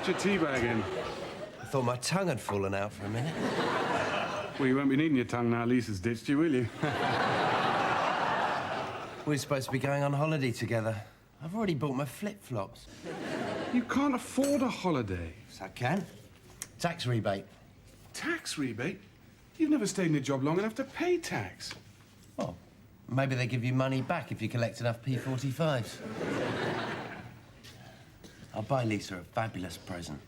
Put your tea bag in. I thought my tongue had fallen out for a minute. Well, you won't be needing your tongue now Lisa's ditched you, will you? We're supposed to be going on holiday together. I've already bought my flip-flops. You can't afford a holiday. Yes, I can. Tax rebate. Tax rebate? You've never stayed in a job long enough to pay tax. Well, maybe they give you money back if you collect enough P45s. I'll buy Lisa a fabulous present.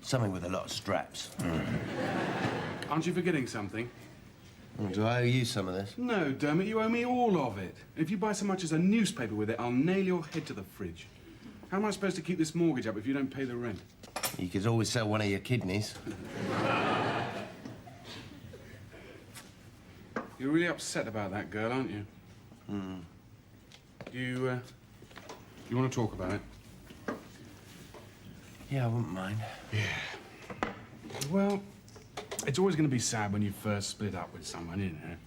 Something with a lot of straps. Aren't you forgetting something? Do I owe you some of this? No, Dermot, you owe me all of it. If you buy so much as a newspaper with it, I'll nail your head to the fridge. How am I supposed to keep this mortgage up if you don't pay the rent? You could always sell one of your kidneys. You're really upset about that girl, aren't you? You want to talk about it? Yeah, I wouldn't mind. Yeah. Well, it's always going to be sad when you first split up with someone, isn't it?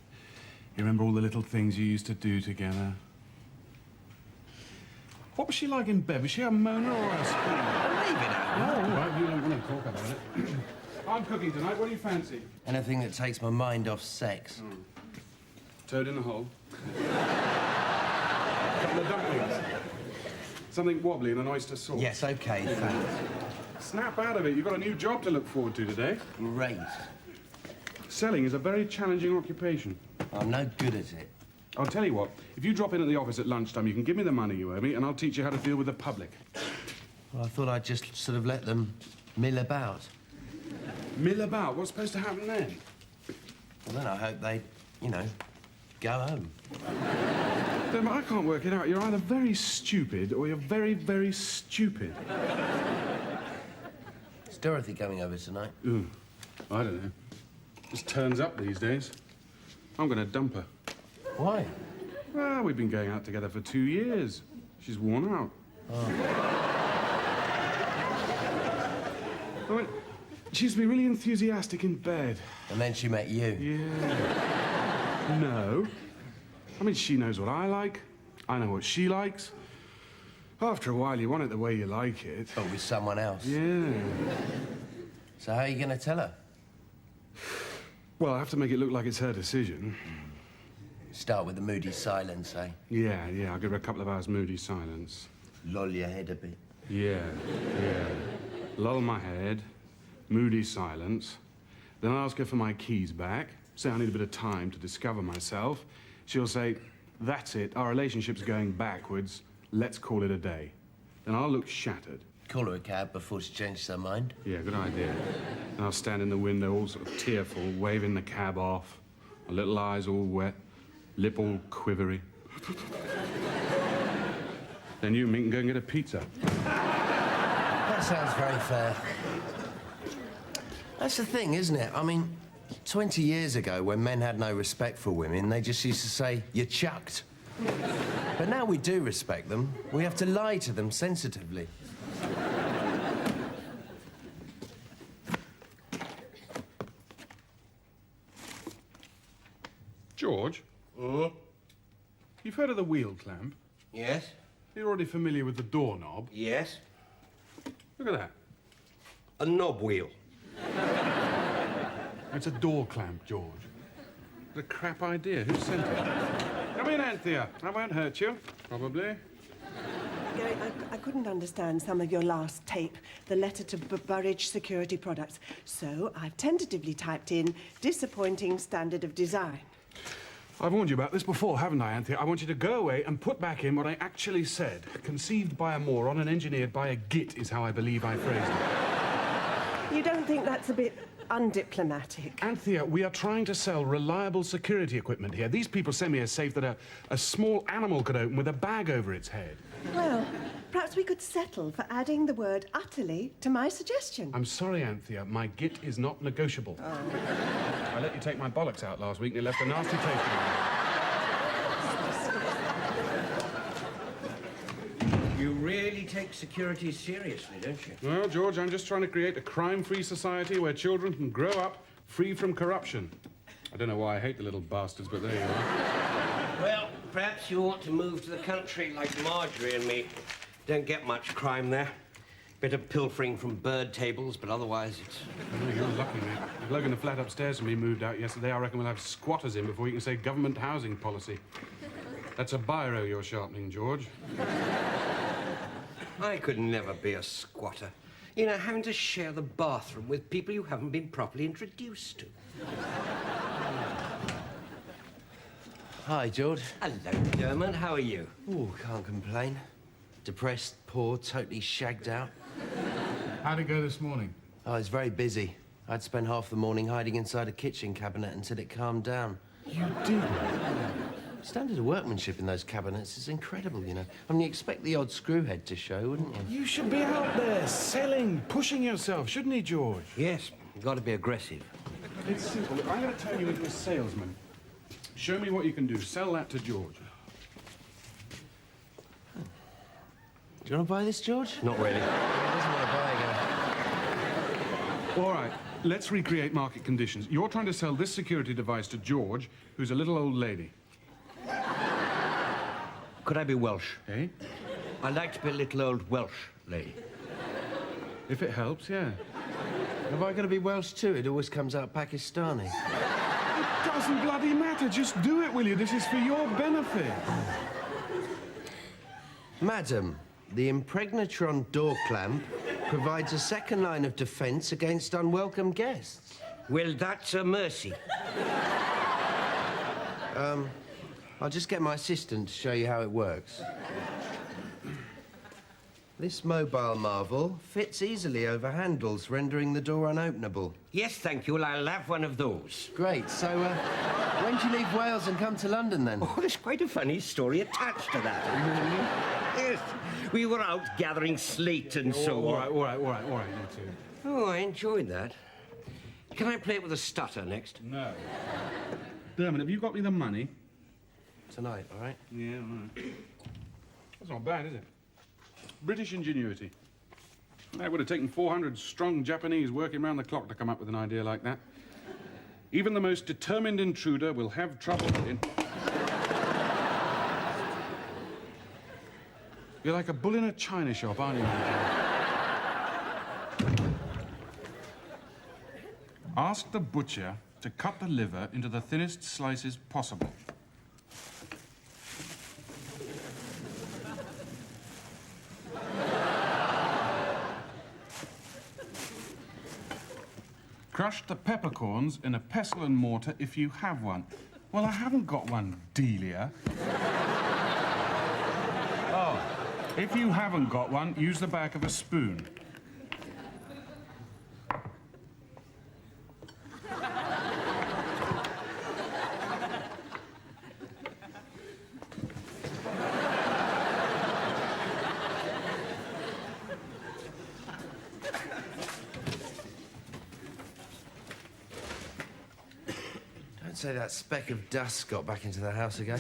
You remember all the little things you used to do together? What was she like in bed? Was she a moaner or a screamer? Leave it out. No, all right, you don't want to talk about it. I'm cooking tonight. What do you fancy? Anything that takes my mind off sex. Toad in the hole. Couple of dumplings. Something wobbly and an oyster sauce. Yes, OK, thanks. Snap out of it. You've got a new job to look forward to today. Great. Selling is a very challenging occupation. I'm no good at it. I'll tell you what, if you drop in at the office at lunchtime, you can give me the money you owe me, and I'll teach you how to deal with the public. Well, I thought I'd just sort of let them mill about. Mill about? What's supposed to happen then? Well, then I hope they, you know, go home. Dermot, I can't work it out. You're either very stupid or you're very, very stupid. Is Dorothy coming over tonight? Ooh, I don't know. Just turns up these days. I'm going to dump her. Why? Well, we've been going out together for 2 years. She's worn out. Oh. I mean, she used to be really enthusiastic in bed. And then she met you. Yeah. No. I mean, she knows what I like. I know what she likes. After a while, you want it the way you like it. But with someone else. Yeah. So how are you going to tell her? Well, I have to make it look like it's her decision. Start with the moody silence, eh? Yeah, I'll give her a couple of hours moody silence. Lull your head a bit. Yeah. Lull my head, moody silence. Then I'll ask her for my keys back, say I need a bit of time to discover myself. She'll say, that's it, our relationship's going backwards, let's call it a day. Then I'll look shattered. Call her a cab before she changes her mind. Yeah, good idea. And I'll stand in the window all sort of tearful, waving the cab off, my little eyes all wet, lip all quivery. Then you and me can go and get a pizza. That sounds very fair. That's the thing, isn't it? I mean, 20 years ago, when men had no respect for women, they just used to say, you're chucked. But now we do respect them. We have to lie to them sensitively. George? You've heard of the wheel clamp? Yes? You're already familiar with the doorknob. Yes? Look at that. A knob wheel. It's a door clamp, George. What a crap idea. Who sent it? Come in, Anthea. I won't hurt you, probably. Gary, I couldn't understand some of your last tape, the letter to Burridge Security Products. So I've tentatively typed in disappointing standard of design. I've warned you about this before, haven't I, Anthea? I want you to go away and put back in what I actually said. Conceived by a moron and engineered by a git is how I believe I phrased it. You don't think that's a bit undiplomatic? Anthea, we are trying to sell reliable security equipment here. These people send me a safe that a small animal could open with a bag over its head. Well, perhaps we could settle for adding the word utterly to my suggestion. I'm sorry, Anthea. My git is not negotiable. Oh. I let you take my bollocks out last week and it left a nasty taste in me. You really take security seriously, don't you? Well, George, I'm just trying to create a crime-free society where children can grow up free from corruption. I don't know why I hate the little bastards, but there you are. Well, perhaps you ought to move to the country like Marjorie and me. Don't get much crime there. Bit of pilfering from bird tables, but otherwise it's... Oh, you're lucky, mate. The bloke in the flat upstairs from me moved out yesterday. I reckon we'll have squatters in before you can say government housing policy. That's a biro you're sharpening, George. I could never be a squatter. You know, having to share the bathroom with people you haven't been properly introduced to. Hi, George. Hello, Dermot. How are you? Oh, can't complain. Depressed, poor, totally shagged out. How'd it go this morning? I was very busy. I'd spent half the morning hiding inside a kitchen cabinet until it calmed down. You did? Standard of workmanship in those cabinets is incredible, you know. I mean, you expect the odd screwhead to show, wouldn't you? You should be out there, selling, pushing yourself, shouldn't he, George? Yes, you've got to be aggressive. It's simple. Look, I'm going to turn you into a salesman. Show me what you can do. Sell that to George. Do you want to buy this, George? Not really. He doesn't want to buy again. All right, let's recreate market conditions. You're trying to sell this security device to George, who's a little old lady. Could I be Welsh? Eh? I'd like to be a little old Welsh lady. If it helps, yeah. Have I got to be Welsh too? It always comes out Pakistani. It doesn't bloody matter. Just do it, will you? This is for your benefit. Madam, the Impregnatron door clamp provides a second line of defense against unwelcome guests. Well, that's a mercy. I'll just get my assistant to show you how it works. This mobile marvel fits easily over handles, rendering the door unopenable. Yes, thank you. Well, I'll have one of those. Great. So, when do you leave Wales and come to London, then? Oh, there's quite a funny story attached to that. Yes, we were out gathering slate and so all on. right, you two. Oh, I enjoyed that. Can I play it with a stutter next? No. Dermot, have you got me the money? Tonight, all right? Yeah, all right. That's not bad, is it? British ingenuity. That would have taken 400 strong Japanese working round the clock to come up with an idea like that. Even the most determined intruder will have trouble in... You're like a bull in a china shop, aren't you? Ask the butcher to cut the liver into the thinnest slices possible. Crush the peppercorns in a pestle and mortar if you have one. Well, I haven't got one, Delia. Oh, if you haven't got one, use the back of a spoon. Don't say that speck of dust got back into the house again.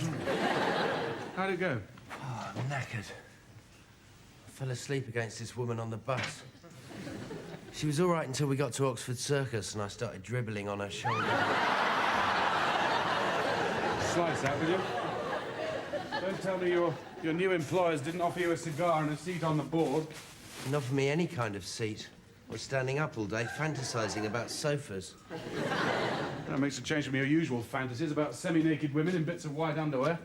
How'd it go? Oh, I'm knackered. I fell asleep against this woman on the bus. She was all right until we got to Oxford Circus and I started dribbling on her shoulder. Slice that, will you? Don't tell me your new employers didn't offer you a cigar and a seat on the board. Didn't offer me any kind of seat. I was standing up all day, fantasizing about sofas. That makes a change from your usual fantasies about semi-naked women in bits of white underwear.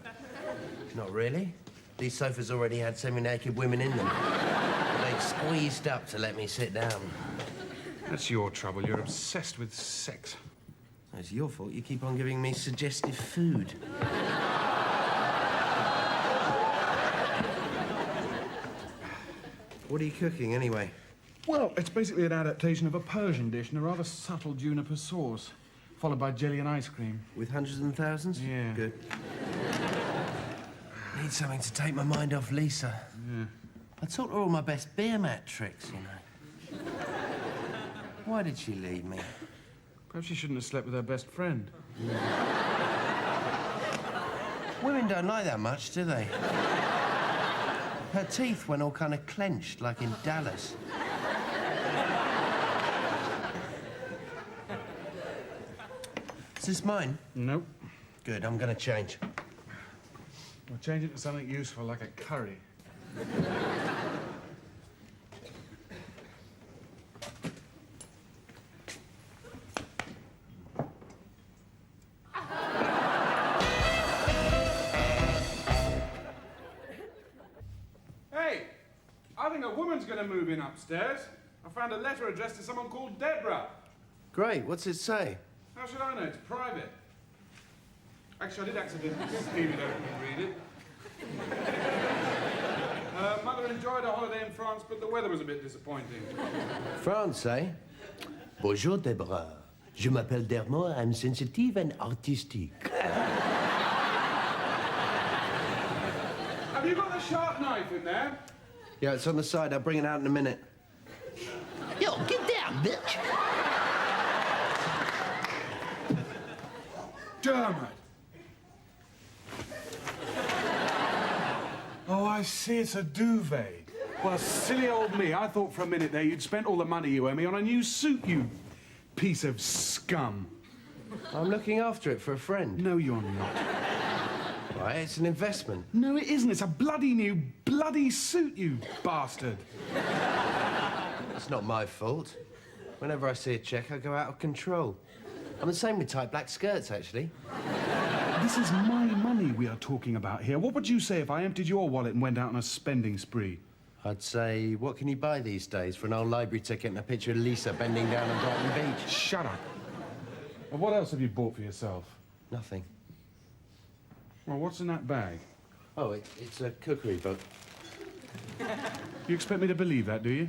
Not really. These sofas already had semi-naked women in them. But they'd squeezed up to let me sit down. That's your trouble. You're obsessed with sex. It's your fault. You keep on giving me suggestive food. What are you cooking, anyway? Well, it's basically an adaptation of a Persian dish in a rather subtle juniper sauce, followed by jelly and ice cream. With hundreds and thousands? Yeah. Good. Need something to take my mind off Lisa. Yeah. I taught her all my best beer mat tricks, you know. Why did she leave me? Perhaps she shouldn't have slept with her best friend. Women don't like that much, do they? Her teeth went all kind of clenched, like in Dallas. Is this mine? Nope. Good, I'm gonna change. We'll change it to something useful, like a curry. going to move in upstairs. I found a letter addressed to someone called Deborah. Great, what's it say? How should I know? It's private. Actually, I did accidentally steal it open and read it. Mother enjoyed her holiday in France, but the weather was a bit disappointing. France, eh? Bonjour, Deborah. Je m'appelle Dermot, I'm sensitive and artistic. Have you got the sharp knife in there? Yeah, it's on the side. I'll bring it out in a minute. Yo, get down, bitch! Dermot! Oh, I see, it's a duvet. Well, silly old me. I thought for a minute there you'd spent all the money you owe me on a new suit, you piece of scum. I'm looking after it for a friend. No, you're not. Right, it's an investment. No, it isn't. It's a bloody new, bloody suit, you bastard. It's not my fault. Whenever I see a check, I go out of control. I'm the same with tight black skirts, actually. This is my money we are talking about here. What would you say if I emptied your wallet and went out on a spending spree? I'd say, what can you buy these days for an old library ticket and a picture of Lisa bending down on Brighton Beach? Shut up. Well, what else have you bought for yourself? Nothing. Well, what's in that bag? Oh, it's a cookery book. You expect me to believe that, do you?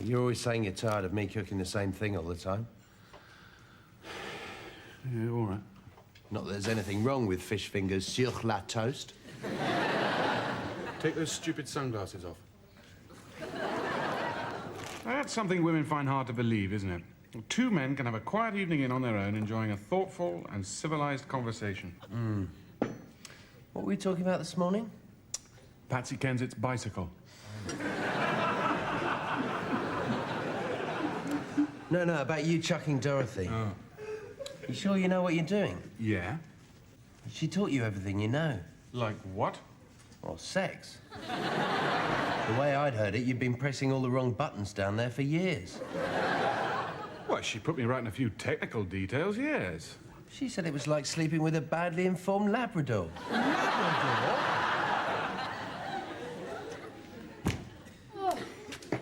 You're always saying you're tired of me cooking the same thing all the time. Yeah, all right. Not that there's anything wrong with fish fingers sur la toast. Take those stupid sunglasses off. That's something women find hard to believe, isn't it? Two men can have a quiet evening in on their own, enjoying a thoughtful and civilized conversation. What were we talking about this morning? Patsy Kensitt's bicycle. No, about you chucking Dorothy. Oh. You sure you know what you're doing? Yeah? She taught you everything you know. Like what? Well, sex. The way I'd heard it, you'd been pressing all the wrong buttons down there for years. Well, she put me right in a few technical details, yes. She said it was like sleeping with a badly informed Labrador. Oh,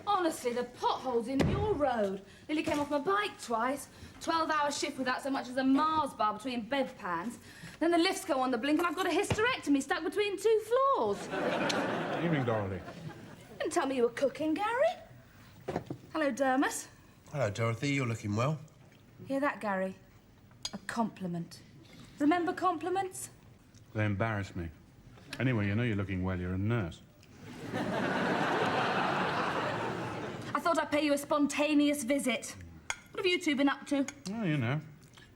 honestly, the potholes in your road. Nearly came off my bike twice. 12-hour shift without so much as a Mars bar between bedpans. Then the lifts go on the blink and I've got a hysterectomy stuck between two floors. Evening, Dorothy. Didn't tell me you were cooking, Gary. Hello, Dermot. Hello, Dorothy. You're looking well. Hear that, Gary? A compliment. Remember compliments? They embarrass me. Anyway, you know you're looking well. You're a nurse. I thought I'd pay you a spontaneous visit. What have you two been up to? Oh, you know,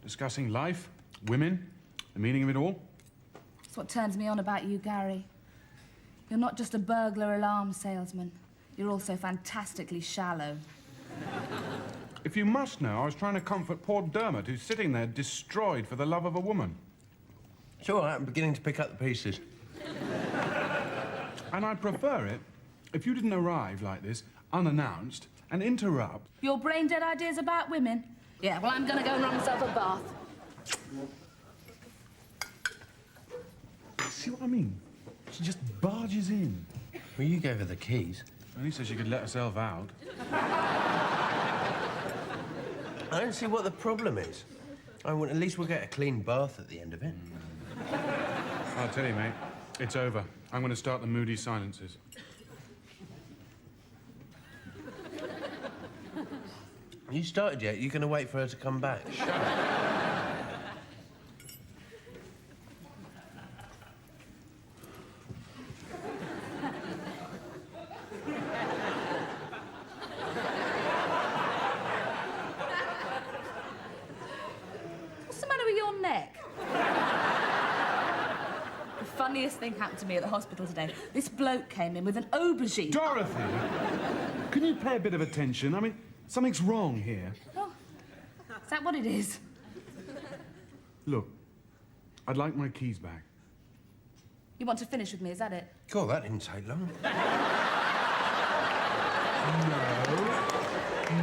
discussing life, women, the meaning of it all. That's what turns me on about you, Gary. You're not just a burglar alarm salesman. You're also fantastically shallow. If you must know, I was trying to comfort poor Dermot, who's sitting there destroyed for the love of a woman. It's all right. I'm beginning to pick up the pieces. And I'd prefer it if you didn't arrive like this, unannounced, and interrupt. Your brain-dead ideas about women? Yeah, well, I'm gonna go and run myself a bath. See what I mean? She just barges in. Well, you gave her the keys. Only so she could let herself out. I don't see what the problem is. I mean, at least we'll get a clean bath at the end of it. I'll tell you, mate, it's over. I'm going to start the moody silences. You started yet? You're going to wait for her to come back? Shut up. What's the matter with your neck? The funniest thing happened to me at the hospital today. This bloke came in with an aubergine. Dorothy! Can you pay a bit of attention? I mean, something's wrong here. Oh, is that what it is? Look, I'd like my keys back. You want to finish with me, is that it? God, that didn't take long.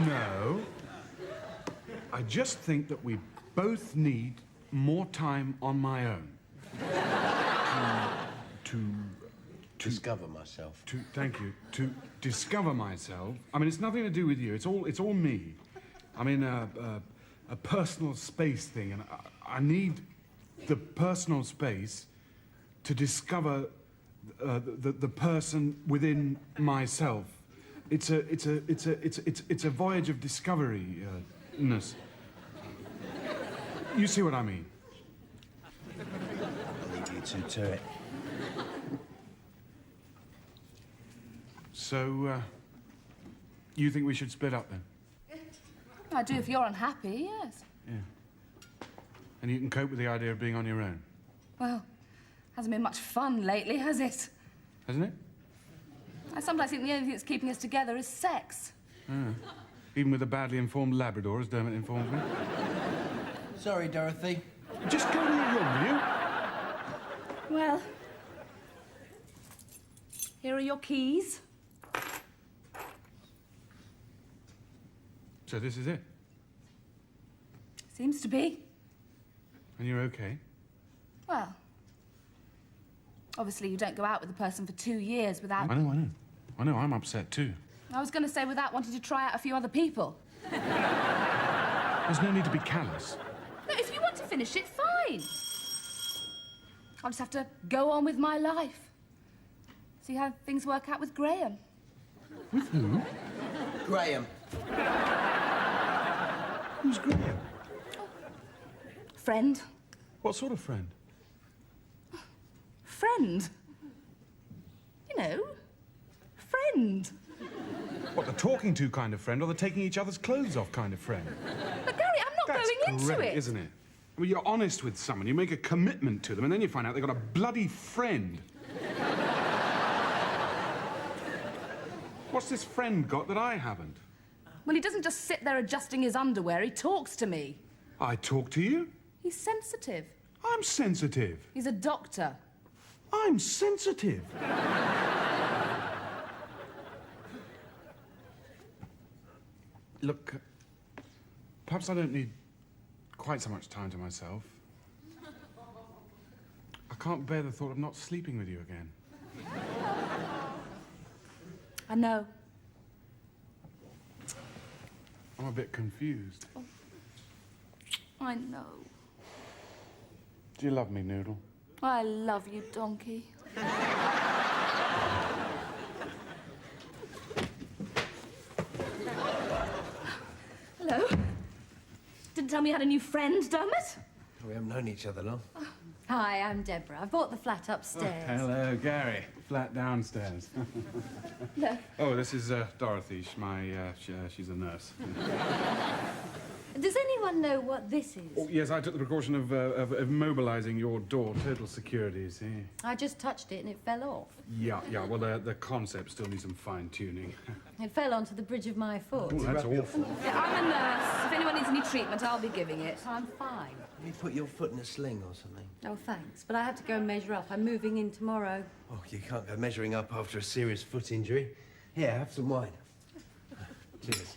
No. I just think that we both need more time on my own. To discover myself. Thank you. To discover myself. I mean, it's nothing to do with you. It's all me. I mean, a personal space thing, and I need the personal space to discover the person within myself. It's a voyage of discovery, ness. You see what I mean? I'll leave you two to it. So, you think we should split up then? I do if you're unhappy, yes. Yeah. And you can cope with the idea of being on your own, Well, hasn't been much fun lately, has it? hasn't it? I sometimes think the only thing that's keeping us together is sex. Even with a badly informed Labrador, as Dermot informs me. Sorry, Dorothy. Just go to your room, will you? Well, here are your keys. So this is it? Seems to be. And you're okay? Well, obviously you don't go out with a person for 2 years without... I know, I'm upset too. I was going to say without wanting to try out a few other people. There's no need to be callous. No, if you want to finish it, fine. I'll just have to go on with my life. See how things work out with Graham. With who? Graham. Who's Graham? Friend. What sort of friend? Friend. You know, friend. What, the talking to kind of friend or the taking each other's clothes off kind of friend? But Gary, I'm not That's going into great, it. isn't it? I mean, you're honest with someone, you make a commitment to them, and then you find out they've got a bloody friend. What's this friend got that I haven't? Well, he doesn't just sit there adjusting his underwear. He talks to me. I talk to you? He's sensitive. I'm sensitive. He's a doctor. I'm sensitive. Look, perhaps I don't need quite so much time to myself. I can't bear the thought of not sleeping with you again. I know. I'm a bit confused. I know. Do you love me, Noodle? I love you, donkey. Hello. Didn't tell me you had a new friend, Dermot? We haven't known each other long. Hi, I'm Deborah. I bought the flat upstairs. Hello, Gary. Flat downstairs. No. Oh, this is Dorothy. She's a nurse. Does anyone know what this is? Oh, yes, I took the precaution of immobilizing your door. Total security, you see. I just touched it and it fell off. Yeah. Well, the concept still needs some fine-tuning. It fell onto the bridge of my foot. Oh, that's awful. Yeah, I'm a nurse. If anyone needs any treatment, I'll be giving it. I'm fine. You put your foot in a sling or something. Oh, thanks. But I have to go and measure up. I'm moving in tomorrow. Oh, you can't go measuring up after a serious foot injury. Here, have some wine. Cheers.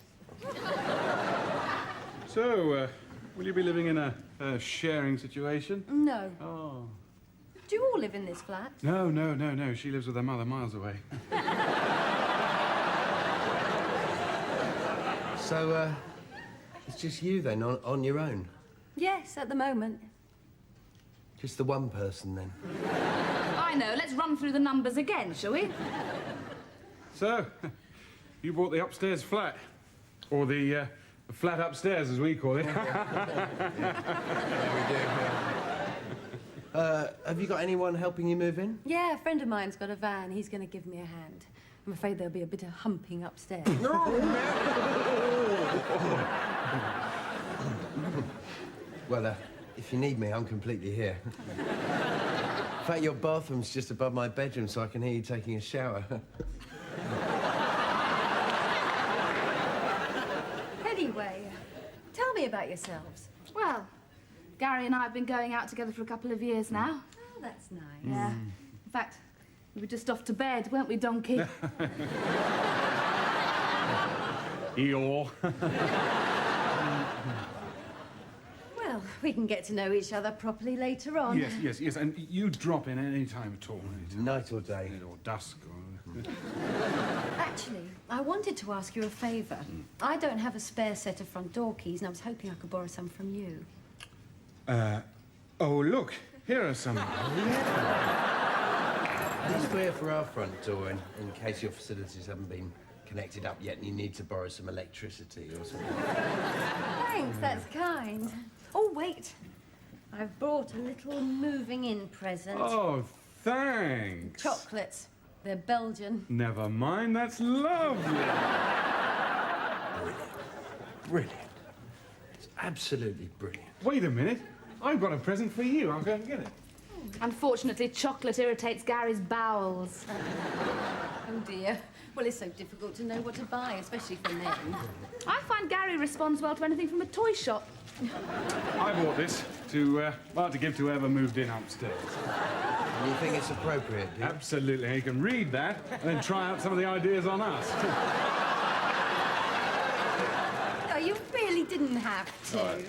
So, will you be living in a sharing situation? No. Oh. Do you all live in this flat? No. She lives with her mother miles away. So, it's just you then, on your own? Yes, at the moment. Just the one person then? I know. Let's run through the numbers again, shall we? So, you bought the upstairs flat. Or the flat upstairs, as we call it. Have you got anyone helping you move in? Yeah, a friend of mine's got a van. He's going to give me a hand. I'm afraid there'll be a bit of humping upstairs. Well, if you need me, I'm completely here. In fact, your bathroom's just above my bedroom, so I can hear you taking a shower. Anyway, tell me about yourselves. Well, Gary and I have been going out together for a couple of years now. Oh, that's nice. Yeah. In fact, we were just off to bed, weren't we, donkey? Eeyore. Well, we We can get to know each other properly later on. Yes, and you drop in any time at all. Night or day. Or dusk, or... Actually, I wanted to ask you a favour. I don't have a spare set of front door keys, and I was hoping I could borrow some from you. Oh, look, here are some. These three are for our front door, in case your facilities haven't been connected up yet and you need to borrow some electricity or something. Thanks, that's kind. Oh, wait. I've brought a little moving-in present. Oh, thanks. Chocolates. They're Belgian. Never mind, that's lovely. Brilliant. It's absolutely brilliant. Wait a minute. I've got a present for you. I'll go and get it. Unfortunately, chocolate irritates Gary's bowels. Oh, dear. Well, it's so difficult to know what to buy, especially for men. I find Gary responds well to anything from a toy shop. I bought this to give to whoever moved in upstairs. And you think it's appropriate, do you? Absolutely. You can read that and then try out some of the ideas on us. No, you really didn't have to. All right.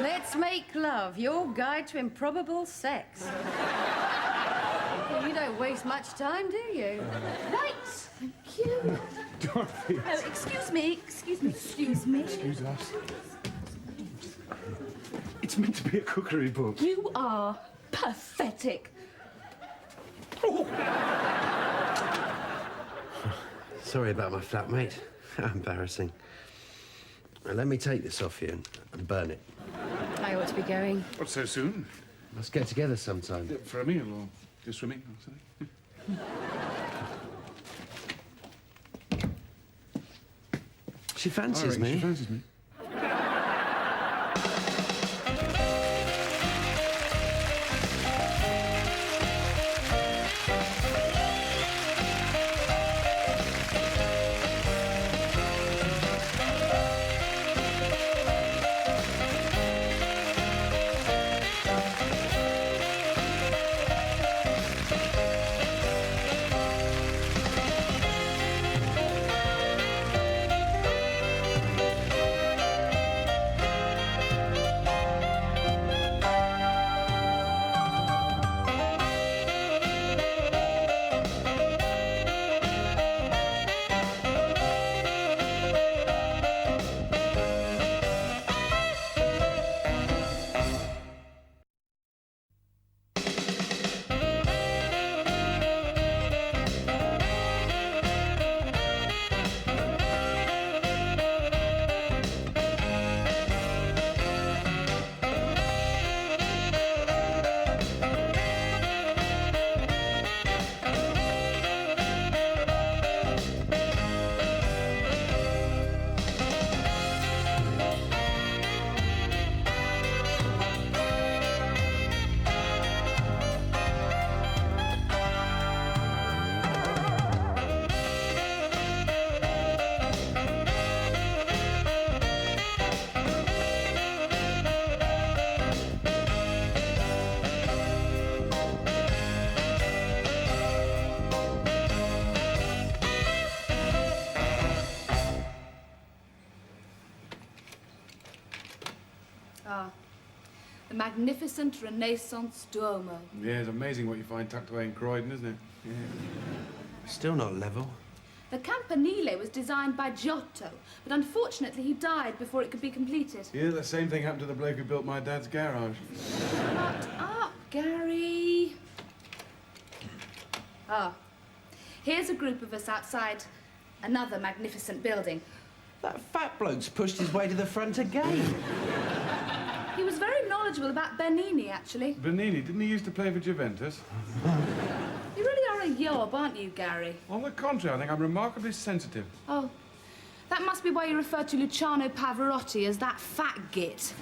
Let's make love, your guide to improbable sex. Well, you don't waste much time, do you? Right, thank you. Dorothy. Oh, excuse me. Excuse us. It's meant to be a cookery book. You are pathetic. Sorry about my flatmate. How embarrassing. Now, let me take this off you and burn it. I ought to be going. What, so soon? Let's get together sometime. For a meal or just swimming or something? She fancies me. She fancies me. The magnificent Renaissance Duomo. Yeah, it's amazing what you find tucked away in Croydon, isn't it? Yeah. Still not level. The Campanile was designed by Giotto, but unfortunately he died before it could be completed. Yeah, the same thing happened to the bloke who built my dad's garage. Shut up, Gary. Here's a group of us outside another magnificent building. That fat bloke's pushed his way to the front again. He was very knowledgeable about Bernini, actually. Bernini, didn't he used to play for Juventus? You really are a yob, aren't you, Gary? On the contrary, I think I'm remarkably sensitive. Oh, that must be why you refer to Luciano Pavarotti as that fat git.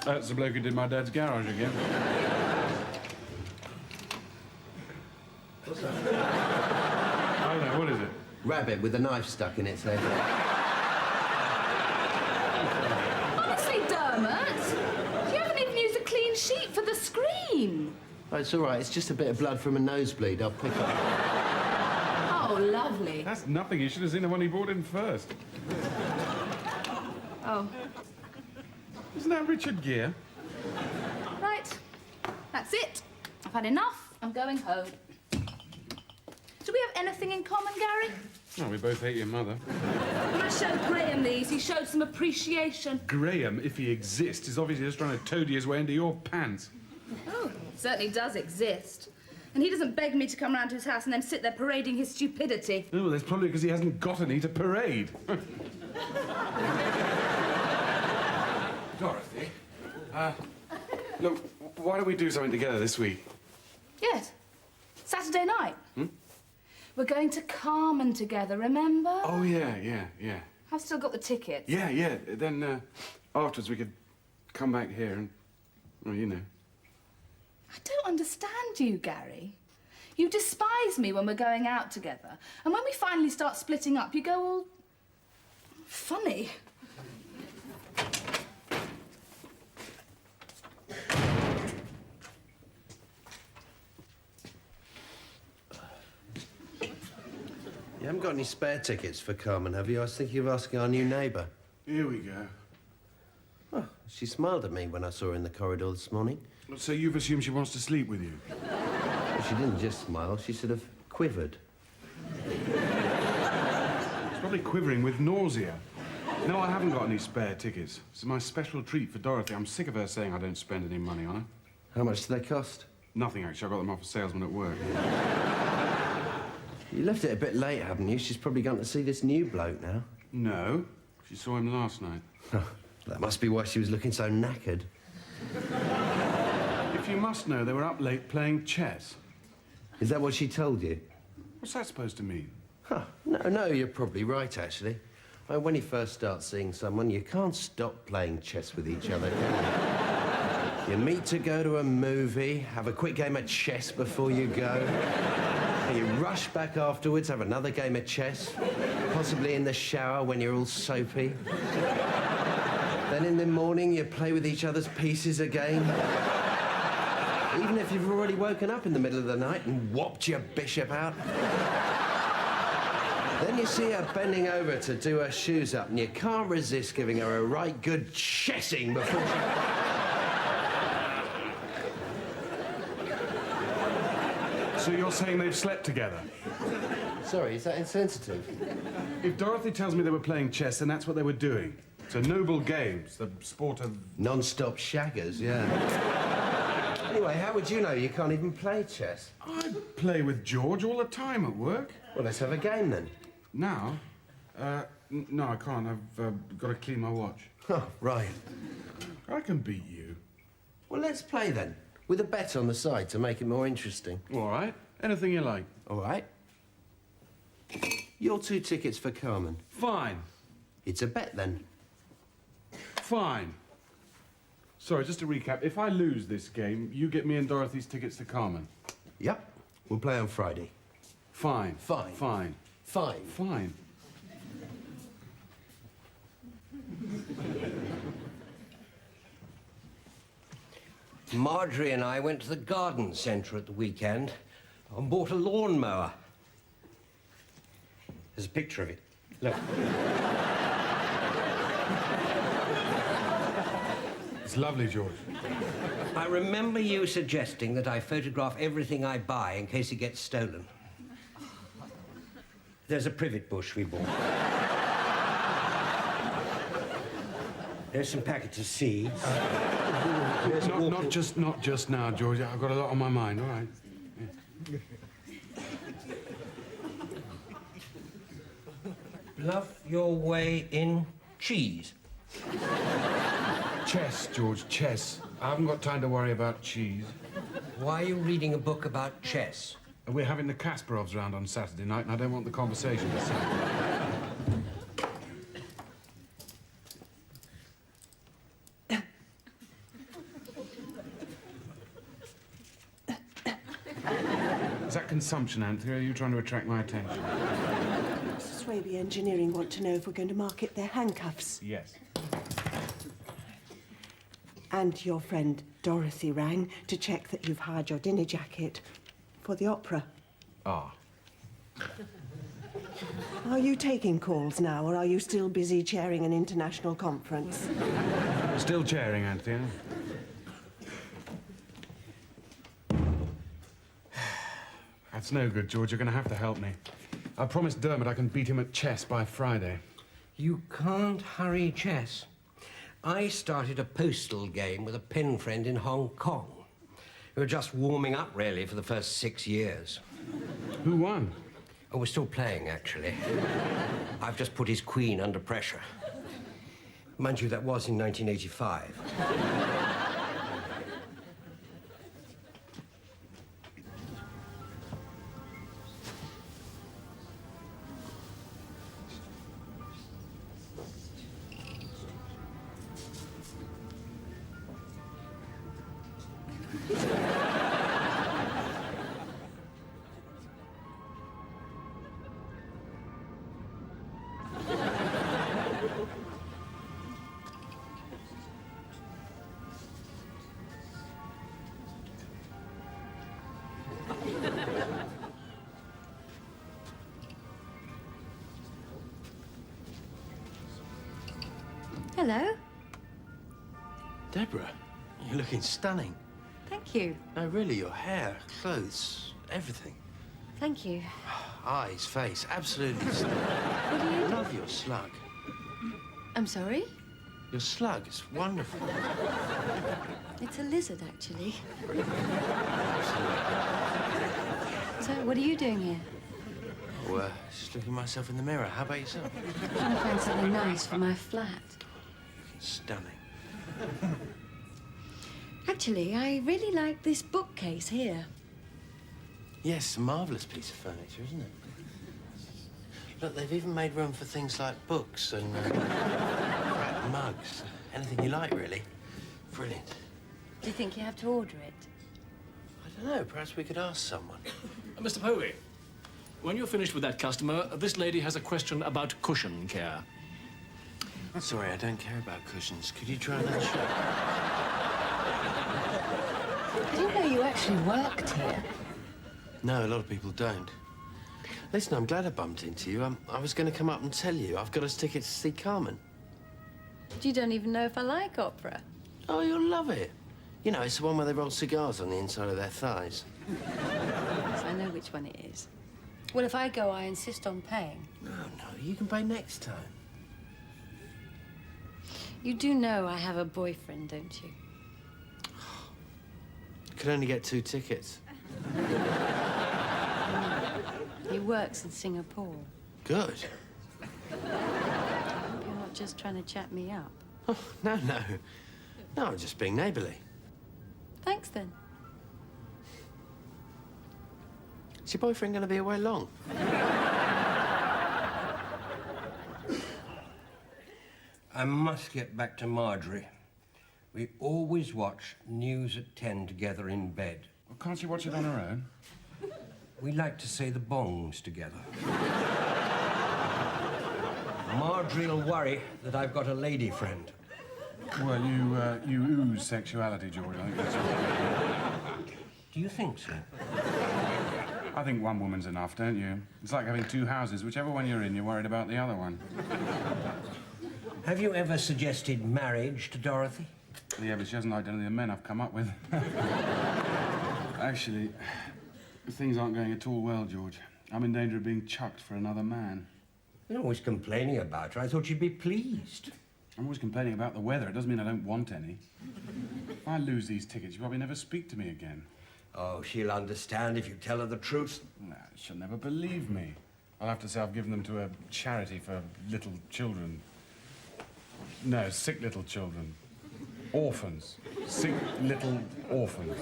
That's the bloke who did my dad's garage again. What's that? I don't know, what is it? Rabbit with a knife stuck in its head. Honestly, Dermot, you haven't even used a clean sheet for the screen. Oh, it's all right. It's just a bit of blood from a nosebleed. I'll pick up. Oh, lovely. That's nothing. You should have seen the one he brought in first. Oh, Isn't that Richard Gere? right. That's it. I've had enough. I'm going home. Do we have anything in common, Gary? No, we both hate your mother. When I showed Graham these, he showed some appreciation. Graham, if he exists, is obviously just trying to toady his way into your pants. Oh, certainly does exist. And he doesn't beg me to come round to his house and then sit there parading his stupidity. Oh, that's probably because he hasn't got any to parade. Dorothy, look, why don't we do something together this week? Yes. Saturday night. We're going to Carmen together, remember? Oh, yeah. I've still got the tickets. Yeah. Then, afterwards we could come back here and, well, you know. I don't understand you, Gary. You despise me when we're going out together. And when we finally start splitting up, you go all funny. You haven't got any spare tickets for Carmen, have you? I was thinking of asking our new neighbour. Here we go. Oh, she smiled at me when I saw her in the corridor this morning. So you've assumed she wants to sleep with you? Well, she didn't just smile, she sort of quivered. She's probably quivering with nausea. No, I haven't got any spare tickets. This is my special treat for Dorothy. I'm sick of her saying I don't spend any money on her. How much do they cost? Nothing, actually. I got them off a salesman at work. You left it a bit late, haven't you? She's probably gone to see this new bloke now. No. She saw him last night. That must be why she was looking so knackered. If you must know, they were up late playing chess. Is that what she told you? What's that supposed to mean? Huh. No, you're probably right, actually. When you first start seeing someone, you can't stop playing chess with each other, can you? You meet to go to a movie, have a quick game of chess before you go. And you rush back afterwards, have another game of chess, possibly in the shower when you're all soapy. Then in the morning, you play with each other's pieces again. Even if you've already woken up in the middle of the night and whopped your bishop out. Then you see her bending over to do her shoes up, and you can't resist giving her a right good chessing before she... So you're saying they've slept together? Sorry, is that insensitive? If Dorothy tells me they were playing chess, then that's what they were doing. It's a noble game. It's the sport of... Non-stop shaggers, yeah. Anyway, how would you know you can't even play chess? I play with George all the time at work. Well, let's have a game then. Now? No, I can't. I've got to clean my watch. Oh, right. I can beat you. Well, let's play then. With a bet on the side to make it more interesting. All right. Anything you like. All right. Your 2 tickets for Carmen. Fine. It's a bet then. Fine. Sorry, just to recap. If I lose this game, you get me and Dorothy's tickets to Carmen. Yep. We'll play on Friday. Fine. Fine. Fine. Fine. Fine. Marjorie and I went to the garden centre at the weekend and bought a lawnmower. There's a picture of it. Look. It's lovely, George. I remember you suggesting that I photograph everything I buy in case it gets stolen. There's a privet bush we bought. There's some packets of seeds. Not just now, George. I've got a lot on my mind. All right. Yeah. Bluff your way in cheese. Chess, George, chess. I haven't got time to worry about cheese. Why are you reading a book about chess? We're having the Kasparovs round on Saturday night, and I don't want the conversation to start. Is that consumption, Anthony? Or are you trying to attract my attention? Mrs. Swaby Engineering want to know if we're going to market their handcuffs. Yes. And your friend Dorothy rang to check that you've hired your dinner jacket for the opera. Ah. Are you taking calls now, or are you still busy chairing an international conference? Still chairing, Anthea. That's no good, George. You're going to have to help me. I promised Dermot I can beat him at chess by Friday. You can't hurry chess. I started a postal game with a pen friend in Hong Kong. We were just warming up, really, for the first 6 years. Who won? Oh, we're still playing, actually. I've just put his queen under pressure. Mind you, that was in 1985. Hello. Deborah, you're looking stunning. Thank you. No, really, your hair, clothes, everything. Thank you. Eyes, face, absolutely stunning. What do you do? Love your slug. I'm sorry? Your slug is wonderful. It's a lizard, actually. So, what are you doing here? Oh, just looking at myself in the mirror. How about yourself? Trying to find something nice for my flat. Looking stunning. Actually, I really like this bookcase here. Yes, a marvellous piece of furniture, isn't it? Look, they've even made room for things like books and mugs. Anything you like, really. Brilliant. Do you think you have to order it? I don't know, perhaps we could ask someone. Mr. Povey, when you're finished with that customer, this lady has a question about cushion care. Sorry, I don't care about cushions. Could you try that shirt? I didn't know you actually worked here. No, a lot of people don't. Listen, I'm glad I bumped into you. I was going to come up and tell you I've got us tickets to see Carmen. You don't even know if I like opera. Oh, you'll love it. You know, it's the one where they roll cigars on the inside of their thighs. Yes, I know which one it is. Well, if I go, I insist on paying. No, you can pay next time. You do know I have a boyfriend, don't you? Could only get 2 tickets. He works in Singapore. Good. You're not just trying to chat me up. Oh, no. No, I'm just being neighbourly. Thanks, then. Is your boyfriend going to be away long? I must get back to Marjorie. We always watch News at 10 together in bed. Well, can't she watch it on her own? We like to say the bongs together. Marjorie will worry that I've got a lady friend. Well, you ooze sexuality, George. I think that's all. Do you think so? I think one woman's enough, don't you? It's like having 2 houses. Whichever one you're in, you're worried about the other one. Have you ever suggested marriage to Dorothy? Yeah, but she hasn't liked any of the men I've come up with. Actually, things aren't going at all well, George. I'm in danger of being chucked for another man. You're always complaining about her. I thought you'd be pleased. I'm always complaining about the weather. It doesn't mean I don't want any. If I lose these tickets, you'll probably never speak to me again. Oh, she'll understand if you tell her the truth. No, she'll never believe me. I'll have to say I've given them to a charity for little children. No, sick little children. Orphans. Sick little orphans.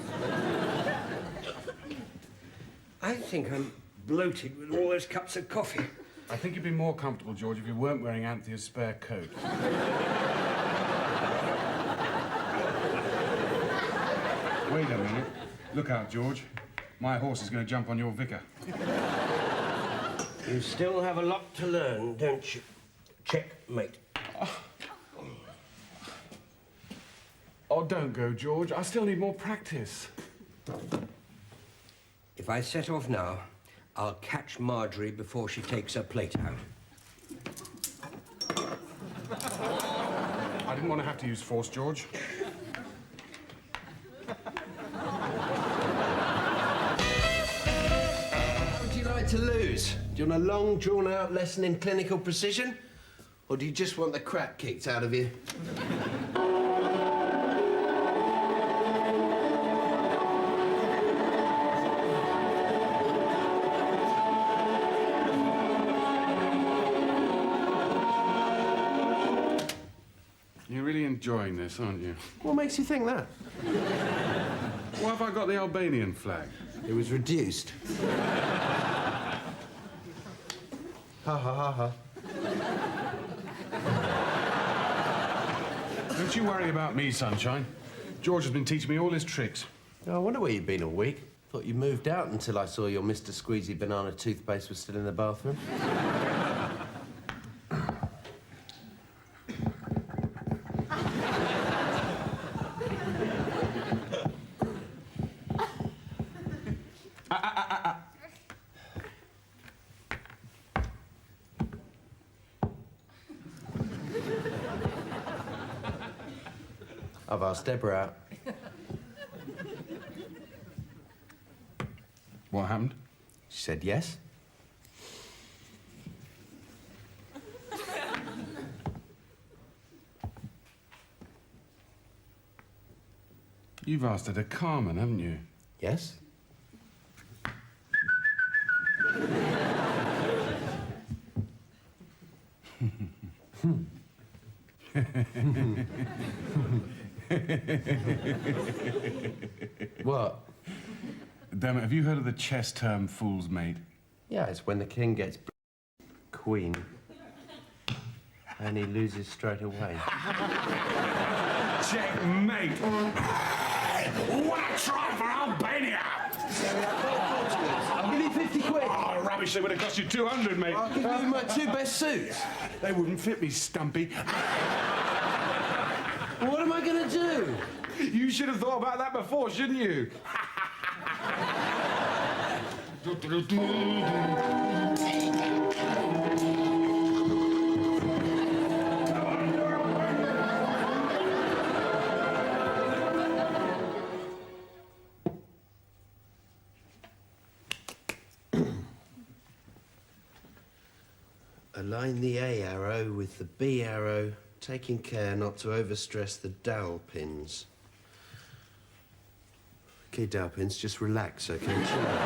I think I'm bloated with all those cups of coffee. I think you'd be more comfortable, George, if you weren't wearing Anthea's spare coat. Wait a minute. Look out, George. My horse is going to jump on your vicar. You still have a lot to learn, don't you? Checkmate. Oh, don't go, George. I still need more practice. If I set off now, I'll catch Marjorie before she takes her plate out. I didn't want to have to use force, George. How would you like to lose? Do you want a long, drawn-out lesson in clinical precision? Or do you just want the crap kicked out of you? You're really enjoying this, aren't you? What makes you think that? Why have I got the Albanian flag? It was reduced. Ha ha ha ha. Don't you worry about me, Sunshine. George has been teaching me all his tricks. Oh, I wonder where you'd been all week. Thought you moved out until I saw your Mr. Squeezy banana toothpaste was still in the bathroom. I've asked Deborah out. What happened? She said yes. You've asked her to Carmen, haven't you? Yes? What? Damn it, have you heard of the chess term fool's mate? Yeah, it's when the king gets queen and he loses straight away. Checkmate! What a try for Albania! I'll give you 50 quid. Oh, rubbish, they would have cost you 200, mate. I'll give you my 2 best suits. They wouldn't fit me, Stumpy. Well, what am I going to do? You should have thought about that before, shouldn't you? Align the A arrow with the B arrow, taking care not to overstress the dowel pins. Okay, dowel pins, just relax, okay? Chill out.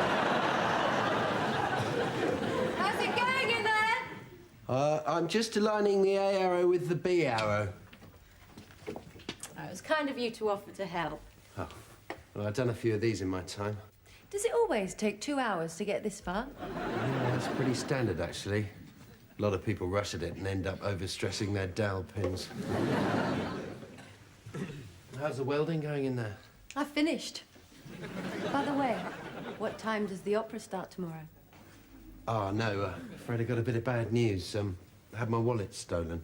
How's it going in there? I'm just aligning the A arrow with the B arrow. Oh, it was kind of you to offer to help. Oh, well, I've done a few of these in my time. Does it always take 2 hours to get this far? Yeah, that's pretty standard, actually. A lot of people rush at it and end up overstressing their dowel pins. How's the welding going in there? I finished. By the way, what time does the opera start tomorrow? Oh, no, afraid I got a bit of bad news. I had my wallet stolen.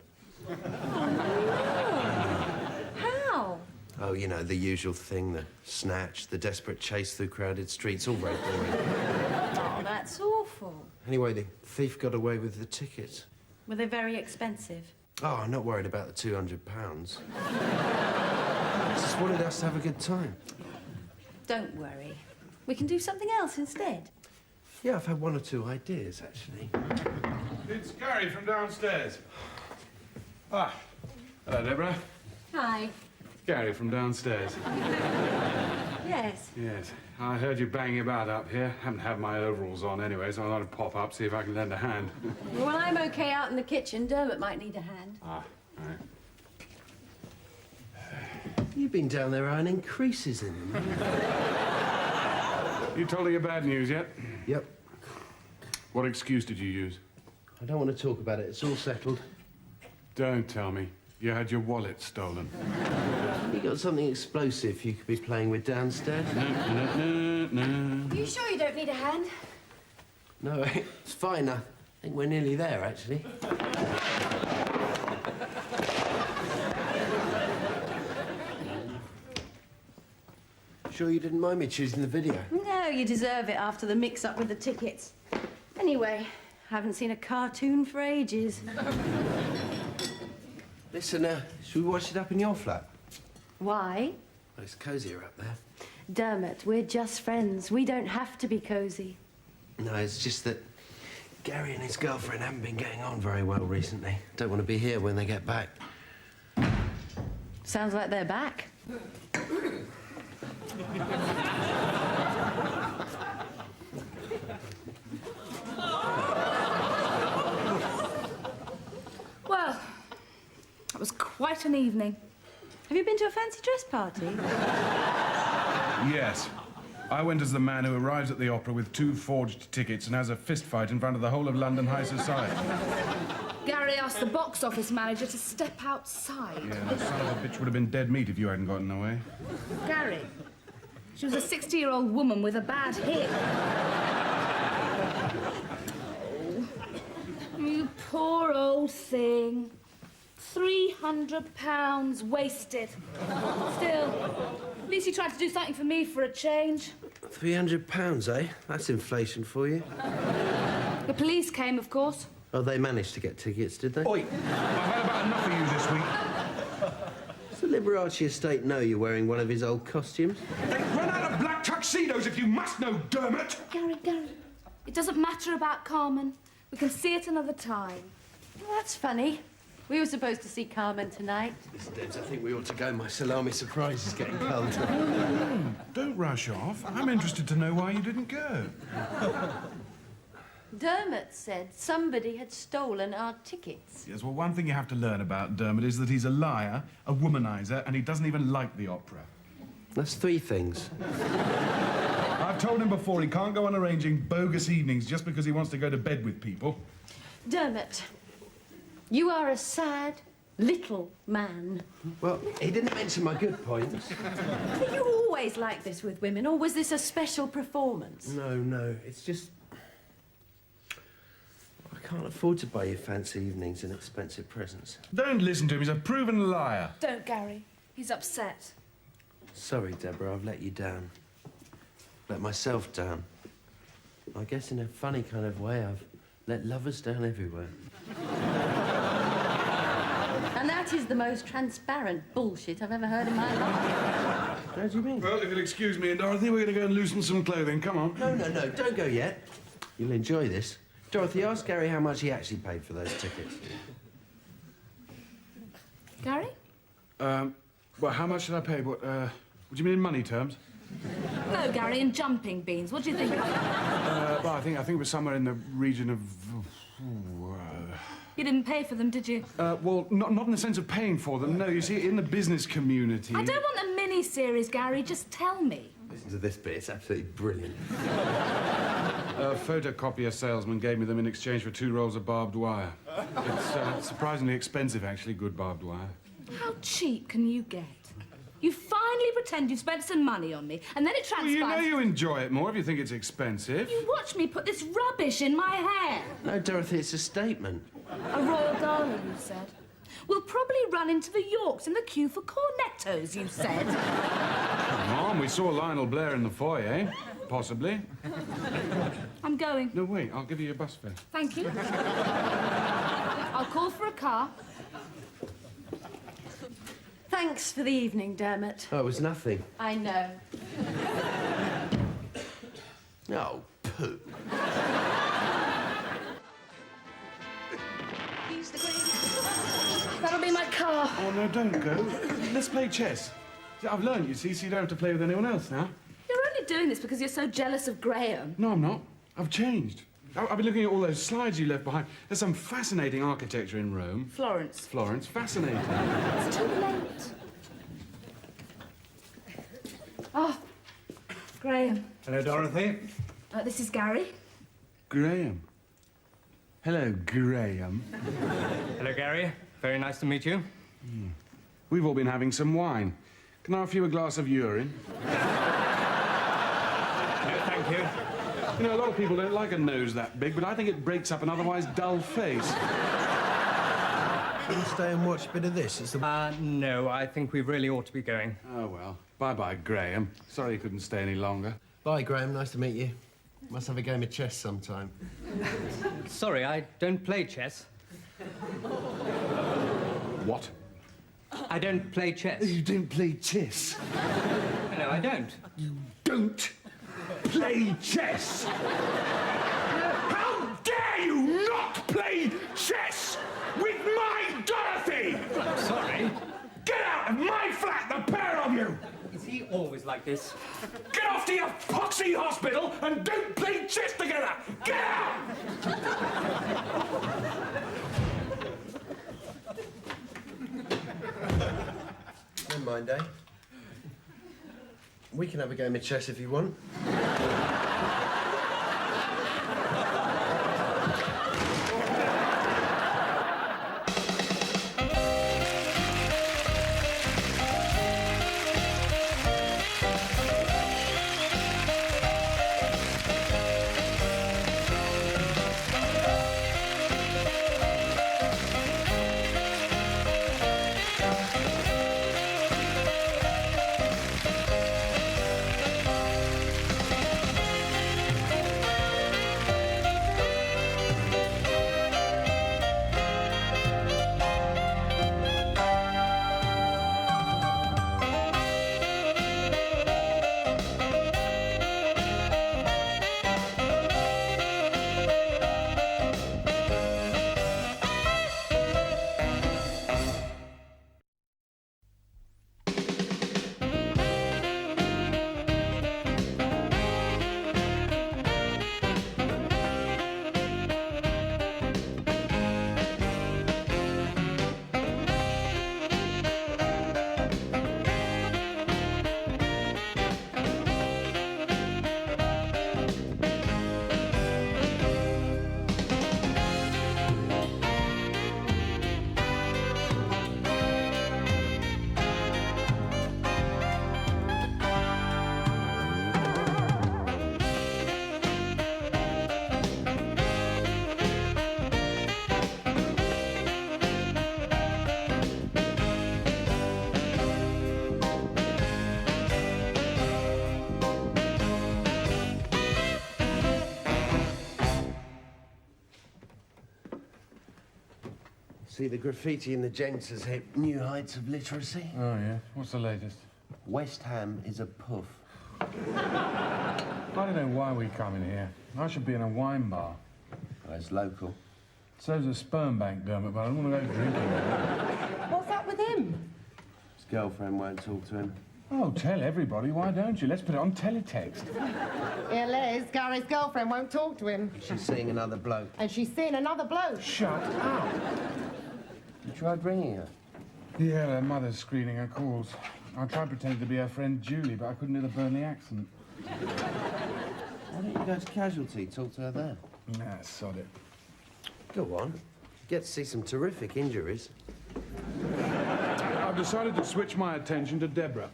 How? Oh, you know, the usual thing, the snatch, the desperate chase through crowded streets, all very boring. Oh, that's awful. Anyway, the thief got away with the tickets. Were they very expensive? Oh, I'm not worried about the £200. Just wanted us to have a good time. Don't worry. We can do something else instead. Yeah, I've had 1 or 2 ideas, actually. It's Gary from downstairs. Ah, hello, Deborah. Hi. Gary from downstairs. Yes. Yes, I heard you banging about up here. Haven't had my overalls on anyway, so I thought I'd pop up, see if I can lend a hand. Well, I'm okay out in the kitchen. Dermot might need a hand. Ah, right. You've been down there ironing creases in them. You told her your bad news yet? Yep. What excuse did you use? I don't want to talk about it. It's all settled. Don't tell me. You had your wallet stolen. You got something explosive you could be playing with downstairs? Are you sure you don't need a hand? No, it's fine. I think we're nearly there, actually. Sure you didn't mind me choosing the video? No, you deserve it after the mix-up with the tickets. Anyway, haven't seen a cartoon for ages. Listen, should we watch it up in your flat? Why? Well, it's cosier up there. Dermot, we're just friends. We don't have to be cosy. No, it's just that Gary and his girlfriend haven't been getting on very well recently. Don't want to be here when they get back. Sounds like they're back. Well, that was quite an evening. Have you been to a fancy dress party? Yes. I went as the man who arrives at the opera with 2 forged tickets and has a fist fight in front of the whole of London high society. Gary asked the box office manager to step outside. Yeah, the son of a bitch would have been dead meat if you hadn't gotten away. Gary, she was a 60-year-old woman with a bad hip. Oh, you poor old thing. £300 wasted. Still, at least you tried to do something for me for a change. £300, eh? That's inflation for you. The police came, of course. Oh, they managed to get tickets, did they? Oi! I've had about enough of you this week. Does the Liberace estate know you're wearing one of his old costumes? They run out of black tuxedos if you must know, Dermot! Gary. It doesn't matter about Carmen. We can see it another time. Well, that's funny. We were supposed to see Carmen tonight. Miss Debs, I think we ought to go. My salami surprise is getting cold. Don't rush off. I'm interested to know why you didn't go. Dermot said somebody had stolen our tickets. Yes, well, one thing you have to learn about Dermot is that he's a liar, a womanizer, and he doesn't even like the opera. That's 3 things. I've told him before he can't go on arranging bogus evenings just because he wants to go to bed with people. Dermot, you are a sad little man. Well, he didn't mention my good points. Were you always like this with women, or was this a special performance? No, it's just... I can't afford to buy you fancy evenings and expensive presents. Don't listen to him. He's a proven liar. Don't, Gary. He's upset. Sorry, Deborah, I've let you down. Let myself down. I guess in a funny kind of way, I've let lovers down everywhere. And that is the most transparent bullshit I've ever heard in my life. How do you mean? Well, if you'll excuse me and Dorothy, we're going to go and loosen some clothing. Come on. No, don't go yet. You'll enjoy this. Dorothy, ask Gary how much he actually paid for those tickets. Gary? Well, how much did I pay? What do you mean in money terms? No, Gary, in jumping beans. What do you think? Well, I think it was somewhere in the region of... You didn't pay for them, did you? Well, not in the sense of paying for them. No, you see, in the business community... I don't want a mini-series, Gary. Just tell me. Listen to this bit. It's absolutely brilliant. A photocopier salesman gave me them in exchange for 2 rolls of barbed wire. It's surprisingly expensive, actually, good barbed wire. How cheap can you get? You finally pretend you've spent some money on me, and then it Well, transpires... you know you enjoy it more if you think it's expensive. You watch me put this rubbish in my hair. No, Dorothy, it's a statement. A royal darling, you said. We'll probably run into the Yorks in the queue for cornettos, you said. Come on, we saw Lionel Blair in the foyer. Possibly. I'm going. No, wait, I'll give you your bus fare. Thank you. I'll call for a car. Thanks for the evening, Dermot. Oh, it was nothing. I know. Oh, poo. That'll be my car. Oh, no, don't go. Let's play chess. I've learned, you see, so you don't have to play with anyone else now. You're only doing this because you're so jealous of Graham. No, I'm not. I've changed. I've been looking at all those slides you left behind. There's some fascinating architecture in Rome. Florence. Florence, fascinating. It's too late. Oh, Graham. Hello, Dorothy. This is Gary. Graham. Hello, Graham. Hello, Gary. Very nice to meet you. We've all been having some wine. Can I offer you a glass of urine? No, thank you. You know, a lot of people don't like a nose that big, but I think it breaks up an otherwise dull face. Can you stay and watch a bit of this? It's the... No, I think we really ought to be going. Oh, well. Bye-bye, Graham. Sorry you couldn't stay any longer. Bye, Graham. Nice to meet you. Must have a game of chess sometime. Sorry, I don't play chess. What? I don't play chess. You don't play chess? No, I don't. You don't play chess? How dare you not play chess with my Dorothy? I'm sorry. Get out of my flat, the pair of you! Is he always like this? Get off to your foxy hospital and don't play chess together! Get out! Never mind, eh? We can have a game of chess if you want. See, the graffiti in the gents has hit new heights of literacy. Oh, yeah? What's the latest? West Ham is a puff. I don't know why we come in here. I should be in a wine bar. Well, it's local. So's a sperm bank, Dermot, but I don't want to go drinking there. What's up with him? His girlfriend won't talk to him. Oh, tell everybody, why don't you? Let's put it on teletext. Yeah, Liz, Gary's girlfriend won't talk to him. She's seeing another bloke. And she's seeing another bloke. Shut up. You tried ringing her? Yeah, her mother's screening her calls. I tried pretending to be her friend Julie, but I couldn't hear the Burnley accent. Why don't you go to Casualty, talk to her there? Nah, sod it. Go on. Get to see some terrific injuries. I've decided to switch my attention to Deborah.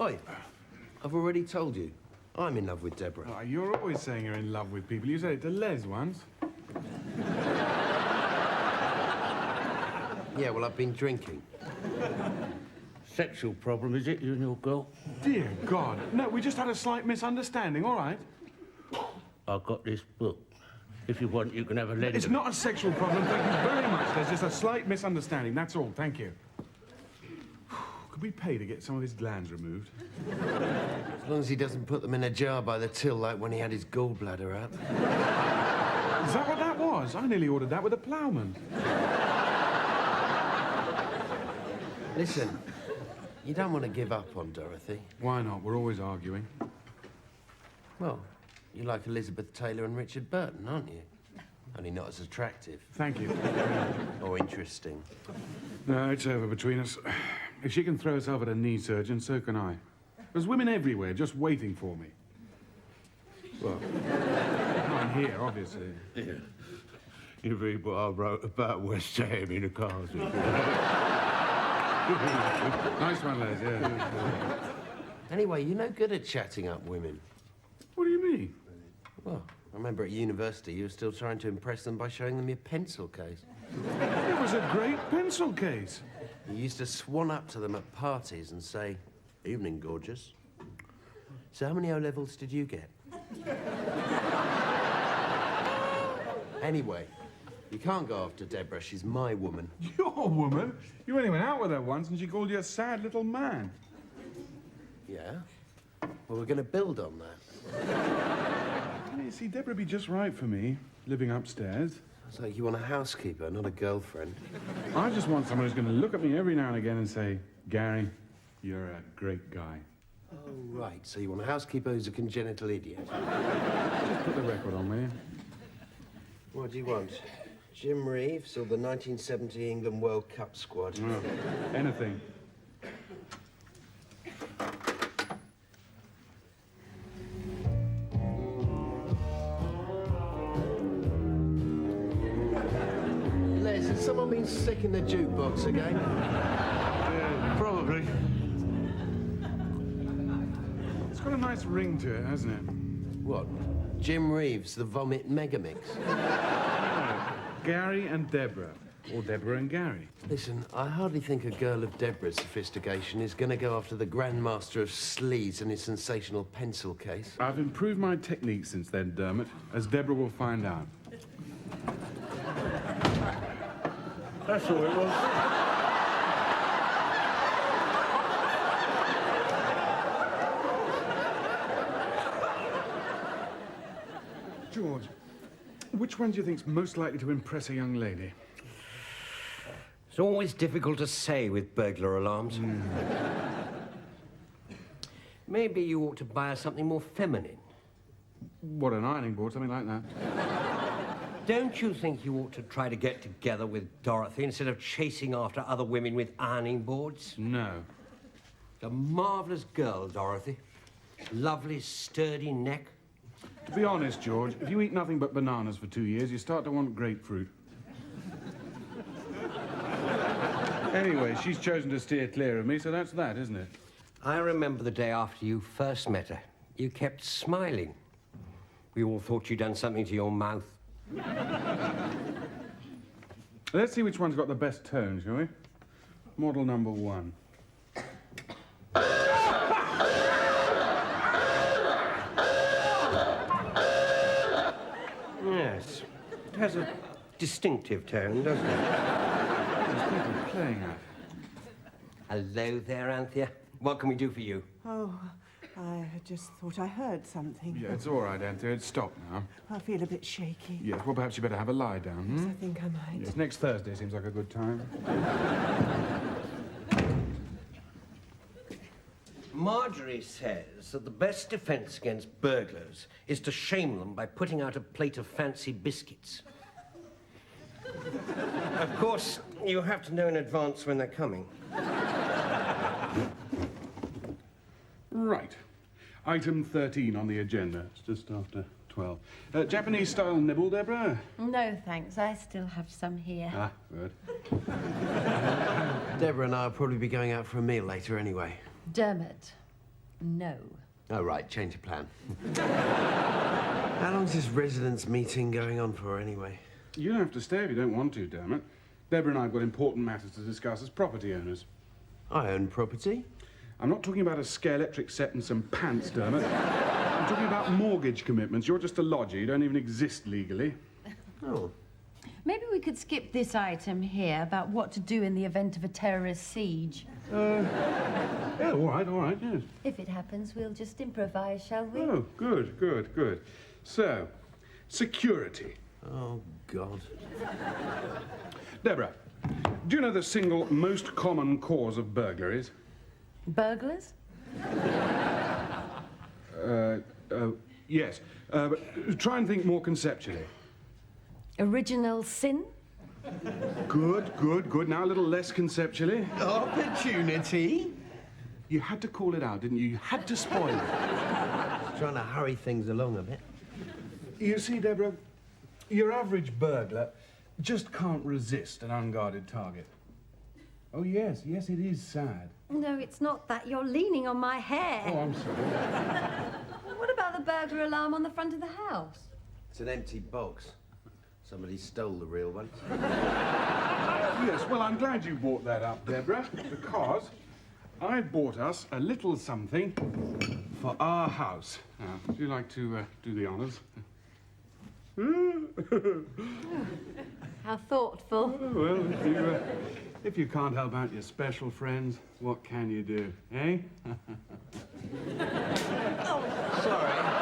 Oi, I've already told you. I'm in love with Deborah. Oh, you're always saying you're in love with people. You said it to Les once. Yeah, well, I've been drinking. Sexual problem, is it, you and your girl? Dear God. No, we just had a slight misunderstanding, all right? I've got this book. If you want, you can have a letter. It's not a sexual problem, thank you very much. There's just a slight misunderstanding, that's all. Thank you. Could we pay to get some of his glands removed? As long as he doesn't put them in a jar by the till like when he had his gallbladder out. Is that what that was? I nearly ordered that with a ploughman. Listen, you don't want to give up on Dorothy. Why not? We're always arguing. Well, you like Elizabeth Taylor and Richard Burton, aren't you? Only not as attractive. Thank you. Or interesting. No, it's over between us. If she can throw herself at a knee surgeon, so can I. There's women everywhere just waiting for me. Well, not in here, obviously. Yeah. You read what I wrote about West Ham in a castle. Nice one, Les, yeah. Anyway, you're no good at chatting up women. What do you mean? Well, I remember at university you were still trying to impress them by showing them your pencil case. It was a great pencil case. You used to swan up to them at parties and say, "Evening, gorgeous. So how many O-levels did you get?" Anyway, you can't go after Deborah. She's my woman. Your woman? You only went out with her once and she called you a sad little man. Yeah? Well, we're going to build on that. You see, Deborah'd be just right for me, living upstairs. It's like you want a housekeeper, not a girlfriend. I just want someone who's going to look at me every now and again and say, "Gary, you're a great guy." Oh, right. So you want a housekeeper who's a congenital idiot. Just put the record on, will you? What do you want? Jim Reeves or the 1970 England World Cup squad? No, anything. Les, has someone been sick in the jukebox again? Yeah, probably. It's got a nice ring to it, hasn't it? What? Jim Reeves, the Vomit Megamix? Gary and Deborah. Or Deborah and Gary. Listen, I hardly think a girl of Deborah's sophistication is going to go after the Grandmaster of Sleaze and his sensational pencil case. I've improved my technique since then, Dermot, as Deborah will find out. That's all it was. George, which one do you think's most likely to impress a young lady? It's always difficult to say with burglar alarms. Maybe you ought to buy her something more feminine. What, an ironing board, something like that? Don't you think you ought to try to get together with Dorothy instead of chasing after other women with ironing boards? No. A marvellous girl, Dorothy. Lovely, sturdy neck. To be honest, George, if you eat nothing but bananas for 2 years, you start to want grapefruit. Anyway, she's chosen to steer clear of me, so that's that, isn't it? I remember the day after you first met her. You kept smiling. We all thought you'd done something to your mouth. Let's see which one's got the best tone, shall we? Model number 1. Yes. It has a distinctive tone, doesn't it? There's people playing at. Hello there, Anthea. What can we do for you? Oh, I just thought I heard something. Yeah, it's all right, Anthea. It's stopped now. I feel a bit shaky. Yes, well, perhaps you better have a lie down, Yes, I think I might. Yes, next Thursday seems like a good time. Marjorie says that the best defense against burglars is to shame them by putting out a plate of fancy biscuits. Of course, you have to know in advance when they're coming. Right. Item 13 on the agenda. It's just after 12. Japanese-style nibble, Deborah? No, thanks. I still have some here. Ah, good. Deborah and I will probably be going out for a meal later anyway. Dermot, no. Oh, right, change of plan. How long's this residents' meeting going on for anyway? You don't have to stay if you don't want to, Dermot. Deborah and I have got important matters to discuss as property owners. I own property. I'm not talking about a scale-electric set and some pants, Dermot. I'm talking about mortgage commitments. You're just a lodger. You don't even exist legally. Oh. Maybe we could skip this item here about what to do in the event of a terrorist siege. Yeah, all right, yes. If it happens, we'll just improvise, shall we? Oh, good. So, security. Oh, God. Deborah, do you know the single most common cause of burglaries? Burglars? Yes. But try and think more conceptually. Original sin? Good. Now a little less conceptually. Opportunity? You had to call it out, didn't you? You had to spoil it. Trying to hurry things along a bit. You see, Deborah, your average burglar just can't resist an unguarded target. Oh, yes, it is sad. No, it's not that. You're leaning on my hair. Oh, I'm sorry. What about the burglar alarm on the front of the house? It's an empty box. Somebody stole the real one. Yes, well, I'm glad you brought that up, Deborah, because I bought us a little something for our house. Now, would you like to do the honours? How thoughtful. Well, if you can't help out your special friends, what can you do, eh? Sorry.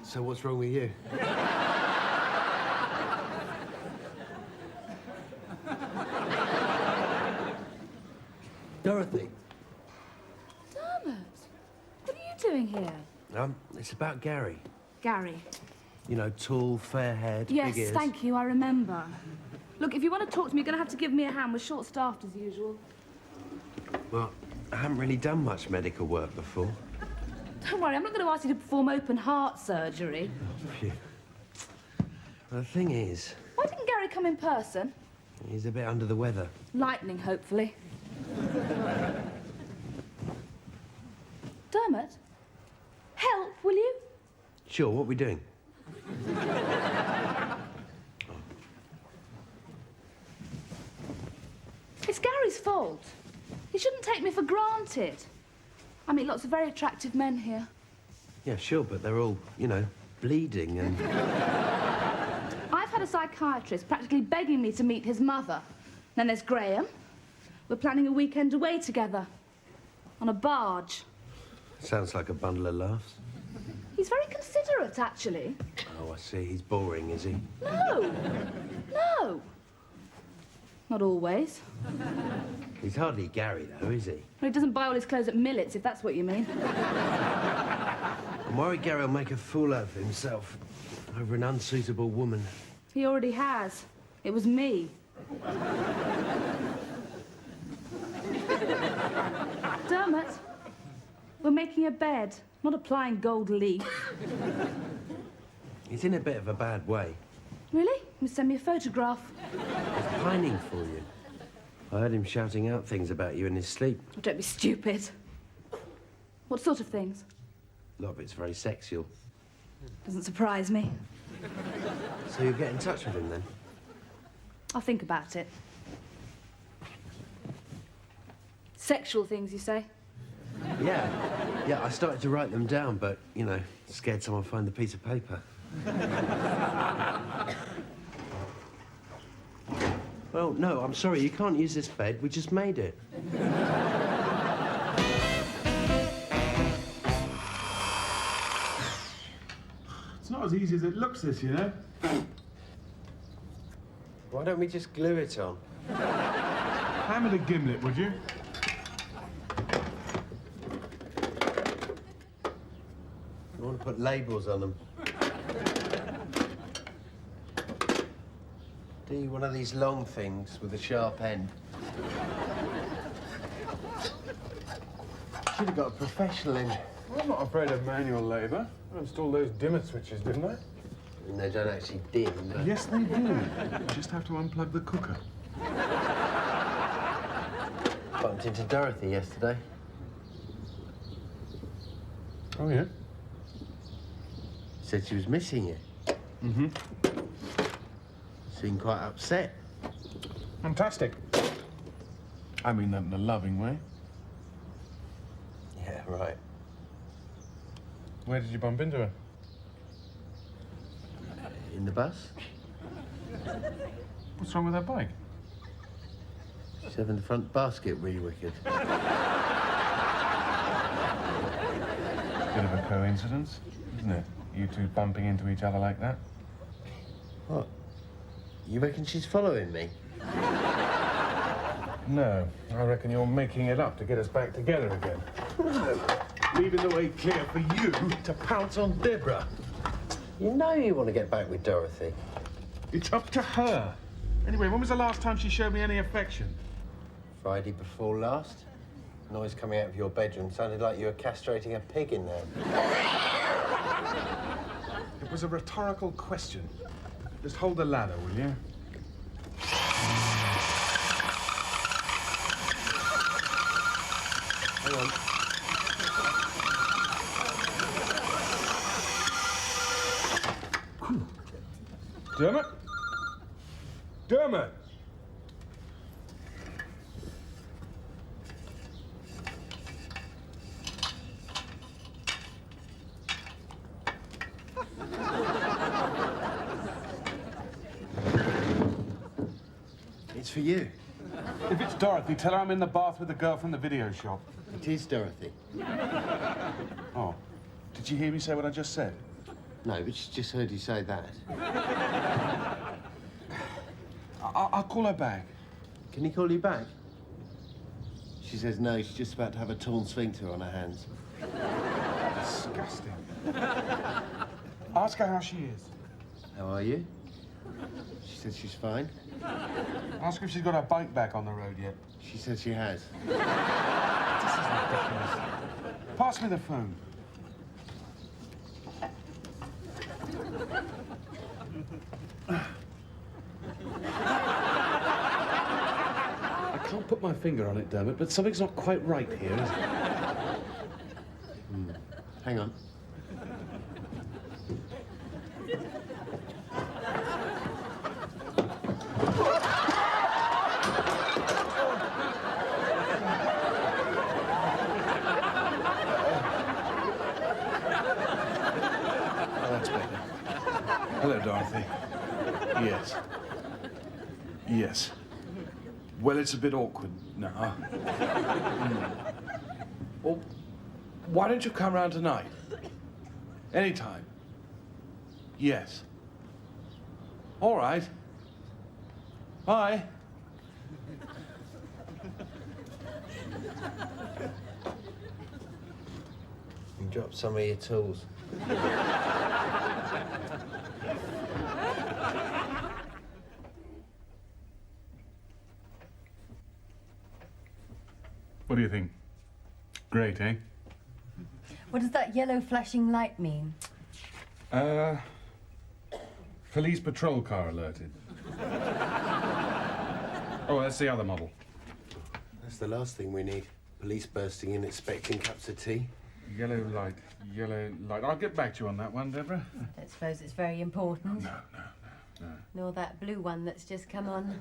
So what's wrong with you? Dorothy. Dermot, what are you doing here? It's about Gary. Gary. You know, tall, fair-haired, Yes, big ears. thank you, I remember. Look, if you want to talk to me, you're going to have to give me a hand. We're short-staffed as usual. Well, I haven't really done much medical work before. Don't worry, I'm not going to ask you to perform open heart surgery. Phew. Well, the thing is, Why didn't Gary come in person? he's a bit under the weather. Lightning, hopefully. Dermot, help, will you? Sure, what are we doing? It's Gary's fault. He shouldn't take me for granted. I meet lots of very attractive men here. Yeah, sure, but they're all, you know, bleeding and... I've had a psychiatrist practically begging me to meet his mother. Then there's Graham. We're planning a weekend away together. On a barge. Sounds like a bundle of laughs. He's very considerate, actually. Oh, I see. He's boring, is he? No! No! Not always. He's hardly Gary, though, is he? Well, he doesn't buy all his clothes at Millet's, if that's what you mean. I'm worried Gary will make a fool out of himself over an unsuitable woman. He already has. It was me. Dermot, we're making a bed, not applying gold leaf. He's in a bit of a bad way. Really? You send me a photograph. He's pining for you. I heard him shouting out things about you in his sleep. Oh, don't be stupid. What sort of things? A lot of it's very sexual. Doesn't surprise me. So you'll get in touch with him, then? I'll think about it. Sexual things, you say? Yeah, I started to write them down, but, you know, scared someone find the piece of paper. Well, no, I'm sorry, you can't use this bed. We just made it. It's not as easy as it looks, this, you know. Why don't we just glue it on? Hammer the gimlet, would you? I want to put labels on them. Do one of these long things with a sharp end. Should have got a professional in. Well, I'm not afraid of manual labour. I installed those dimmer switches, didn't I? And they don't actually dim, but... Yes, they do. You just have to unplug the cooker. Bumped into Dorothy yesterday. Oh, yeah? Said she was missing you. Mm-hmm. Seemed quite upset. Fantastic. I mean that in a loving way. Yeah, right. Where did you bump into her? In the bus? What's wrong with her bike? She's having the front basket re-wicked. Bit of a coincidence, isn't it? You two bumping into each other like that? What? You reckon she's following me? No, I reckon you're making it up to get us back together again. No, leaving the way clear for you to pounce on Deborah. You know you want to get back with Dorothy. It's up to her. Anyway, when was the last time she showed me any affection? Friday before last. Noise coming out of your bedroom sounded like you were castrating a pig in there. It was a rhetorical question. Just hold the ladder, will you? Hang on. Dermot? Dermot! It's for you. If it's Dorothy, tell her I'm in the bath with the girl from the video shop. It is Dorothy. Oh. Did you hear me say what I just said? No, but she just heard you say that. I'll call her back. Can you call you back? She says no, she's just about to have a torn sphincter on her hands. Disgusting. Ask her how she is. How are you? She says she's fine. Ask her if she's got her bike back on the road yet. She says she has. This is ridiculous. Pass me the phone. I can't put my finger on it, Dermot, but something's not quite right here, is it? Hang on. Hello, Dorothy. Yes. Yes. Well, it's a bit awkward now. Well, why don't you come round tonight? Anytime. Yes. All right. Bye. You dropped some of your tools. What do you think? Great, eh? What does that yellow flashing light mean? Police patrol car alerted. Oh, that's the other model. That's the last thing we need. Police bursting in expecting cups of tea. Yellow light, yellow light. I'll get back to you on that one, Deborah. I don't suppose it's very important. No. Nor that blue one that's just come on.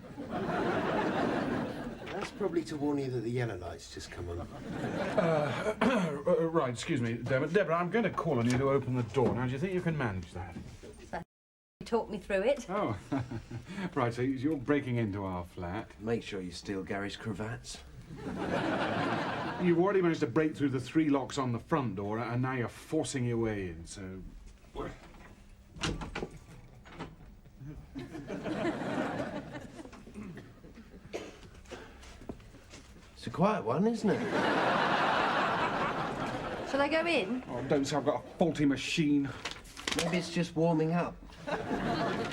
That's probably to warn you that the yellow light's just come on. Right, excuse me, Dermot. Deborah, I'm going to call on you to open the door. Now, do you think you can manage that? Talk me through it. Oh, right, so you're breaking into our flat. Make sure you steal Gary's cravats. You've already managed to break through the 3 locks on the front door, and now you're forcing your way in, so... It's a quiet one, isn't it? Shall I go in? Oh, don't say I've got a faulty machine. Maybe it's just warming up.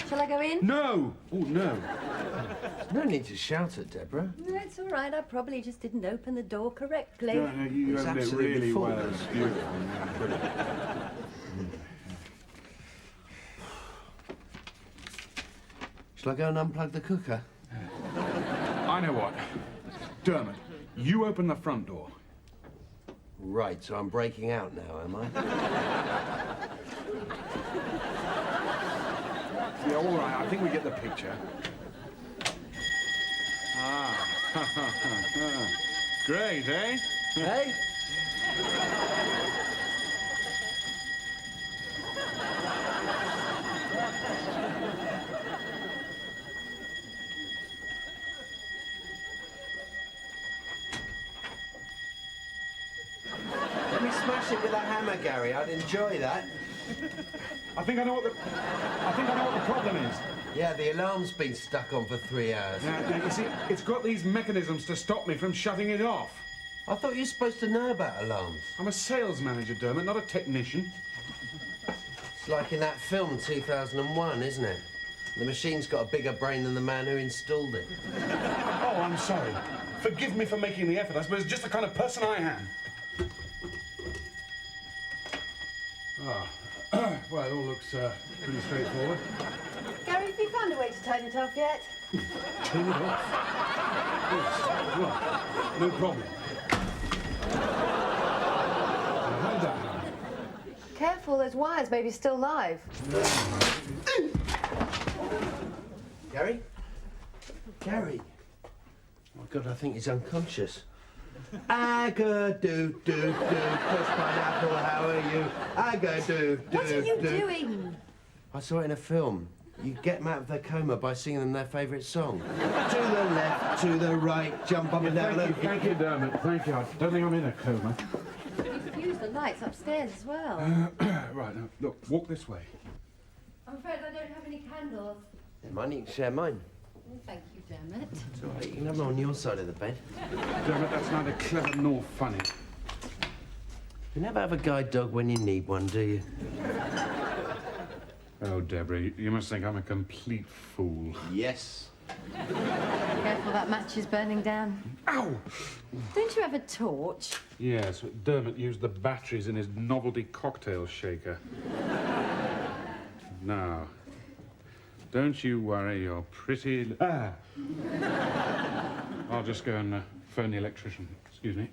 Shall I go in? No! Oh, no. No need to shout at Deborah. No, it's all right. I probably just didn't open the door correctly. No, you It's opened it absolutely really well. faultless. It's beautiful. Yeah, brilliant. Shall I go and unplug the cooker? I know what. Dermot, you open the front door. Right, so I'm breaking out now, am I? Yeah, all right, I think we get the picture. Ah. Great, eh? Hey? Let me smash it with a hammer, Gary. I'd enjoy that. I think I know what the problem is. Yeah, the alarm's been stuck on for 3 hours. Now, you see, it's got these mechanisms to stop me from shutting it off. I thought you were supposed to know about alarms. I'm a sales manager, Dermot, not a technician. It's like in that film, 2001, isn't it? The machine's got a bigger brain than the man who installed it. Oh, I'm sorry. Forgive me for making the effort, I suppose it's just the kind of person I am. Ah, well, it all looks pretty straightforward. Gary, have you found a way to turn it off yet? Turn it off? Yes, right. No problem. How'd that happen? Careful, those wires may be still live. Gary? Gary? Oh, God, I think he's unconscious. Aga-do-do-do, push pineapple, how are you? Aga-do-do-do. What are you doing? I saw it in a film. You get them out of their coma by singing them their favourite song. To the left, to the right, jump up and down. Thank you, Dermot. Thank you. I don't think I'm in a coma. You've fused the lights upstairs as well. Right, now, look, walk this way. I'm afraid I don't have any candles. Mine, you can share mine. Oh, thank you, Dermot. It's all right, you can have them on your side of the bed. Dermot, that's neither clever nor funny. You never have a guide dog when you need one, do you? Oh, Deborah, you must think I'm a complete fool. Yes. Careful, that match is burning down. Ow! Don't you have a torch? Yes, but Dermot used the batteries in his novelty cocktail shaker. Now, don't you worry, you're pretty... Ah! I'll just go and phone the electrician. Excuse me.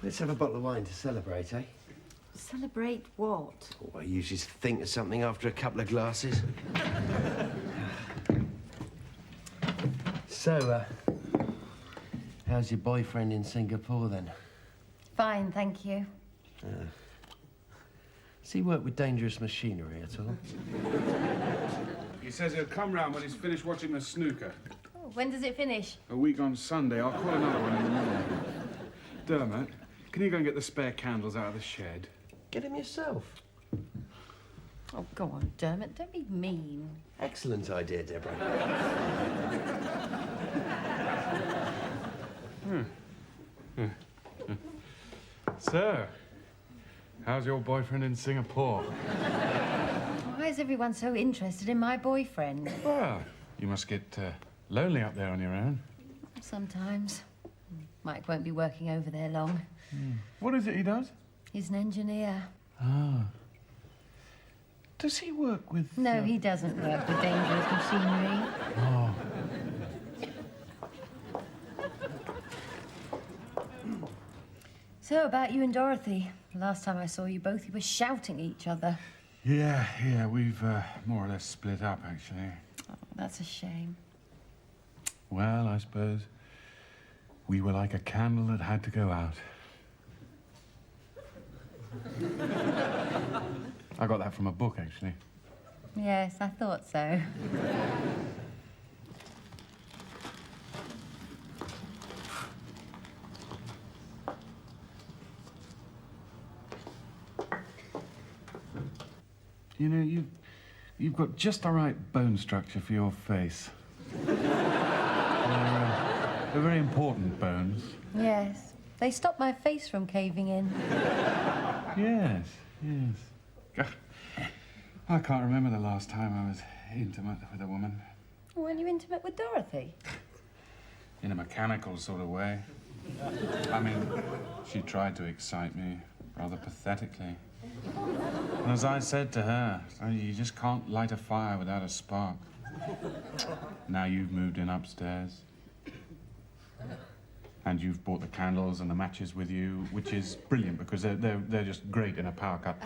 Let's have a bottle of wine to celebrate, eh? Celebrate what? Oh, I usually think of something after a couple of glasses. So, how's your boyfriend in Singapore, then? Fine, thank you. Does he work with dangerous machinery at all? He says he'll come round when he's finished watching the snooker. Oh, when does it finish? A week on Sunday. I'll call another one in the morning. Dermot, can you go and get the spare candles out of the shed? Get him yourself. Oh, go on, Dermot, don't be mean. Excellent idea, Deborah. So, how's your boyfriend in Singapore? Why is everyone so interested in my boyfriend? Well, you must get lonely up there on your own. Sometimes. Mike won't be working over there long. What is it he does? He's an engineer. Ah. Does he work with... No, he doesn't work with dangerous machinery. Oh. So, about you and Dorothy. Last time I saw you both, you were shouting at each other. Yeah, we've more or less split up, actually. Oh, that's a shame. Well, I suppose we were like a candle that had to go out. I got that from a book, actually. Yes, I thought so. You know, you've got just the right bone structure for your face. They're very important bones. Yes. They stopped my face from caving in. Yes. I can't remember the last time I was intimate with a woman. Weren't you intimate with Dorothy? In a mechanical sort of way. I mean, she tried to excite me rather pathetically. And as I said to her, you just can't light a fire without a spark. Now you've moved in upstairs. And you've brought the candles and the matches with you, which is brilliant because they're just great in a power cut.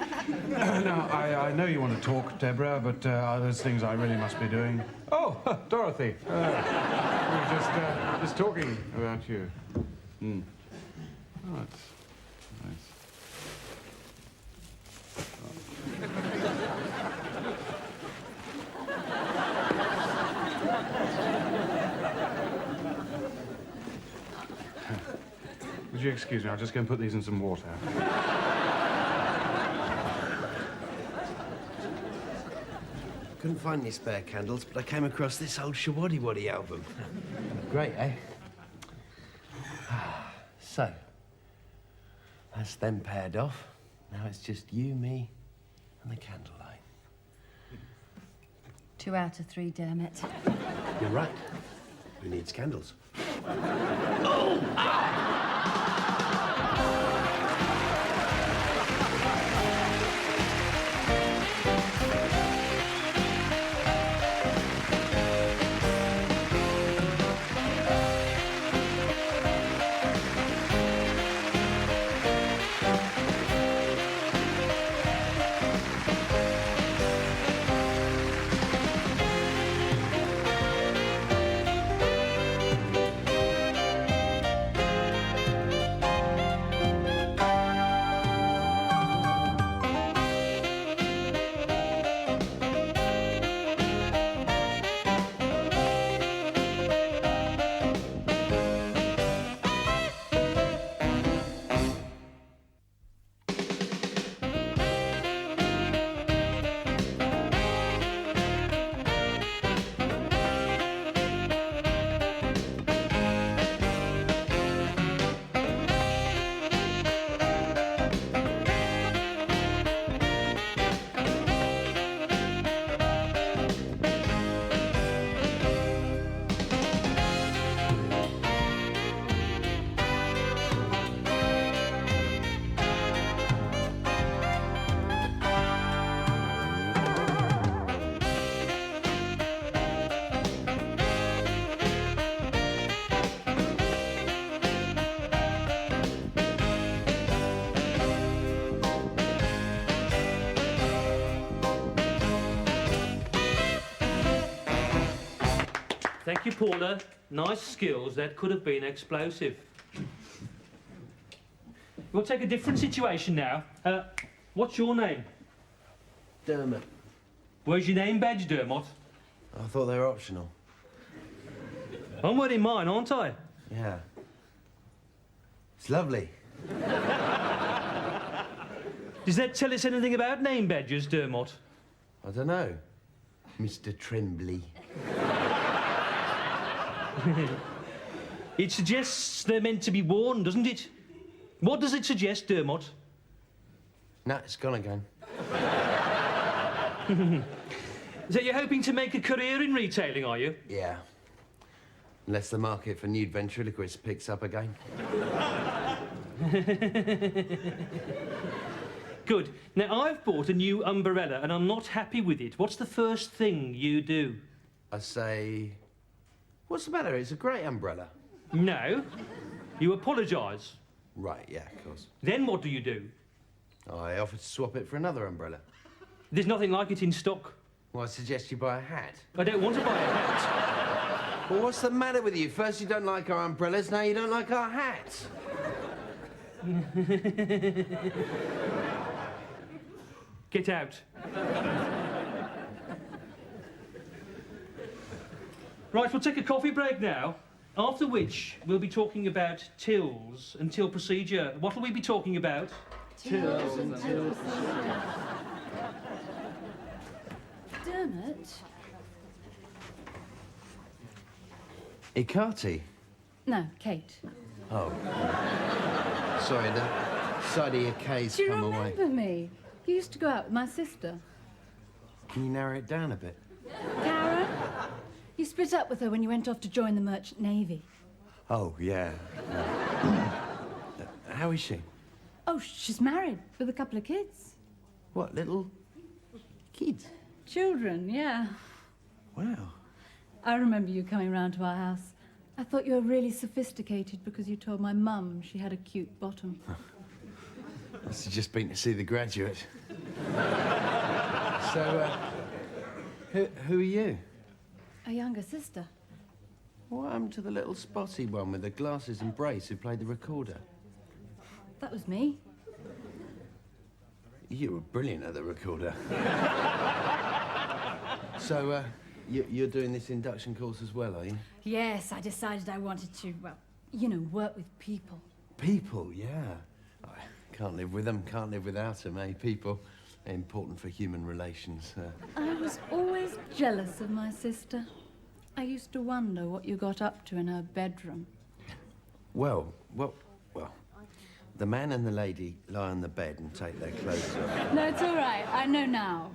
Now, I know you want to talk, Deborah, but there's things I really must be doing. Oh, Dorothy. We were just talking about you. Oh, that's nice. Would you excuse me? I'll just go and put these in some water. Couldn't find any spare candles, but I came across this old Shawaddy Waddy album. Great, eh? So, that's them paired off. Now it's just you, me, and the candlelight. 2 out of 3, Dermot. You're right. Who needs candles? Thank you, Paula. Nice skills. That could have been explosive. We'll take a different situation now. What's your name? Dermot. Where's your name badge, Dermot? I thought they were optional. I'm wearing mine, aren't I? Yeah. It's lovely. Does that tell us anything about name badges, Dermot? I don't know. Mr. Tremblay. It suggests they're meant to be worn, doesn't it? What does it suggest, Dermot? No, it's gone again. So you're hoping to make a career in retailing, are you? Yeah. Unless the market for nude ventriloquists picks up again. Good. Now, I've bought a new umbrella and I'm not happy with it. What's the first thing you do? I say... What's the matter? It's a great umbrella. No. You apologise. Right, yeah, of course. Then what do you do? I offer to swap it for another umbrella. There's nothing like it in stock. Well, I suggest you buy a hat. I don't want to buy a hat. Well, what's the matter with you? First you don't like our umbrellas, now you don't like our hats. Get out. Right, we'll take a coffee break now, after which we'll be talking about tills and till procedure. What will we be talking about? Tills and till procedure. Dermot? Ikati? No, Kate. Oh. Sorry, the side of your K's Do you come away. remember me? You used to go out with my sister. Can you narrow it down a bit? Karen? You split up with her when you went off to join the Merchant Navy. Oh, yeah. How is she? Oh, she's married with a couple of kids. What, little kids? Children, yeah. Wow. I remember you coming round to our house. I thought you were really sophisticated because you told my mum she had a cute bottom. I must have just been to see The Graduate. So, who are you? A younger sister. What happened to the little spotty one with the glasses and brace who played the recorder? That was me. You were brilliant at the recorder. So, you're doing this induction course as well, are you? Yes, I decided I wanted to, well, you know, work with people. People, yeah. I can't live with them, can't live without them, eh? People, they're important for human relations. I was always jealous of my sister. I used to wonder what you got up to in her bedroom. Well, the man and the lady lie on the bed and take their clothes off. No, it's all right. I know now.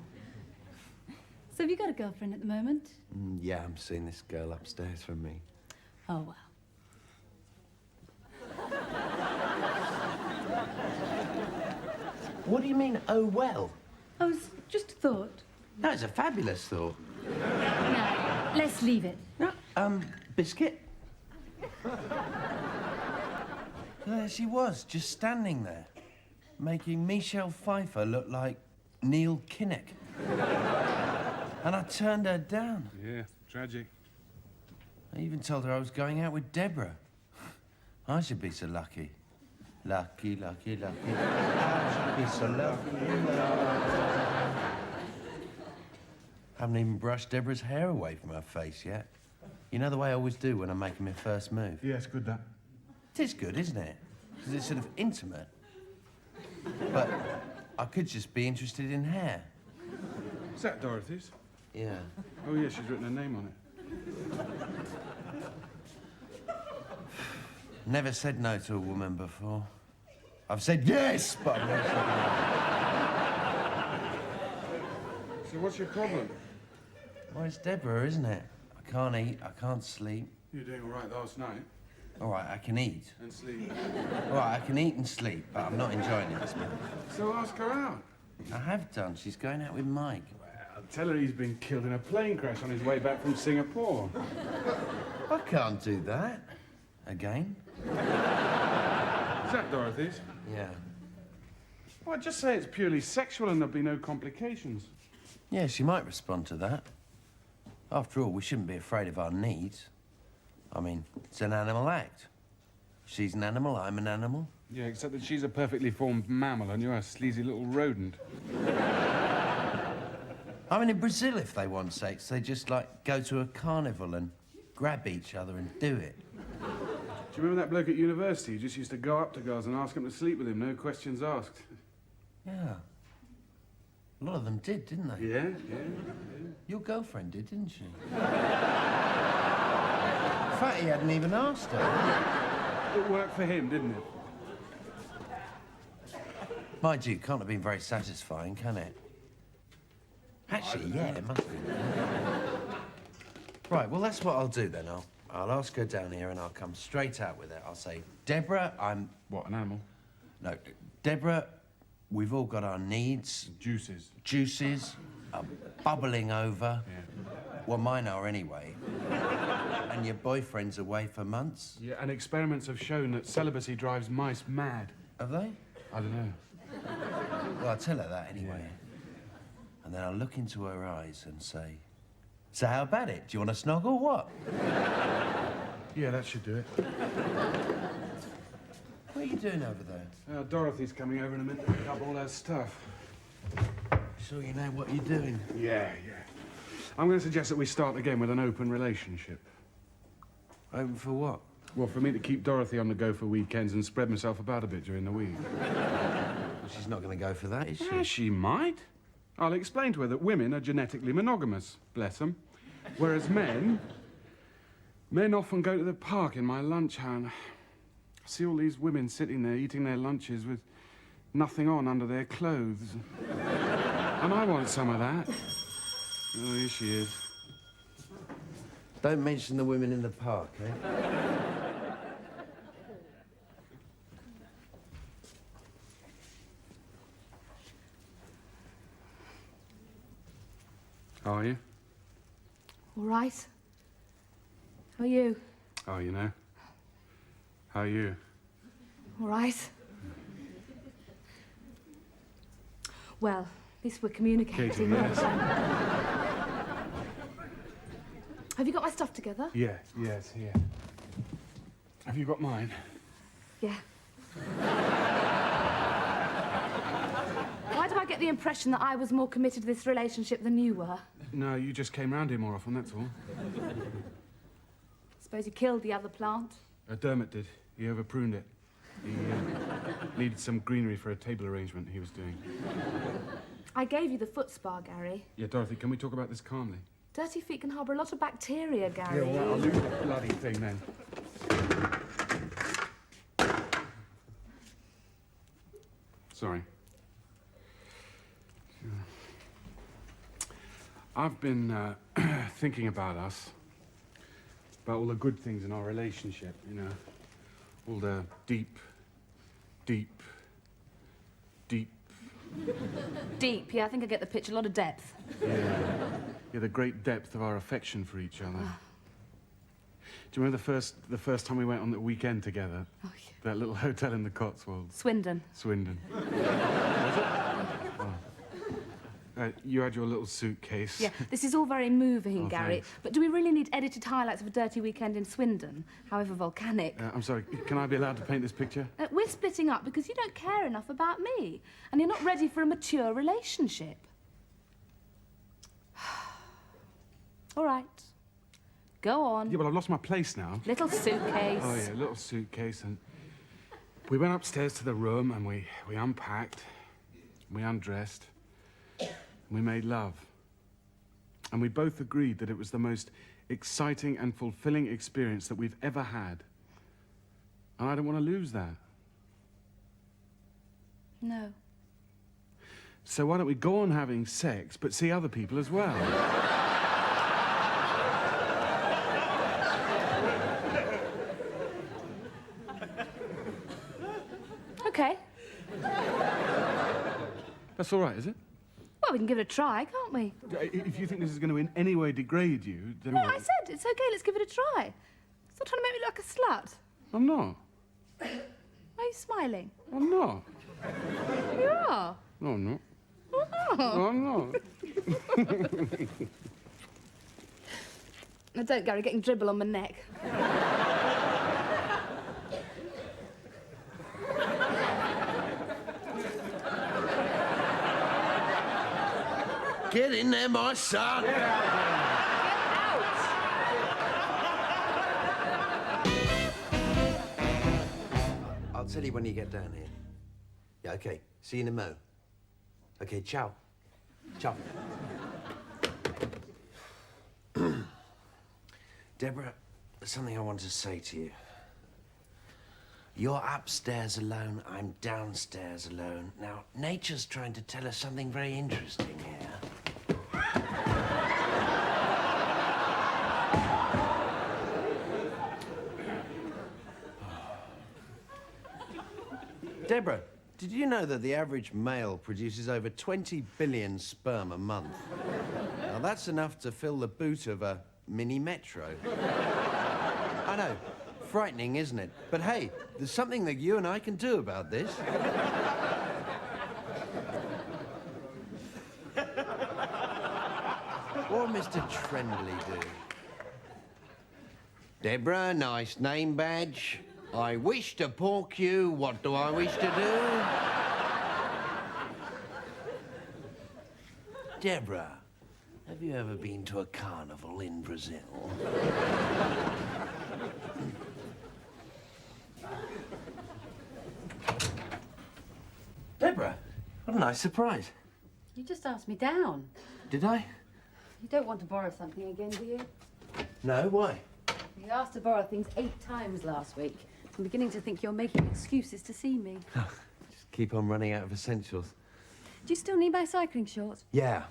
So have you got a girlfriend at the moment? Yeah, I'm seeing this girl upstairs from me. Oh, well. What do you mean, oh well? Oh, it's just a thought. No, it's a fabulous thought. No, let's leave it. No, biscuit? There she was, just standing there, making Michelle Pfeiffer look like Neil Kinnock. And I turned her down. Yeah, tragic. I even told her I was going out with Deborah. I should be so lucky. Lucky, lucky, lucky. I should be so lucky. Haven't even brushed Deborah's hair away from her face yet. You know the way I always do when I'm making my first move? Yeah, it's good, that. It is good, isn't it? Because it's sort of intimate. But I could just be interested in hair. Is that Dorothy's? Yeah. Oh, yeah, she's written her name on it. Never said no to a woman before. I've said yes, but I've never said no. So what's your problem? Well, it's Deborah, isn't it? I can't eat, I can't sleep. You were doing all right last night. All right, I can eat. And sleep. All right, I can eat and sleep, but I'm not enjoying it this minute. So ask her out. I have done. She's going out with Mike. Well, tell her he's been killed in a plane crash on his way back from Singapore. I can't do that. Again? Is that Dorothy's? Yeah. Well, just say it's purely sexual and there'll be no complications. Yeah, she might respond to that. After all, we shouldn't be afraid of our needs. I mean, it's an animal act. She's an animal, I'm an animal. Yeah, except that she's a perfectly formed mammal and you're a sleazy little rodent. I mean, in Brazil, if they want sex, they just, like, go to a carnival and grab each other and do it. Do you remember that bloke at university who just used to go up to girls and ask them to sleep with him, no questions asked? Yeah. A lot of them did, didn't they? Yeah. Your girlfriend did, didn't she? In fact, he hadn't even asked her. It worked for him, didn't it? Mind you, can't have been very satisfying, can it? Actually, yeah, it must be. Right, well, that's what I'll do then. I'll ask her down here and I'll come straight out with it. I'll say, Deborah, I'm... What, an animal? No, Deborah, we've all got our needs. Juices. Juices are bubbling over. Yeah. Well, mine are anyway. And your boyfriend's away for months. Yeah, and experiments have shown that celibacy drives mice mad. Have they? I don't know. Well, I'll tell her that anyway. Yeah. And then I'll look into her eyes and say, so how about it? Do you want to snog or what? Yeah, that should do it. What are you doing over there? Dorothy's coming over in a minute to pick up all her stuff. So you know what you're doing? Yeah. I'm going to suggest that we start again with an open relationship. Open for what? Well, for me to keep Dorothy on the go for weekends and spread myself about a bit during the week. Well, she's not going to go for that, is she? Yeah, she might. I'll explain to her that women are genetically monogamous, bless them. Whereas men often go to the park in my lunch hour and I see all these women sitting there eating their lunches with nothing on under their clothes. And I want some of that. Oh, here she is. Don't mention the women in the park, eh? How are you? All right. How are you? Oh, you know. How are you? All right. Well, at least we're communicating. Katie, yes. Have you got my stuff together? Yeah, it's here. Have you got mine? Yeah. Why do I get the impression that I was more committed to this relationship than you were? No, you just came round here more often, that's all. Suppose you killed the other plant? Dermot did. He overpruned it. He needed some greenery for a table arrangement he was doing. I gave you the foot spa, Gary. Yeah, Dorothy, can we talk about this calmly? Dirty feet can harbour a lot of bacteria, Gary. Yeah, well, I'll lose the bloody thing then. Sorry. I've been thinking about us. about all the good things in our relationship, you know. All the deep. Deep, yeah, I think I get the picture. A lot of depth. Yeah, the great depth of our affection for each other. Do you remember the first time we went on the weekend together? Oh, yeah. That little hotel in the Cotswolds? Swindon. Swindon. Was it? Oh. You had your little suitcase. Yeah, this is all very moving, Oh, Gary. thanks. But do we really need edited highlights of a dirty weekend in Swindon, however volcanic? I'm sorry, can I be allowed to paint this picture? We're splitting up because you don't care enough about me, and you're not ready for a mature relationship. All right. Go on. Yeah, but I've lost my place now. Little suitcase. Oh, yeah, little suitcase. And we went upstairs to the room and we unpacked, we undressed, and we made love. And we both agreed that it was the most exciting and fulfilling experience that we've ever had. And I don't want to lose that. No. So why don't we go on having sex, but see other people as well? Okay. That's all right, is it? Well, we can give it a try, can't we? If you think this is going to in any way degrade you, then... No, I said it's okay, let's give it a try. Stop trying to make me look like a slut. I'm not. Why are you smiling? I'm not. You are. No, I'm not. Oh. No, I'm not. No, don't, Gary, getting dribble on my neck. Get in there, my son! I'll tell you when you get down here. Yeah, okay. See you in a mo. Okay, ciao. Ciao. Deborah, there's something I want to say to you. You're upstairs alone, I'm downstairs alone. Now, nature's trying to tell us something very interesting here. Deborah, did you know that the average male produces over 20 billion sperm a month? Now, that's enough to fill the boot of a mini metro. I know, frightening, isn't it? But hey, there's something that you and I can do about this. What will Mr. Tremblay do? Deborah, nice name badge. I wish to pork you. What do I wish to do? Deborah, have you ever been to a carnival in Brazil? Deborah, what a nice surprise. You just asked me down. Did I? You don't want to borrow something again, do you? No, why? You asked to borrow things 8 times last week. I'm beginning to think you're making excuses to see me. Just keep on running out of essentials. Do you still need my cycling shorts? Yeah.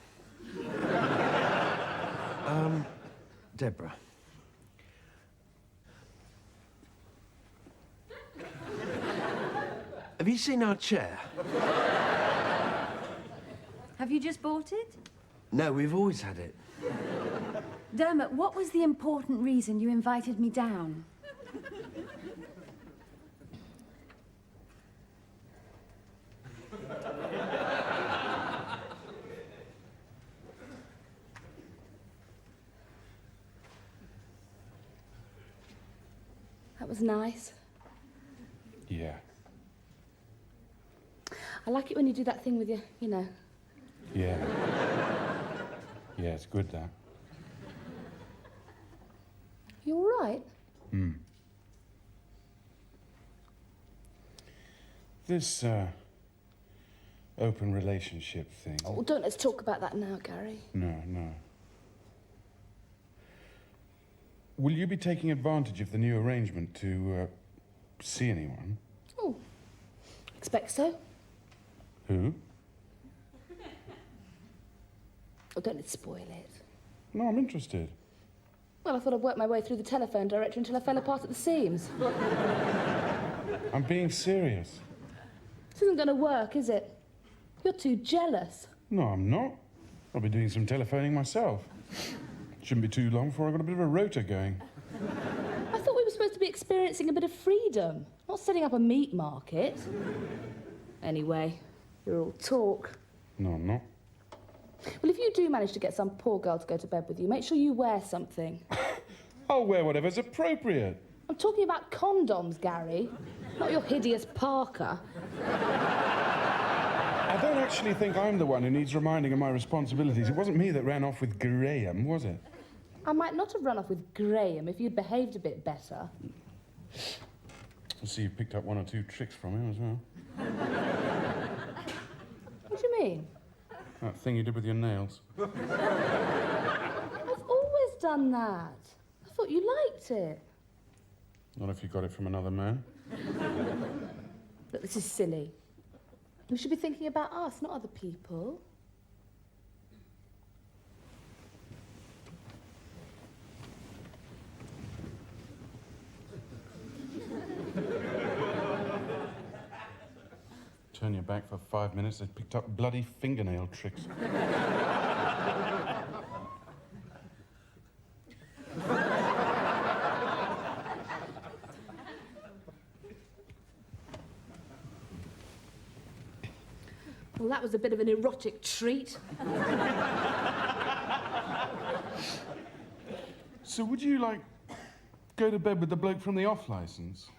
Deborah. Have you seen our chair? Have you just bought it? No, we've always had it. Dermot, what was the important reason you invited me down? That was nice. Yeah. I like it when you do that thing with your, you know. Yeah. Yeah, it's good, that. You all right? This, open relationship thing. Oh, don't let's talk about that now, Gary. No. Will you be taking advantage of the new arrangement to, see anyone? Oh, expect so. Who? Oh, don't let's spoil it. No, I'm interested. Well, I thought I'd work my way through the telephone directory until I fell apart at the seams. I'm being serious. This isn't going to work, is it? You're too jealous. No, I'm not. I'll be doing some telephoning myself. Shouldn't be too long before I've got a bit of a rotor going. I thought we were supposed to be experiencing a bit of freedom, not setting up a meat market. Anyway, you're all talk. No, I'm not. Well, if you do manage to get some poor girl to go to bed with you, make sure you wear something. I'll wear whatever's appropriate. I'm talking about condoms, Gary, not your hideous parka. I don't actually think I'm the one who needs reminding of my responsibilities. It wasn't me that ran off with Graham, was it? I might not have run off with Graham if you'd behaved a bit better. I see you picked up one or two tricks from him as well. What do you mean? That thing you did with your nails. I've always done that. I thought you liked it. Not if you got it from another man. Look, this is silly. We should be thinking about us, not other people. Turn your back for 5 minutes, they picked up bloody fingernail tricks. Well, that was a bit of an erotic treat. So would you, like, go to bed with the bloke from the off-licence?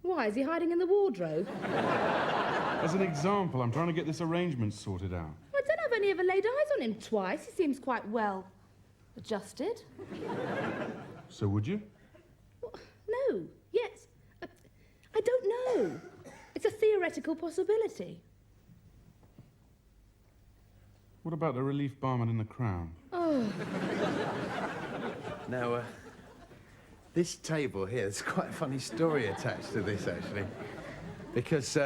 Why, is he hiding in the wardrobe? As an example, I'm trying to get this arrangement sorted out. I don't know if I've only ever laid eyes on him twice. He seems quite well adjusted. So would you? No. Yes. I don't know. It's a theoretical possibility. What about the relief barman in the Crown? Oh. Now, this table here, there's quite a funny story attached to this, actually. Because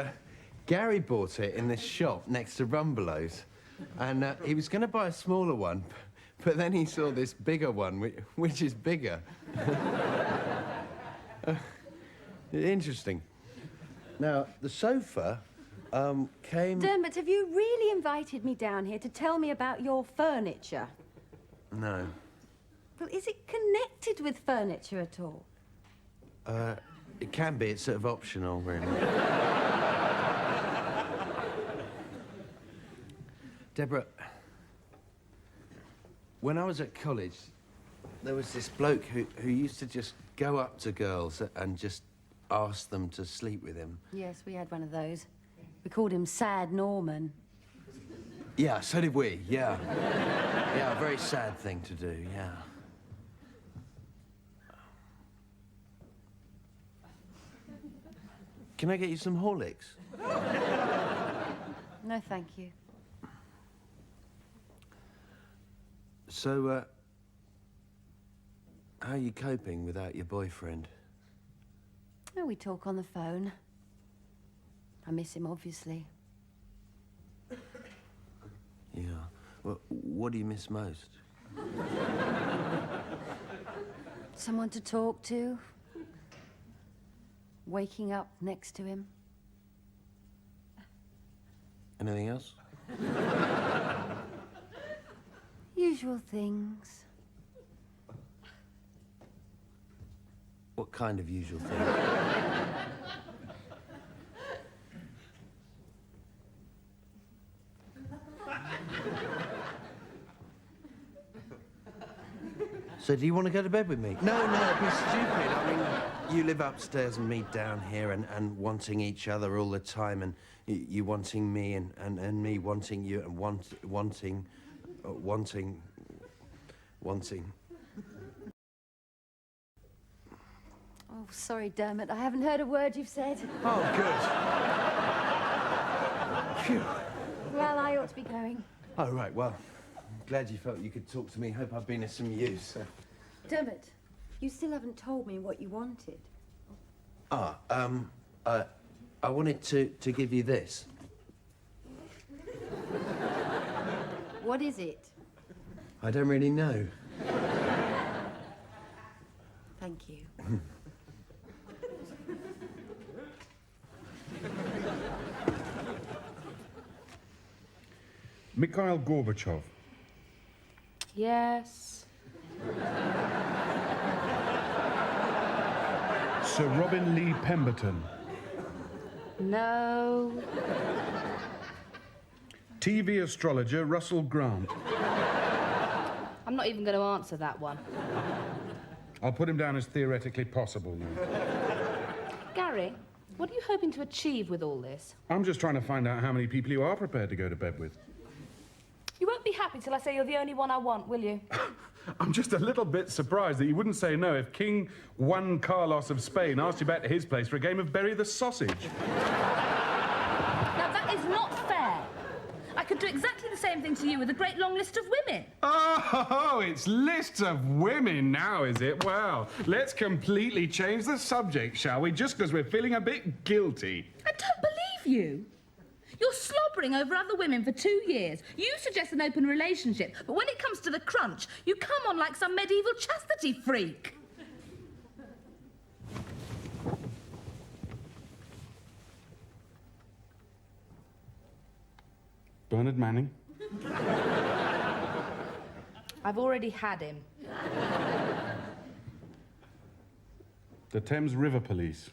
Gary bought it in this shop next to Rumbelows. And he was going to buy a smaller one, but then he saw this bigger one, which is bigger. Interesting. Now, the sofa came... Dermot, have you really invited me down here to tell me about your furniture? No. Well, is it connected with furniture at all? It can be. It's sort of optional, really. Deborah, when I was at college, there was this bloke who used to just go up to girls and just ask them to sleep with him. Yes, we had one of those. We called him Sad Norman. Yeah, so did we, yeah. Yeah, a very sad thing to do, yeah. Can I get you some Horlicks? No, thank you. So, how are you coping without your boyfriend? Oh, we talk on the phone. I miss him, obviously. Yeah. Well, what do you miss most? Someone to talk to. Waking up next to him. Anything else? Usual things. What kind of usual thing? So do you want to go to bed with me? No, it'd be stupid. I mean, you live upstairs and me down here and wanting each other all the time and you wanting me and me wanting you and wanting. Oh, sorry, Dermot. I haven't heard a word you've said. Oh, good. Phew. Well, I ought to be going. Oh, right, well, glad you felt you could talk to me. Hope I've been of some use. Dermot, you still haven't told me what you wanted. I wanted to give you this. What is it? I don't really know. Thank you. Mikhail Gorbachev. Yes. Sir Robin Lee Pemberton. No. TV astrologer Russell Grant. I'm not even going to answer that one. I'll put him down as theoretically possible now. Gary, what are you hoping to achieve with all this? I'm just trying to find out how many people you are prepared to go to bed with. You won't be happy till I say you're the only one I want, will you? I'm just a little bit surprised that you wouldn't say no if King Juan Carlos of Spain asked you back to his place for a game of Bury the Sausage. Now, that is not fair. I could do exactly the same thing to you with a great long list of women. Oh, it's lists of women now, is it? Well, let's completely change the subject, shall we? Just because we're feeling a bit guilty. I don't believe you. You're slobbering over other women for 2 years. You suggest an open relationship, but when it comes to the crunch, you come on like some medieval chastity freak. Bernard Manning. I've already had him. The Thames River Police.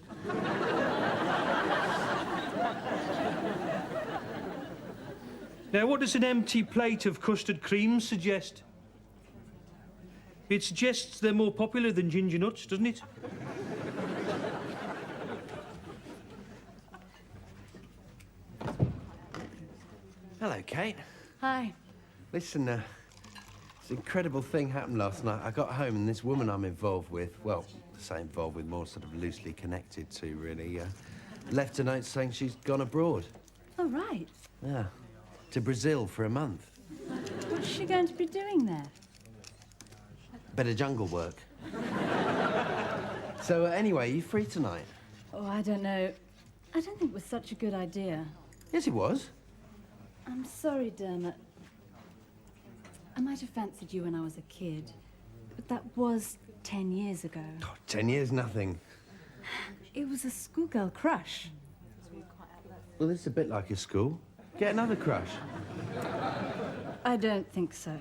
Now, what does an empty plate of custard cream suggest? It suggests they're more popular than ginger nuts, doesn't it? Hello, Kate. Hi. Listen, this incredible thing happened last night. I got home and this woman I'm involved with, well, say involved with, more sort of loosely connected to, really, left a note saying she's gone abroad. Oh, right. Yeah. To Brazil for a month. What's she going to be doing there? Bit of jungle work. So, anyway, are you free tonight? Oh, I don't know. I don't think it was such a good idea. Yes, it was. I'm sorry, Dermot. I might have fancied you when I was a kid, but that was 10 years ago. Oh, 10 years, nothing. It was a schoolgirl crush. Well, it's a bit like a school. Get another crush. I don't think so.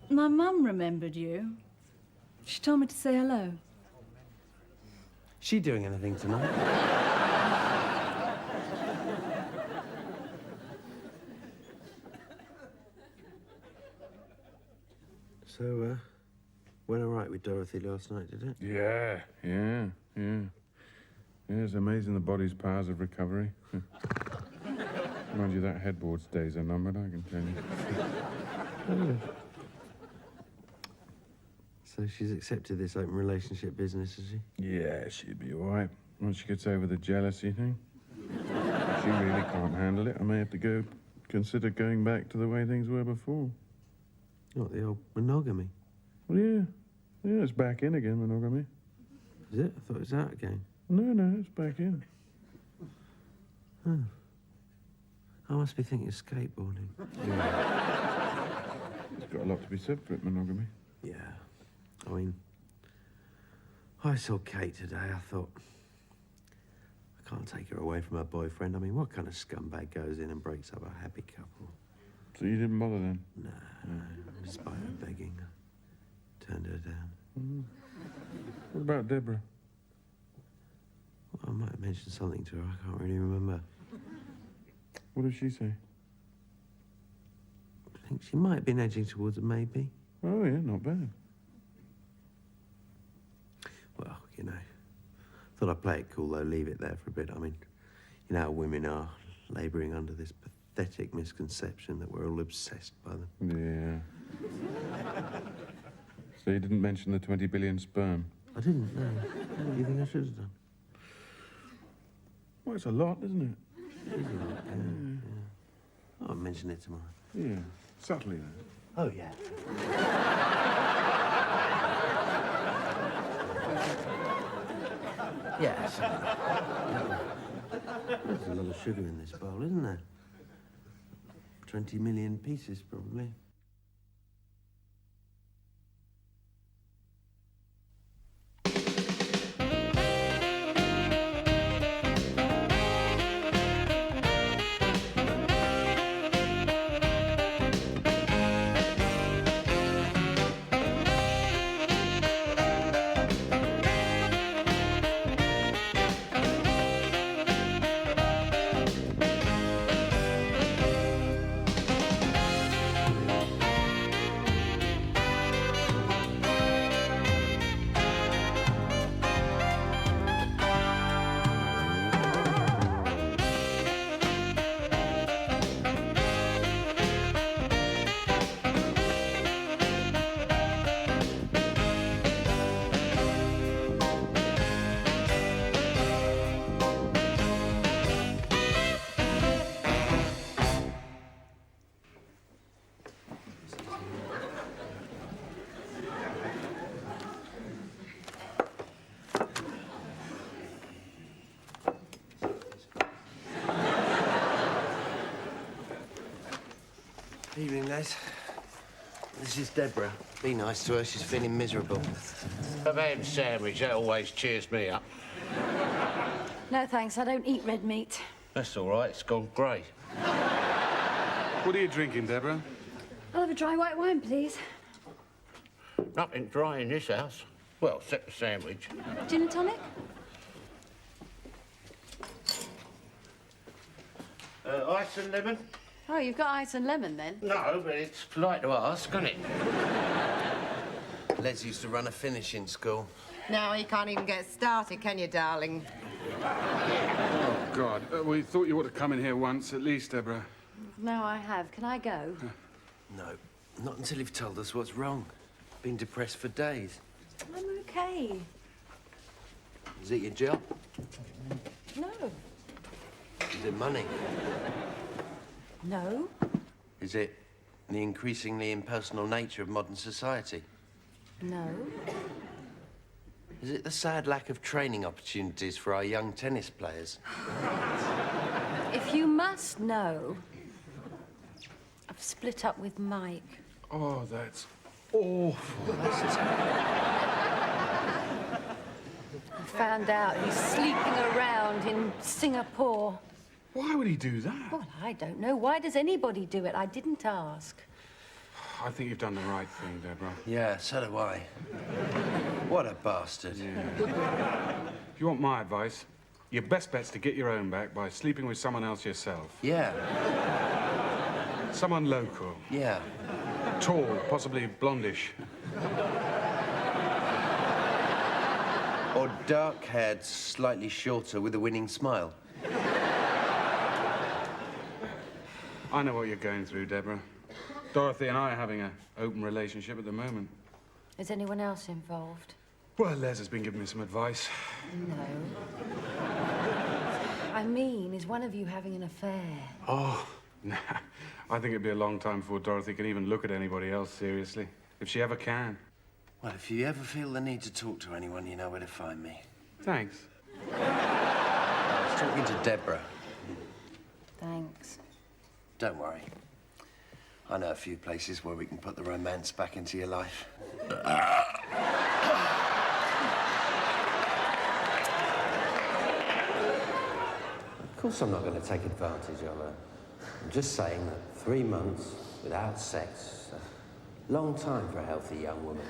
My mum remembered you. She told me to say hello. She doing anything tonight? So, went all right with Dorothy last night, did it? Yeah. Yeah, it's amazing the body's powers of recovery. Mind you, that headboard's days are numbered, I can tell you. So she's accepted this open relationship business, has she? Yeah, she'd be all right once she gets over the jealousy thing. If she really can't handle it, I may have to consider going back to the way things were before. What, the old monogamy? Well, yeah, it's back in again, monogamy. Is it? I thought it was out again. No, it's back in. Oh. I must be thinking of skateboarding. Yeah. It's got a lot to be said for it, monogamy. Yeah. I mean, I saw Kate today. I thought, I can't take her away from her boyfriend. I mean, what kind of scumbag goes in and breaks up a happy couple? So you didn't bother then? No. Despite her begging, I turned her down. Mm. What about Deborah? Well, I might have mentioned something to her. I can't really remember. What did she say? I think she might have been edging towards a maybe. Oh, yeah, not bad. Well, you know, thought I'd play it cool, though, leave it there for a bit. I mean, you know how women are, labouring under this pathetic misconception that we're all obsessed by them. Yeah. So you didn't mention the 20 billion sperm? I didn't, no. What do you think I should have done? Well, it's a lot, isn't it? It is a lot, yeah. I'll mention it tomorrow. Yeah, subtly, then. Oh, yeah. Yes. There's a lot of sugar in this bowl, isn't there? 20 million pieces, probably. Evening, lads. This is Deborah. Be nice to her. She's feeling miserable. A ham sandwich, that always cheers me up. No, thanks. I don't eat red meat. That's all right, it's gone great. What are you drinking, Deborah? I'll have a dry white wine, please. Nothing dry in this house. Well, except the sandwich. Gin and tonic? Ice and lemon? Oh, you've got ice and lemon, then? No, but it's polite to ask, isn't it? Les used to run a finishing school. Now you can't even get started, can you, darling? Oh, God. We thought you ought to come in here once, at least, Deborah. No, I have. Can I go? No, not until you've told us what's wrong. Been depressed for days. I'm okay. Is it your job? No. Is it money? No. Is it the increasingly impersonal nature of modern society? No. Is it the sad lack of training opportunities for our young tennis players? If you must know, I've split up with Mike. Oh, that's awful. I found out he's sleeping around in Singapore. Why would he do that? Well, I don't know. Why does anybody do it? I didn't ask. I think you've done the right thing, Deborah. Yeah, so do I. What a bastard. If you want my advice, your best bet's to get your own back by sleeping with someone else yourself. Yeah. Someone local. Yeah. Tall, possibly blondish. Or dark-haired, slightly shorter, with a winning smile. I know what you're going through, Deborah. Dorothy and I are having an open relationship at the moment. Is anyone else involved? Well, Les has been giving me some advice. No. I mean, is one of you having an affair? Oh, nah. I think it'd be a long time before Dorothy can even look at anybody else seriously, if she ever can. Well, if you ever feel the need to talk to anyone, you know where to find me. Thanks. I was talking to Deborah. Thanks. Don't worry. I know a few places where we can put the romance back into your life. Of course I'm not going to take advantage of her. I'm just saying that 3 months without sex is a long time for a healthy young woman.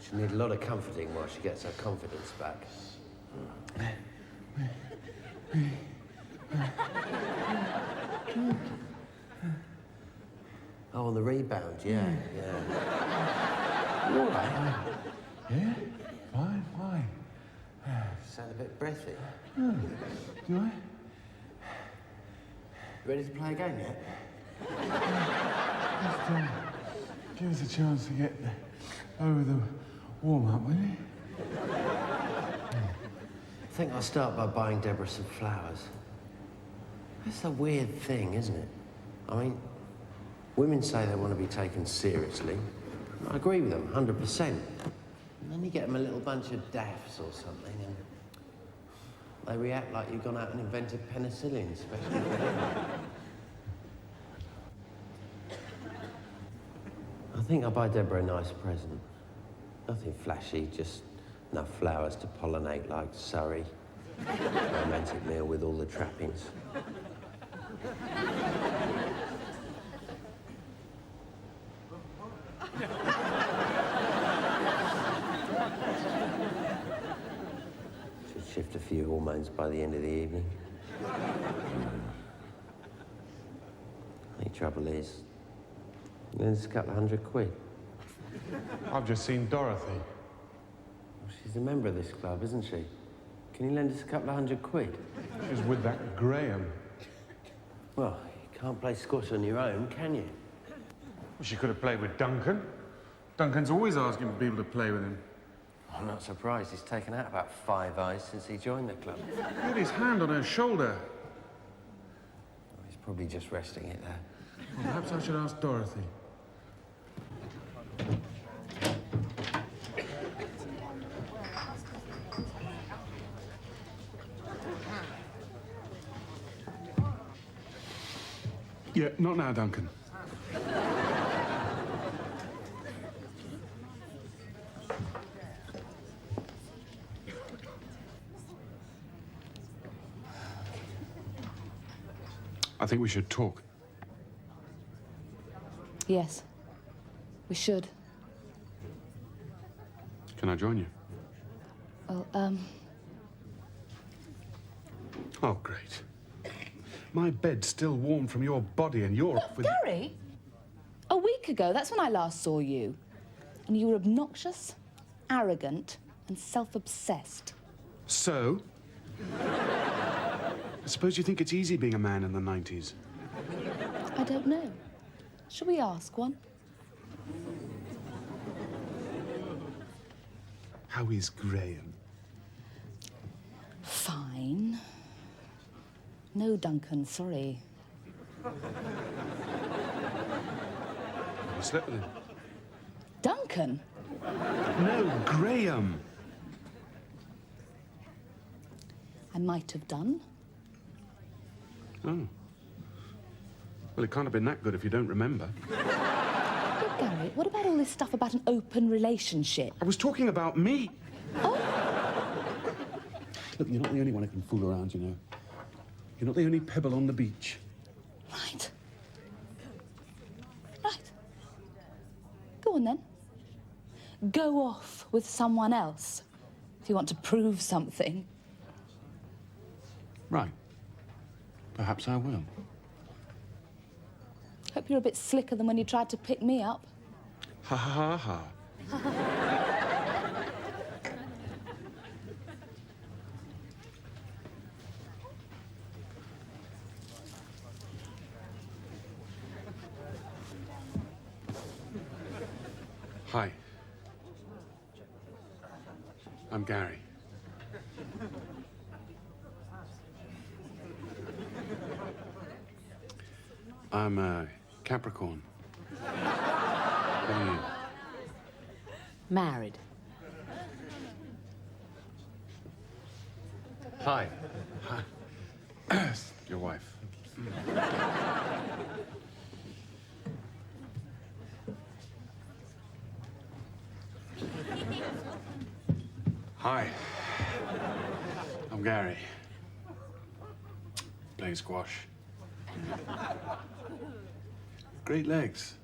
She'll need a lot of comforting while she gets her confidence back. Oh, on the rebound, yeah. You all right? Yeah? Fine, fine. Sound a bit breathy. Oh, do I? Ready to play a game yet? Just, give us a chance to get over the warm-up, will you? I think I'll start by buying Deborah some flowers. That's a weird thing, isn't it? I mean, women say they want to be taken seriously. I agree with them, 100%. And then you get them a little bunch of daffs or something, and they react like you've gone out and invented penicillin, especially for them. I think I'll buy Deborah a nice present. Nothing flashy, just enough flowers to pollinate like Surrey. A romantic meal with all the trappings. Should shift a few hormones by the end of the evening. The trouble is, there's a couple of £100. I've just seen Dorothy. She's a member of this club, isn't she? Can you lend us a couple of £100? She's with that Graham. Well, you can't play squash on your own, can you? Well, she could have played with Duncan. Duncan's always asking for people to play with him. I'm not surprised. He's taken out about 5 eyes since he joined the club. He had his hand on her shoulder. He's probably just resting it there. Well, perhaps I should ask Dorothy. Yeah, not now, Duncan. I think we should talk. Yes, we should. Can I join you? Well, Oh, great. My bed's still warm from your body and you're off with... Gary, a week ago, that's when I last saw you. And you were obnoxious, arrogant, and self-obsessed. So? I suppose you think it's easy being a man in the 90s? I don't know. Shall we ask one? How is Graham? Fine. No, Duncan, sorry. You slept with him? Duncan? No, Graham. I might have done. Oh. Well, it can't have been that good if you don't remember. Look, Gary, what about all this stuff about an open relationship? I was talking about me. Oh. Look, you're not the only one who can fool around, you know. You're not the only pebble on the beach. Right. Right. Go on, then. Go off with someone else if you want to prove something. Right. Perhaps I will. Hope you're a bit slicker than when you tried to pick me up. Ha ha ha ha. Hi. I'm Gary. I'm a Capricorn. What are you? Married. Hi. Hi. Your wife. Hi. I'm Gary. Playing squash. Great legs.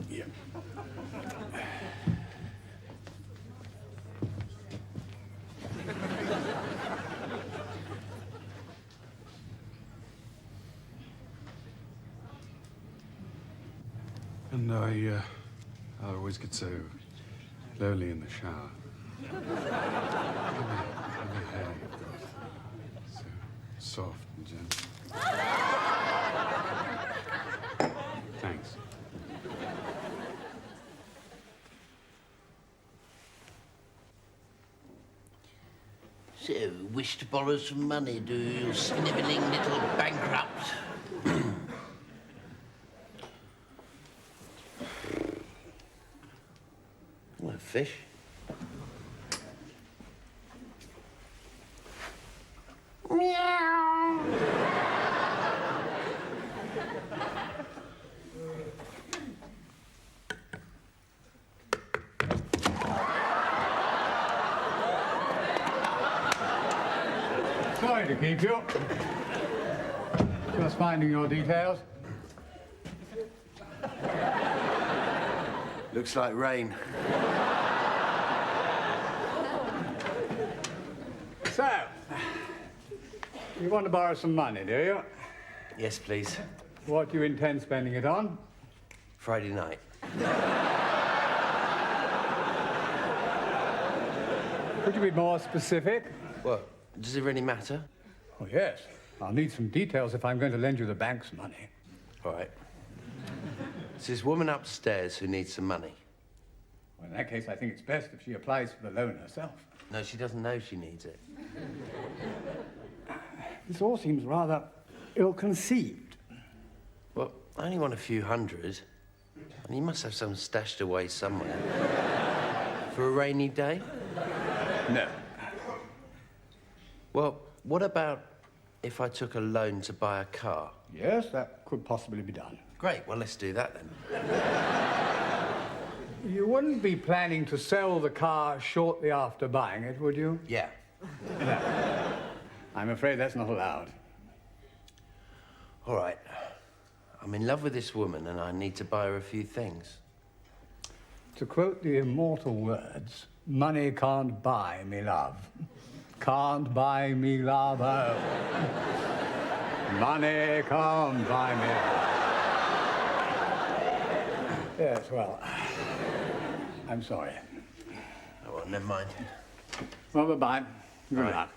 Yeah. And I always get so lonely in the shower. Lovely hair you've got. So soft and gentle. Thanks. So, wish to borrow some money, do you, snivelling little bankrupt? What a fish. Meow. Sorry to keep you. Just finding your details. Looks like rain. So, you want to borrow some money, do you? Yes, please. What do you intend spending it on? Friday night. Could you be more specific? What? Does it really matter? Oh, yes. I'll need some details if I'm going to lend you the bank's money. All right. It's this woman upstairs who needs some money. Well, in that case, I think it's best if she applies for the loan herself. No, she doesn't know she needs it. This all seems rather ill-conceived. Well, I only want a few hundred. And you must have some stashed away somewhere. For a rainy day? No. Well, what about if I took a loan to buy a car? Yes, that could possibly be done. Great, well, let's do that then. You wouldn't be planning to sell the car shortly after buying it, would you? Yeah. No. I'm afraid that's not allowed. All right. I'm in love with this woman and I need to buy her a few things. To quote the immortal words, money can't buy me love. Can't buy me love, oh. Money can't buy me love. Yes, well, I'm sorry. Oh, well, never mind. Well, bye-bye. Good Right. luck.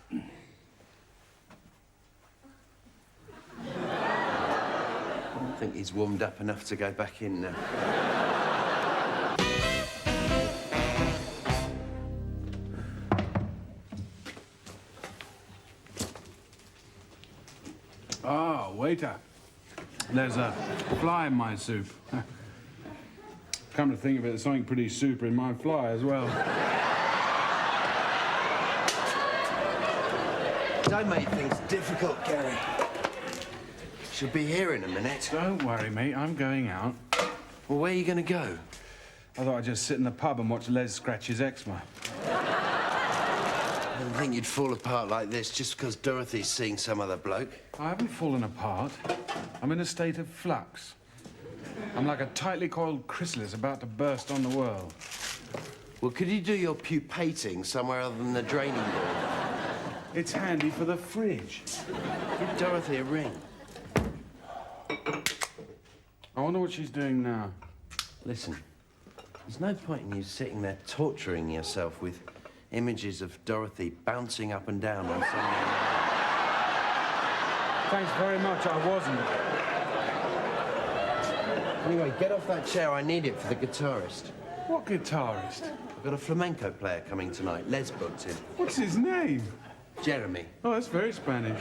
I don't think he's warmed up enough to go back in now. Oh, waiter. There's a fly in my soup. Come to think of it, there's something pretty super in my fly as well. Don't make things difficult, Gary. She'll be here in a minute. Don't worry, mate. I'm going out. Well, where are you going to go? I thought I'd just sit in the pub and watch Les scratch his eczema. I didn't think you'd fall apart like this just because Dorothy's seeing some other bloke. I haven't fallen apart. I'm in a state of flux. I'm like a tightly coiled chrysalis about to burst on the world. Well, could you do your pupating somewhere other than the draining board? It's handy for the fridge. Give Dorothy a ring. I wonder what she's doing now. Listen, there's no point in you sitting there torturing yourself with images of Dorothy bouncing up and down on some... Thanks very much, I wasn't. Anyway, get off that chair. I need it for the guitarist. What guitarist? I've got a flamenco player coming tonight. Les booked him. What's his name? Jeremy. Oh, that's very Spanish.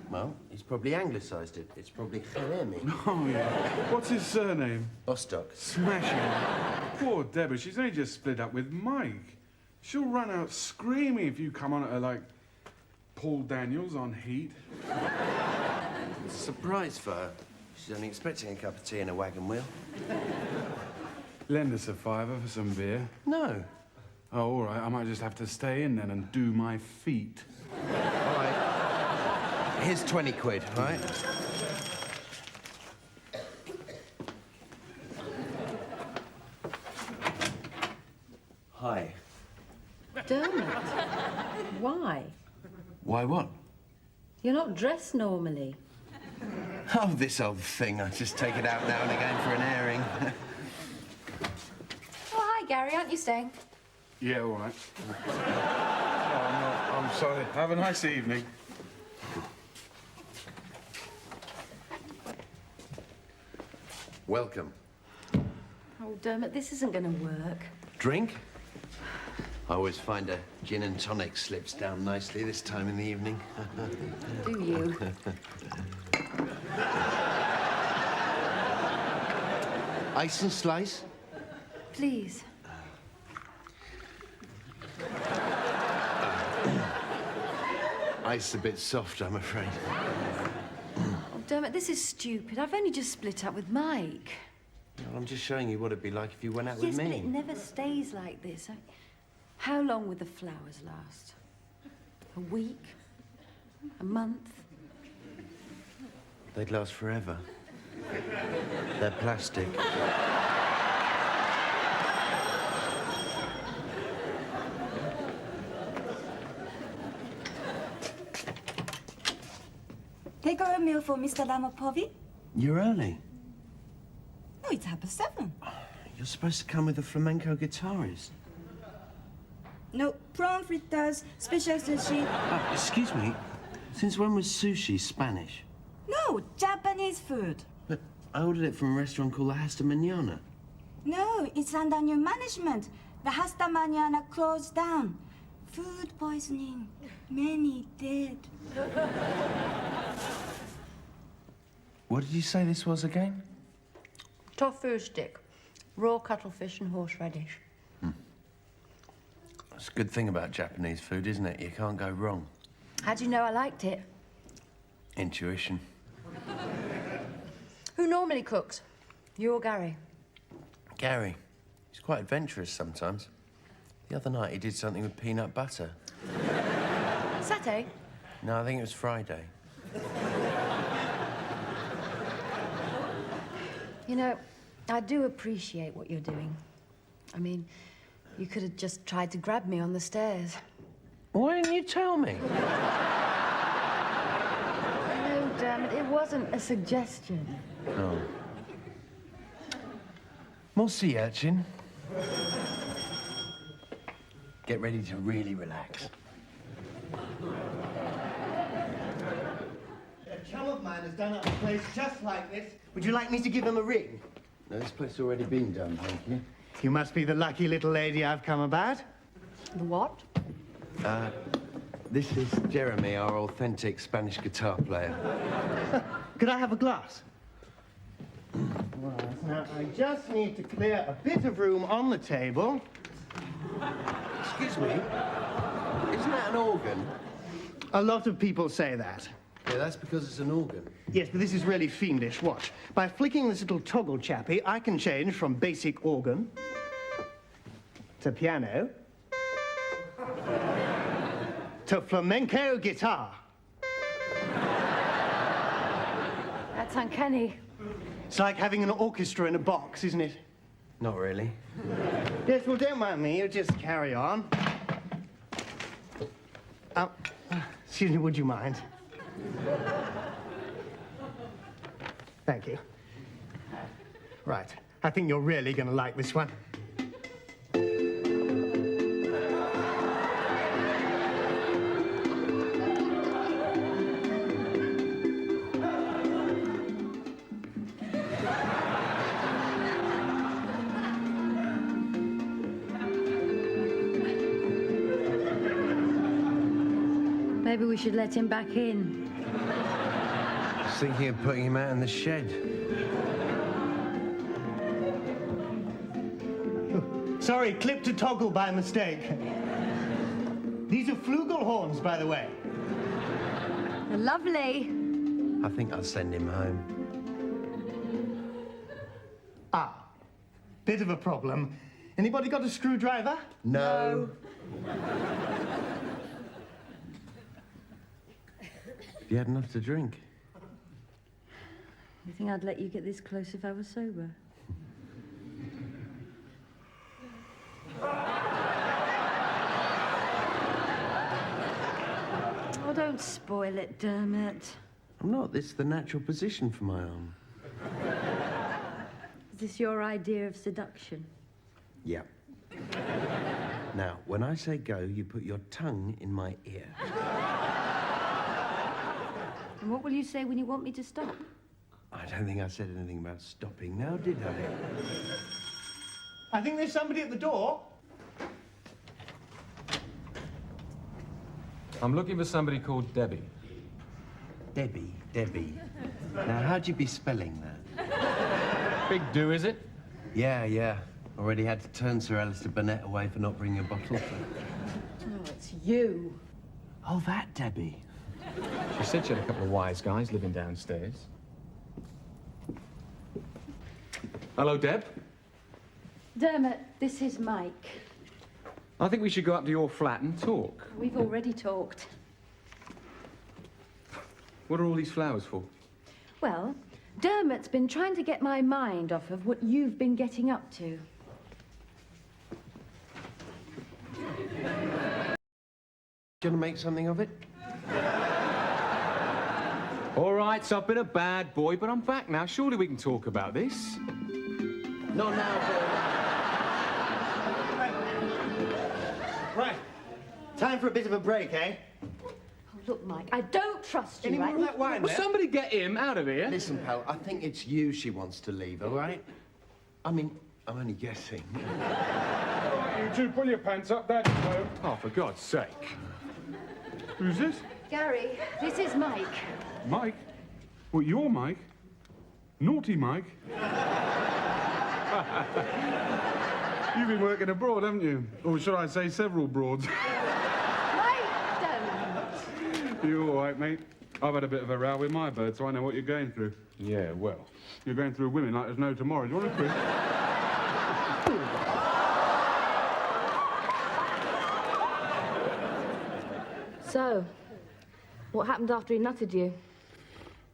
Well, he's probably anglicised it. It's probably Jeremy. Oh, yeah. What's his surname? Bostock. Smashing. Poor Deborah, she's only just split up with Mike. She'll run out screaming if you come on at her like Paul Daniels on Heat. It's a surprise for her. She's only expecting a cup of tea and a wagon wheel. Lend us a fiver for some beer. No. Oh, all right. I might just have to stay in then and do my feet. All right. Here's 20 quid, all right? Hi. Dermot, why? Why what? You're not dressed normally. Oh, this old thing. I just take it out now and again for an airing. Oh, hi, Gary. Aren't you staying? Yeah, all right. Oh, I'm sorry. Have a nice evening. Welcome. Oh, Dermot, this isn't going to work. Drink? I always find a gin and tonic slips down nicely this time in the evening. Do you? Ice and slice? Please. Ice a bit soft, I'm afraid. Oh, Dermot, this is stupid. I've only just split up with Mike. Well, I'm just showing you what it'd be like if you went out Yes, with me. but it never stays like this. How long would the flowers last? A week? A month? They'd last forever. They're plastic. Take a meal for Mr. Lamopovi? You're early. No, it's 7:30. You're supposed to come with a flamenco guitarist. No, prawn fritters, special sushi. Excuse me. Since when was sushi Spanish? No, Japanese food. But I ordered it from a restaurant called La Hasta Mañana. No, it's under new management. The Hasta Mañana closed down. Food poisoning. Many dead. What did you say this was again? Tofu stick. Raw cuttlefish and horseradish. That's a good thing about Japanese food, isn't it? You can't go wrong. How do you know I liked it? Intuition. Who normally cooks? You or Gary? Gary. He's quite adventurous sometimes. The other night he did something with peanut butter. Saturday? No, I think it was Friday. You know, I do appreciate what you're doing. I mean, you could have just tried to grab me on the stairs. Why didn't you tell me? No, damn it, it wasn't a suggestion. No. More sea urchin. Get ready to really relax. A chum of mine has done up a place just like this. Would you like me to give him a ring? No, this place has already been done, thank you. You must be the lucky little lady I've come about. The what? This is Jeremy, our authentic Spanish guitar player. Could I have a glass? Right, now I just need to clear a bit of room on the table. Excuse me? Isn't that an organ? A lot of people say that. Yeah, that's because it's an organ. Yes, but this is really fiendish. Watch. By flicking this little toggle chappy, I can change from basic organ to piano to flamenco guitar. That's uncanny. It's like having an orchestra in a box, isn't it? Not really. Yes, well, don't mind me. You just carry on. Excuse me, would you mind? Thank you. Right. I think you're really going to like this one. Maybe we should let him back in. I was thinking of putting him out in the shed. Sorry, clip to toggle by mistake. These are flugelhorns, by the way. They're lovely. I think I'll send him home. Bit of a problem. Anybody got a screwdriver? No. You had enough to drink. You think I'd let you get this close if I was sober? Oh, don't spoil it, Dermot. I'm not. This is the natural position for my arm. Is this your idea of seduction? Yeah. Now, when I say go, you put your tongue in my ear. And what will you say when you want me to stop? I don't think I said anything about stopping now, did I? I think there's somebody at the door. I'm looking for somebody called Debbie. Debbie. Now, how'd you be spelling that? Big do, is it? Yeah. Already had to turn Sir Alistair Burnett away for not bringing a bottle. Oh, it's you. Oh, that Debbie. She said she had a couple of wise guys living downstairs. Hello, Deb. Dermot, this is Mike. I think we should go up to your flat and talk. We've already talked. What are all these flowers for? Well, Dermot's been trying to get my mind off of what you've been getting up to. Gonna make something of it? All right, so I've been a bad boy, but I'm back now. Surely we can talk about this. Not now, Right. Time for a bit of a break, eh? Oh, look, Mike, I don't trust you, Any more right? of that wine Will there? somebody get him out of here? Listen, pal, I think it's you she wants to leave, all right? I mean, I'm only guessing. You two, pull your pants up, Daddy's home. Oh, for God's sake. Who's this? Gary, this is Mike. Mike? Well, you're Mike? Naughty Mike? You've been working abroad, haven't you? Or should I say several broads? Mike, don't. You all right, mate? I've had a bit of a row with my bird, so I know what you're going through. Yeah, well. You're going through women like there's no tomorrow. Do you want a quiz? So, what happened after he nutted you?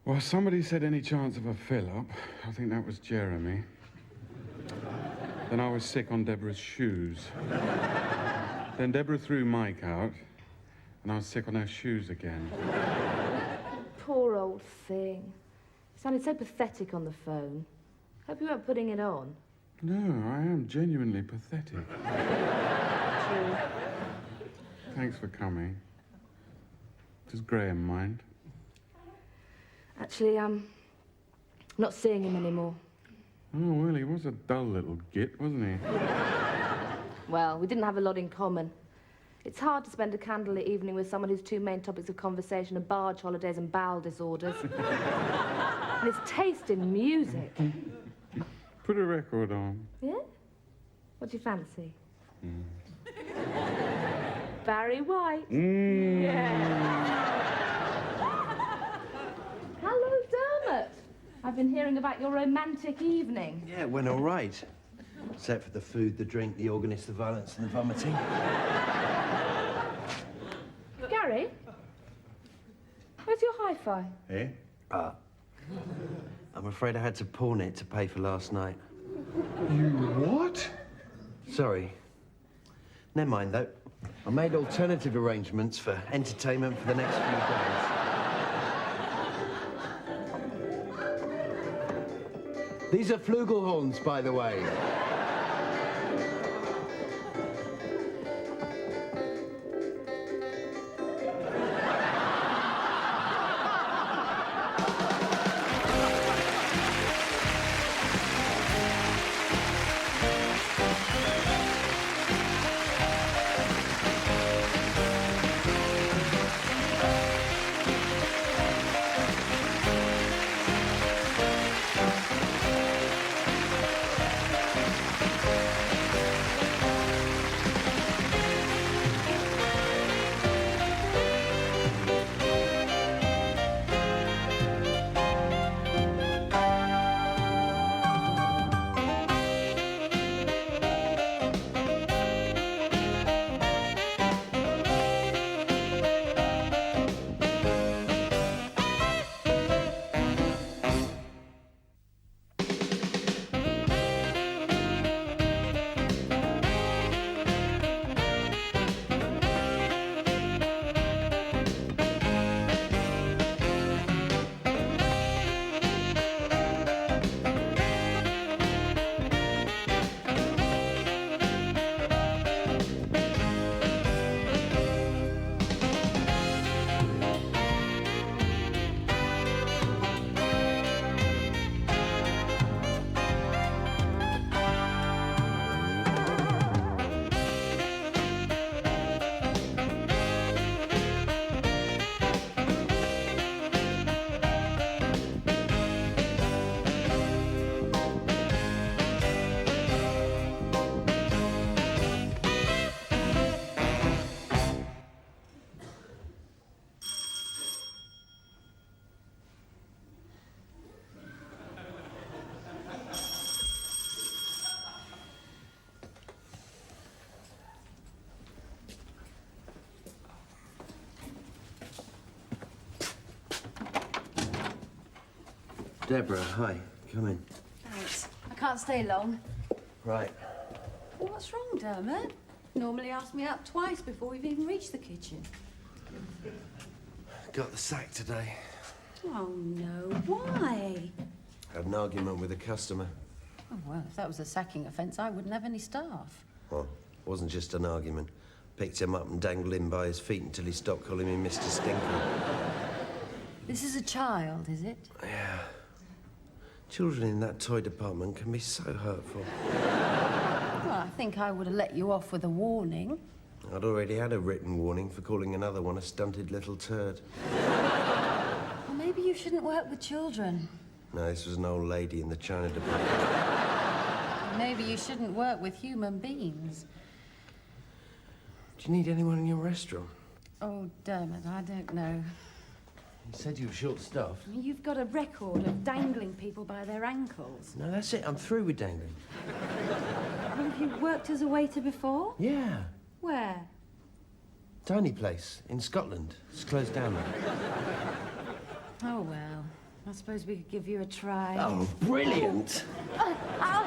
Well, somebody said any chance of a fill-up. I think that was Jeremy. Then I was sick on Deborah's shoes. Then Deborah threw Mike out, and I was sick on her shoes again. Poor old thing. You sounded so pathetic on the phone. Hope you weren't putting it on. No, I am genuinely pathetic. True. Thanks for coming. Does Graham mind? Actually, I'm not seeing him anymore. Oh, well, he was a dull little git, wasn't he? Well, we didn't have a lot in common. It's hard to spend a candlelit evening with someone whose two main topics of conversation are barge holidays and bowel disorders. And his taste in music. Put a record on. Yeah? What do you fancy? Barry White. Yeah. Hello, Dermot. I've been hearing about your romantic evening. Yeah, it went all right. Except for the food, the drink, the organist, the violence, and the vomiting. Gary? Where's your hi-fi? Eh? I'm afraid I had to pawn it to pay for last night. You what? Sorry. Never mind, though. I made alternative arrangements for entertainment for the next few days. These are flugelhorns, by the way. Deborah, hi. Come in. Thanks. I can't stay long. Right. What's wrong, Dermot? Normally ask me out twice before we've even reached the kitchen. Got the sack today. Oh, no. Why? Had an argument with a customer. Oh, well, if that was a sacking offence, I wouldn't have any staff. Well, it wasn't just an argument. Picked him up and dangled him by his feet until he stopped calling me Mr. Stinker. This is a child, is it? Yeah. Children in that toy department can be so hurtful. Well, I think I would have let you off with a warning. I'd already had a written warning for calling another one a stunted little turd. Well, maybe you shouldn't work with children. No, this was an old lady in the China department. Maybe you shouldn't work with human beings. Do you need anyone in your restaurant? Oh, Dermot, I don't know. You said you were short-staffed. You've got a record of dangling people by their ankles. No, that's it. I'm through with dangling. Well, have you worked as a waiter before? Yeah. Where? Tiny place in Scotland. It's closed down now. Oh, well. I suppose we could give you a try. Oh, brilliant!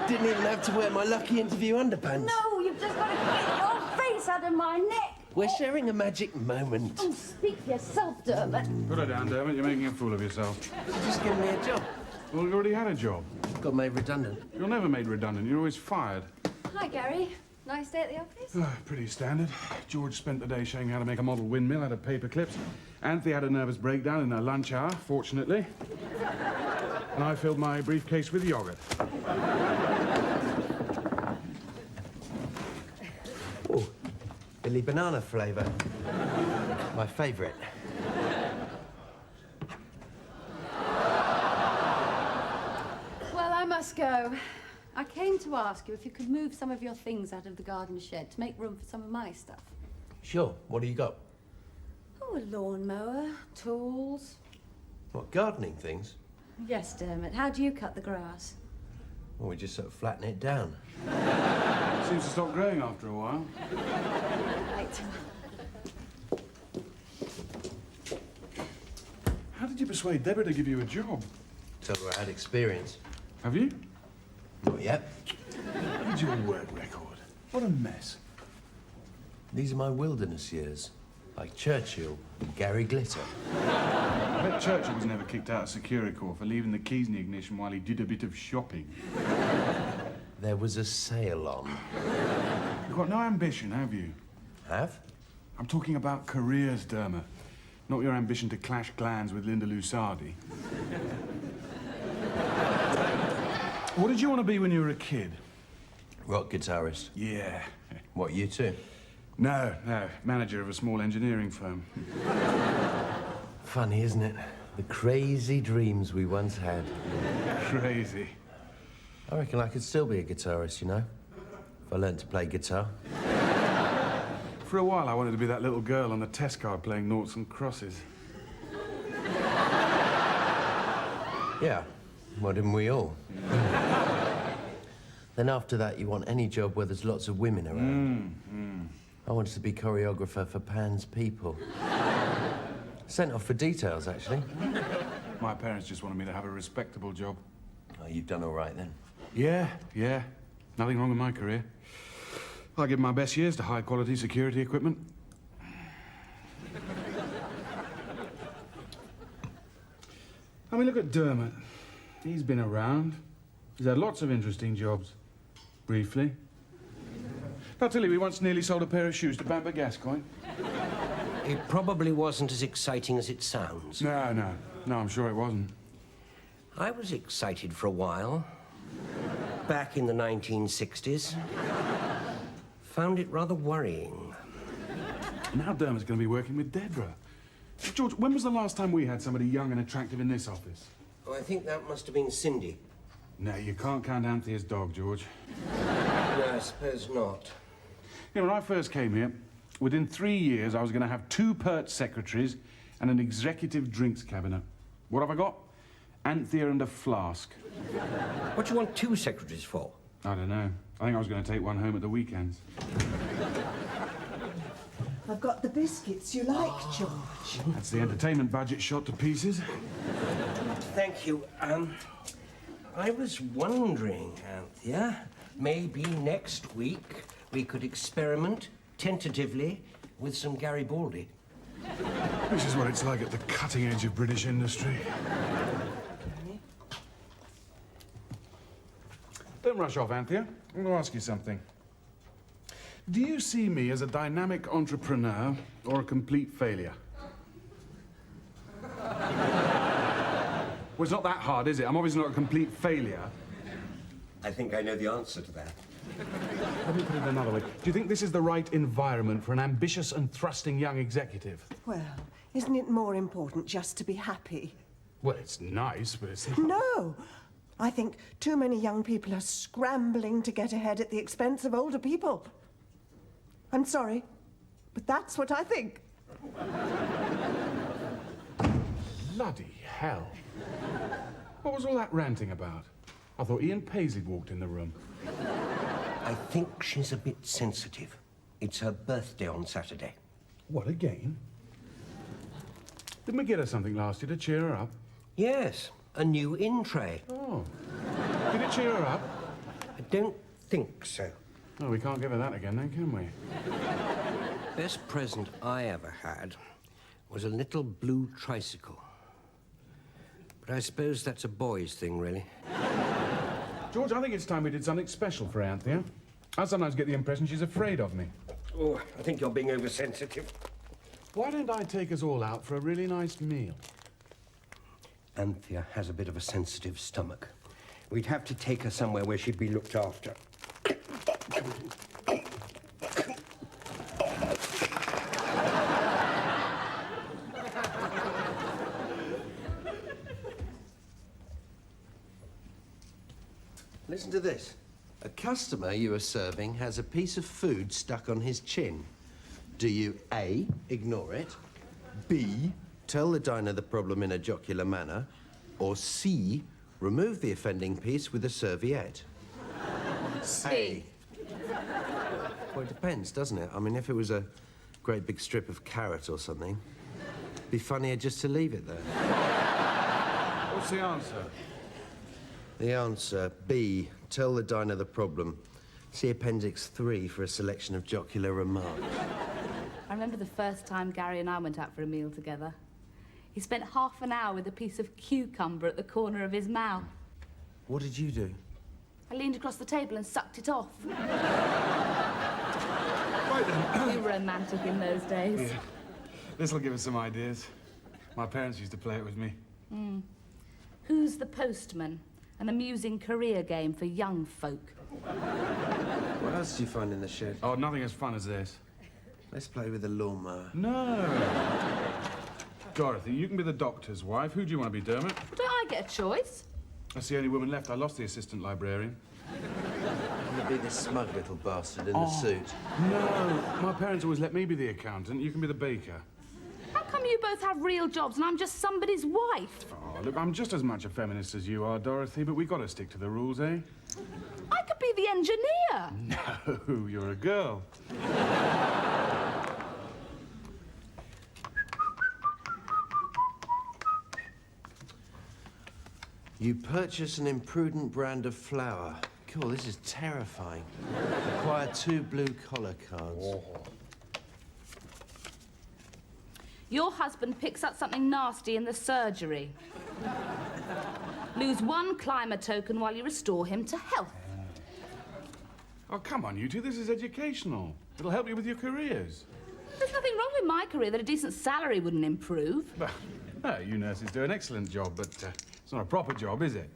Didn't even have to wear my lucky interview underpants. No, you've just got to get your face out of my neck. We're sharing a magic moment. Oh, speak for yourself, Dermot. Put her down, Dermot. You're making a fool of yourself. Just give me a job. Well, you already had a job. Got made redundant. You're never made redundant. You're always fired. Hi, Gary. Nice day at the office? Pretty standard. George spent the day showing how to make a model windmill out of paper clips. Anthony had a nervous breakdown in her lunch hour, fortunately. And I filled my briefcase with yogurt. Oh, Billy banana flavour. My favourite. Well, I must go. I came to ask you if you could move some of your things out of the garden shed to make room for some of my stuff. Sure. What do you got? Oh, a lawnmower, tools. What, gardening things? Yes, Dermot. How do you cut the grass? Well, we just sort of flatten it down. Seems to stop growing after a while. Right. How did you persuade Deborah to give you a job? Told her I had experience. Have you? Not yet. Look at your work record. What a mess. These are my wilderness years. Like Churchill and Gary Glitter. I bet Churchill was never kicked out of Securicorps for leaving the keys in the ignition while he did a bit of shopping. There was a sale on. You've got no ambition, have you? Have? I'm talking about careers, Dermot. Not your ambition to clash clans with Linda Lusardi. What did you want to be when you were a kid? Rock guitarist. Yeah. What, you too? No. Manager of a small engineering firm. Funny, isn't it? The crazy dreams we once had. Crazy. I reckon I could still be a guitarist, you know? If I learned to play guitar. For a while, I wanted to be that little girl on the test card playing noughts and crosses. Yeah. Why didn't we all? Then after that, you want any job where there's lots of women around. I wanted to be choreographer for Pan's People. Sent off for details, actually. My parents just wanted me to have a respectable job. Oh, you've done all right, then. Yeah. Nothing wrong with my career. I give my best years to high-quality security equipment. I mean, look at Dermot. He's been around. He's had lots of interesting jobs. Briefly. I'll tell you, we once nearly sold a pair of shoes to Bamber Gascoigne. It probably wasn't as exciting as it sounds. No, I'm sure it wasn't. I was excited for a while. Back in the 1960s. Found it rather worrying. Now Dermot's going to be working with Deborah. George, when was the last time we had somebody young and attractive in this office? Oh, I think that must have been Cindy. No, you can't count Anthony as dog, George. No, I suppose not. You know, when I first came here, within 3 years, I was going to have 2 pert secretaries and an executive drinks cabinet. What have I got? Anthea and a flask. What do you want 2 secretaries for? I don't know. I think I was going to take one home at the weekends. I've got the biscuits you like, George. That's the entertainment budget shot to pieces. Thank you. I was wondering, Anthea, maybe next week we could experiment, tentatively, with some Garibaldi. This is what it's like at the cutting edge of British industry. Don't rush off, Anthea. I'm going to ask you something. Do you see me as a dynamic entrepreneur or a complete failure? Well, it's not that hard, is it? I'm obviously not a complete failure. I think I know the answer to that. Let me put it another way. Do you think this is the right environment for an ambitious and thrusting young executive? Well, isn't it more important just to be happy? Well, it's nice, but it's not... No! I think too many young people are scrambling to get ahead at the expense of older people. I'm sorry, but that's what I think. Bloody hell. What was all that ranting about? I thought Ian Paisley walked in the room. I think she's a bit sensitive. It's her birthday on Saturday. What, again? Didn't we get her something last year to cheer her up? Yes, a new in-tray. Oh. Did it cheer her up? I don't think so. No, we can't give her that again then, can we? Best present I ever had was a little blue tricycle. But I suppose that's a boy's thing, really. George, I think it's time we did something special for Anthea. I sometimes get the impression she's afraid of me. Oh, I think you're being oversensitive. Why don't I take us all out for a really nice meal? Anthea has a bit of a sensitive stomach. We'd have to take her somewhere where she'd be looked after. Listen to this. A customer you are serving has a piece of food stuck on his chin. Do you A, ignore it, B, tell the diner the problem in a jocular manner, or C, remove the offending piece with a serviette? C. Well, it depends, doesn't it? I mean, if it was a great big strip of carrot or something, it'd be funnier just to leave it there. What's the answer? The answer, B, tell the diner the problem. See Appendix 3 for a selection of jocular remarks. I remember the first time Gary and I went out for a meal together. He spent half an hour with a piece of cucumber at the corner of his mouth. What did you do? I leaned across the table and sucked it off. Right then. We were romantic in those days. Yeah. This'll give us some ideas. My parents used to play it with me. Who's the Postman? An amusing career game for young folk. What else did you find in the shed? Oh, nothing as fun as this. Let's play with the lawnmower. No. Dorothy, you can be the doctor's wife. Who do you want to be, Dermot? Don't I get a choice? That's the only woman left. I lost the assistant librarian. You'd be the smug little bastard in the suit. No, my parents always let me be the accountant. You can be the baker. How come you both have real jobs and I'm just somebody's wife? Oh, look, I'm just as much a feminist as you are, Dorothy, but we got to stick to the rules, eh? I could be the engineer. No, you're a girl. You purchase an imprudent brand of flour. Cool, this is terrifying. Acquire 2 blue collar cards. Your husband picks up something nasty in the surgery. Lose 1 climber token while you restore him to health. Oh, come on, you two. This is educational. It'll help you with your careers. There's nothing wrong with my career that a decent salary wouldn't improve. No, you nurses do an excellent job, but it's not a proper job, is it?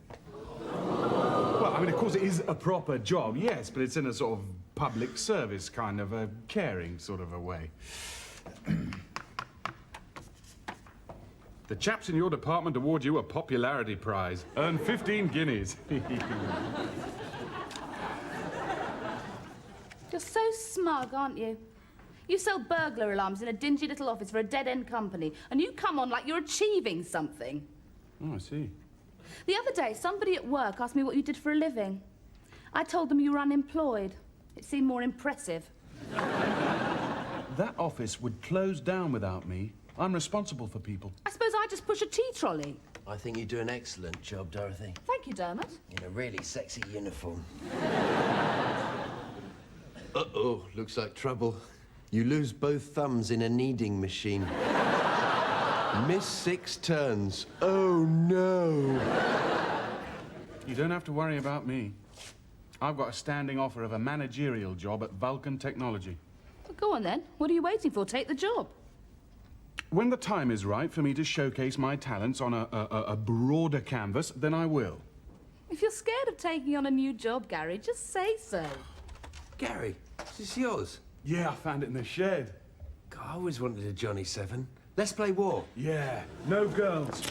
Well, I mean, of course it is a proper job, yes, but it's in a sort of public service kind of a caring sort of a way. The chaps in your department award you a popularity prize. Earn 15 guineas. You're so smug, aren't you? You sell burglar alarms in a dingy little office for a dead-end company, and you come on like you're achieving something. Oh, I see. The other day, somebody at work asked me what you did for a living. I told them you were unemployed. It seemed more impressive. That office would close down without me. I'm responsible for people. I suppose I just push a tea trolley. I think you do an excellent job, Dorothy. Thank you, Dermot. In a really sexy uniform. Uh-oh, looks like trouble. You lose both thumbs in a kneading machine. Miss 6 turns. Oh, no. You don't have to worry about me. I've got a standing offer of a managerial job at Vulcan Technology. Well, go on, then. What are you waiting for? Take the job. When the time is right for me to showcase my talents on a broader canvas, then I will. If you're scared of taking on a new job, Gary, just say so. Gary, is this yours? Yeah, I found it in the shed. God, I always wanted a Johnny 7. Let's play war. Yeah, no girls.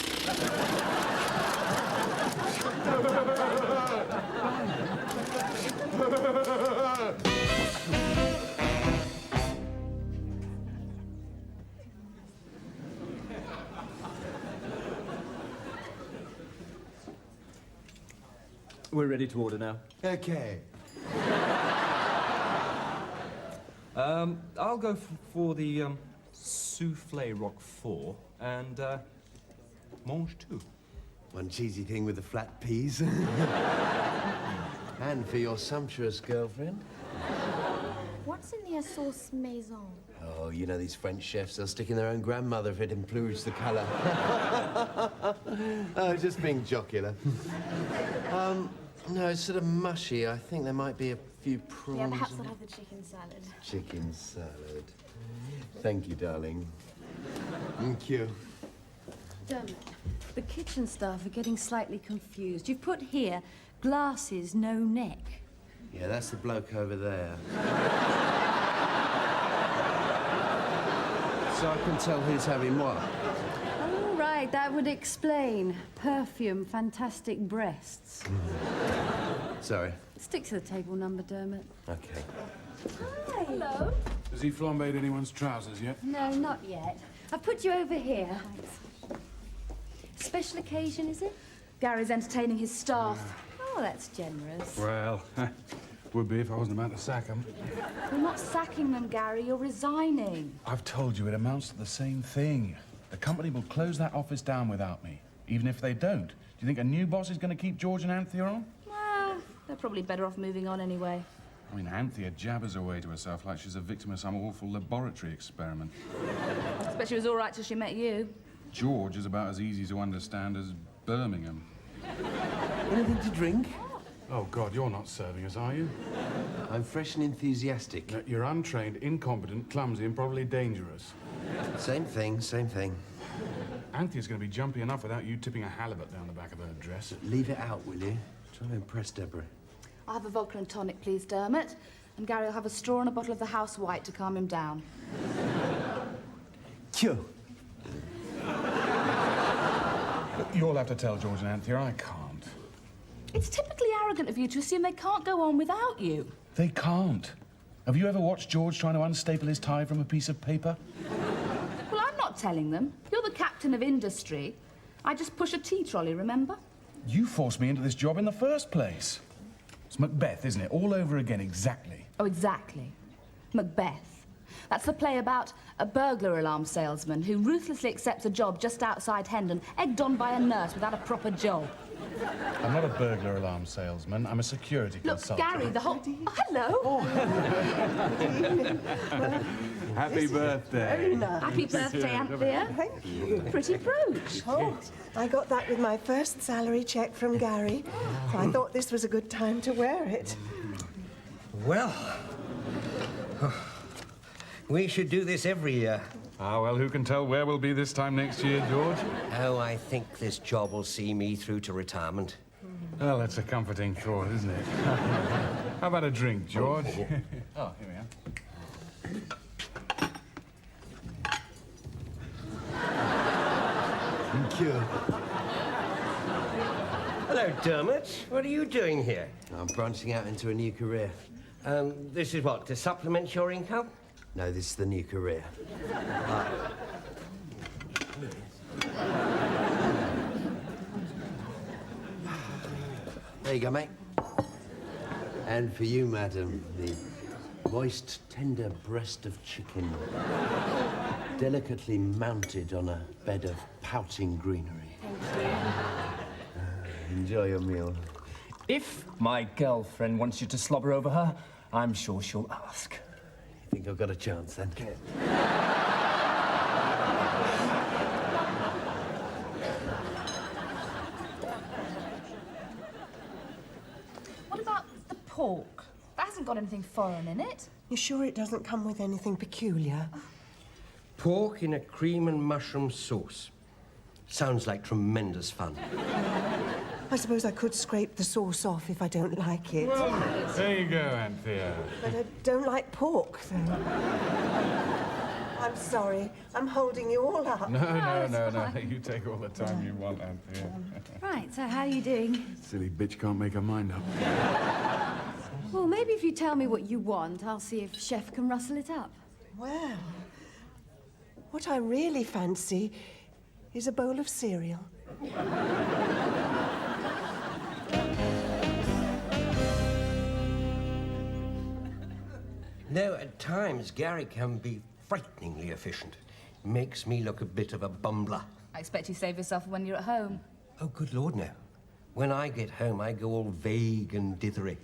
We're ready to order now. Okay. I'll go for the souffle roquefort and mange tout. One cheesy thing with the flat peas. And for your sumptuous girlfriend. What's in the sauce maison? Oh, you know these French chefs, they'll stick in their own grandmother if it improves the colour. Oh, just being jocular. No, it's sort of mushy. I think there might be a few prawns. Yeah, perhaps I'll have the chicken salad. Chicken salad. Thank you, darling. Thank you. Dermot, the kitchen staff are getting slightly confused. You've put here, glasses, no neck. Yeah, that's the bloke over there. So I can tell who's having what. Oh, right, that would explain. Perfume, fantastic breasts. Sorry. Stick to the table number, Dermot. Okay. Hi. Hello. Has he flambéed anyone's trousers yet? No, not yet. I've put you over here. Special occasion, is it? Gary's entertaining his staff. Oh, that's generous. Well, would be if I wasn't about to sack him. You're not sacking them, Gary. You're resigning. I've told you it amounts to the same thing. The company will close that office down without me. Even if they don't, do you think a new boss is going to keep George and Anthea on? Well, they're probably better off moving on anyway. I mean, Anthea jabbers away to herself like she's a victim of some awful laboratory experiment. I bet she was all right till she met you. George is about as easy to understand as Birmingham. Anything to drink? Oh, God, you're not serving us, are you? I'm fresh and enthusiastic. No, you're untrained, incompetent, clumsy, and probably dangerous. Same thing, same thing. Anthea's going to be jumpy enough without you tipping a halibut down the back of her dress. Leave it out, will you? Try to impress Deborah. I'll have a vodka and tonic, please, Dermot. And Gary will have a straw and a bottle of the house white to calm him down. Cure. You'll have to tell George and Anthea I can't. It's typically arrogant of you to assume they can't go on without you. They can't. Have you ever watched George trying to unstaple his tie from a piece of paper? Well, I'm not telling them. You're the captain of industry. I just push a tea trolley, remember? You forced me into this job in the first place. It's Macbeth, isn't it? All over again, exactly. Oh, exactly. Macbeth. That's the play about a burglar alarm salesman who ruthlessly accepts a job just outside Hendon, egged on by a nurse without a proper job. I'm not a burglar alarm salesman. I'm a security Look, consultant. Gary, the whole... Oh, hello. Happy birthday. Happy birthday, Anthea. Thank you. Pretty brooch. Oh, I got that with my first salary check from Gary. So I thought this was a good time to wear it. Well, we should do this every year. Ah, well, who can tell where we'll be this time next year, George? Oh, I think this job will see me through to retirement. Well, that's a comforting thought, isn't it? How about a drink, George? Oh, here we are. Thank you. Hello, Dermot. What are you doing here? I'm branching out into a new career. This is what, to supplement your income? No, this is the new career. There you go, mate. And for you, madam, the moist, tender breast of chicken, delicately mounted on a bed of pouting greenery. Enjoy your meal. If my girlfriend wants you to slobber over her, I'm sure she'll ask. Think I've got a chance, then? What about the pork? That hasn't got anything foreign in it. You sure it doesn't come with anything peculiar? Pork in a cream and mushroom sauce. Sounds like tremendous fun. I suppose I could scrape the sauce off if I don't like it. There you go, Anthea. But I don't like pork, though. I'm sorry. I'm holding you all up. No. You take all the time you want, Anthea. Right, so how are you doing? Silly bitch can't make her mind up. Well, maybe if you tell me what you want, I'll see if Chef can rustle it up. Well, what I really fancy is a bowl of cereal. Though at times Gary can be frighteningly efficient. Makes me look a bit of a bumbler. I expect you save yourself for when you're at home. Oh, good Lord, no. When I get home, I go all vague and dithery.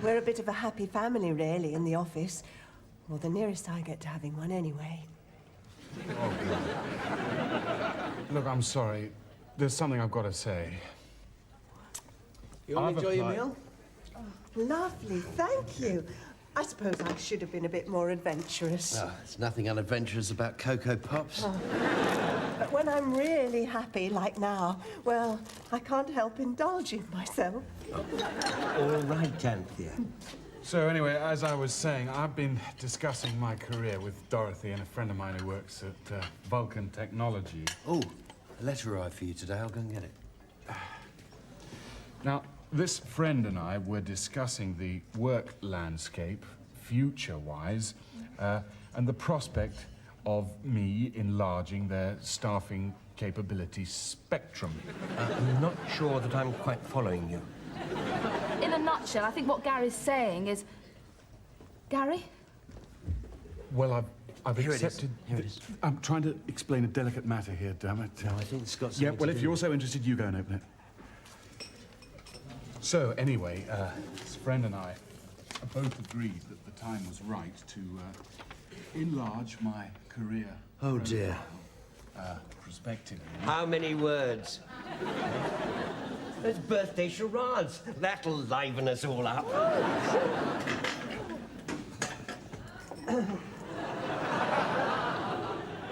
We're a bit of a happy family, really, in the office. Well, the nearest I get to having one anyway. Look, I'm sorry. There's something I've got to say. You all enjoy your meal? Lovely, thank you. I suppose I should have been a bit more adventurous. Oh, there's nothing unadventurous about Cocoa Pops. Oh. But when I'm really happy, like now, well, I can't help indulging myself. All right, Anthea. So anyway, as I was saying, I've been discussing my career with Dorothy and a friend of mine who works at Vulcan Technology. Oh, a letter arrived for you today. I'll go and get it. Now, this friend and I were discussing the work landscape, future-wise, and the prospect of me enlarging their staffing capability spectrum. I'm not sure that I'm quite following you. In a nutshell, I think what Gary's saying is... Gary? Well, I've Here it is. accepted... Here it is. I'm trying to explain a delicate matter here, damn it. No, I think it's got Yeah, something well, to if do you're with- so interested, you go and open it. So, anyway, this friend and I both agreed that the time was right to enlarge my career. Oh, dear. Prospectively. How many words? It's birthday charades. That'll liven us all up.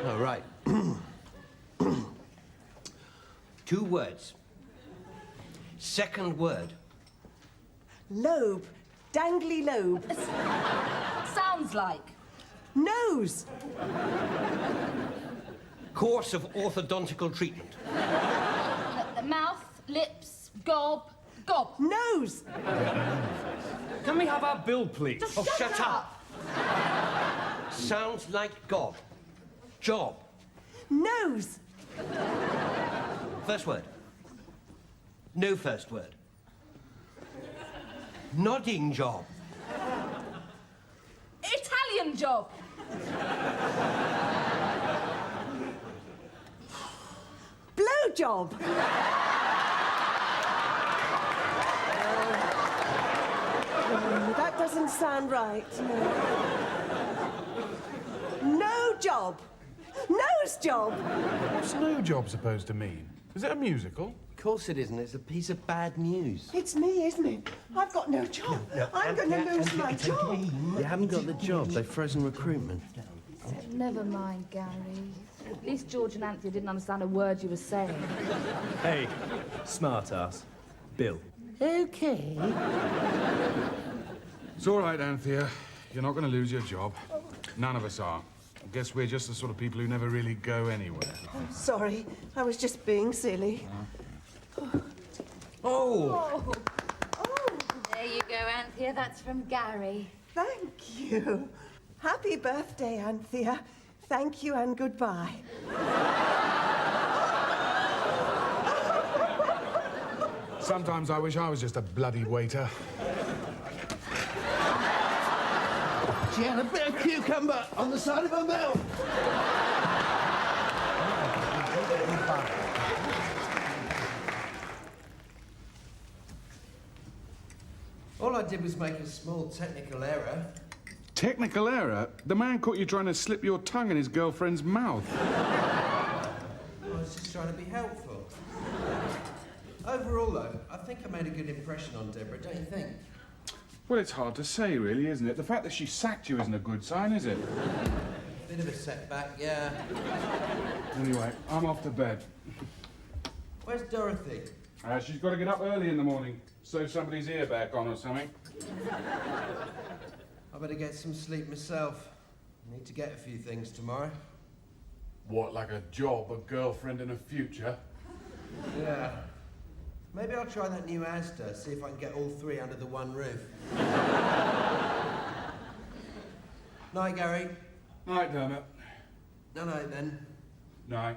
Oh, right. 2 words. Second word. Lobe. Dangly lobe. Sounds like. Nose. Course of orthodontical treatment. Mouth, lips, gob, gob. Nose. Can we have our bill, please? Just shut up. Sounds like gob. Job. Nose. First word. No first word. Nodding job. Italian job. Blow job. That doesn't sound right. No job. Nose job. What's no job supposed to mean? Is it a musical? Of course it isn't. It's a piece of bad news. It's me, isn't it? I've got no job. I'm going to lose my job. You haven't got the job. They've frozen recruitment. Never mind, Gary. At least George and Anthea didn't understand a word you were saying. Hey, smart ass. Bill. Okay. It's all right, Anthea. You're not going to lose your job. None of us are. I guess we're just the sort of people who never really go anywhere. I'm sorry. I was just being silly. Oh! There you go, Anthea. That's from Gary. Thank you. Happy birthday, Anthea. Thank you and goodbye. Sometimes I wish I was just a bloody waiter. She had a bit of cucumber on the side of her mouth. All I did was make a small technical error. Technical error? The man caught you trying to slip your tongue in his girlfriend's mouth. I was just trying to be helpful. Overall, though, I think I made a good impression on Deborah, don't you think? Well, it's hard to say, really, isn't it? The fact that she sacked you isn't a good sign, is it? Bit of a setback, yeah. Anyway, I'm off to bed. Where's Dorothy? She's got to get up early in the morning, sew somebody's ear back on or something. I better get some sleep myself. Need to get a few things tomorrow. What, like a job, a girlfriend, and a future? Yeah. Maybe I'll try that new Asda, see if I can get all 3 under the one roof. Night, Gary. Night, Dermot. Night, then. Night.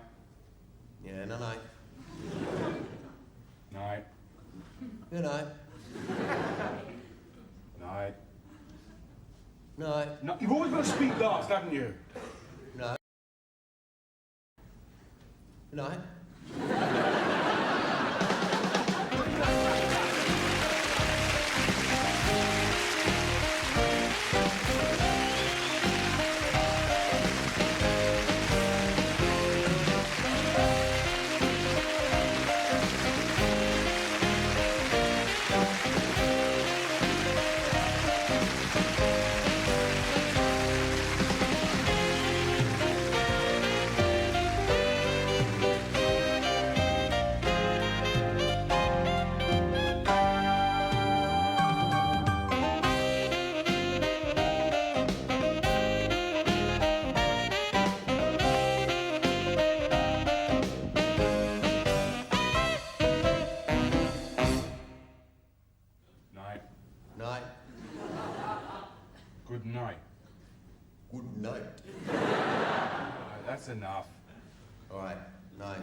Yeah, night. Night. Good night. Night. Night. No, you've always got to speak last, haven't you? No. Night. Night. Night. Good night. Good night. Right, that's enough. All right. Night.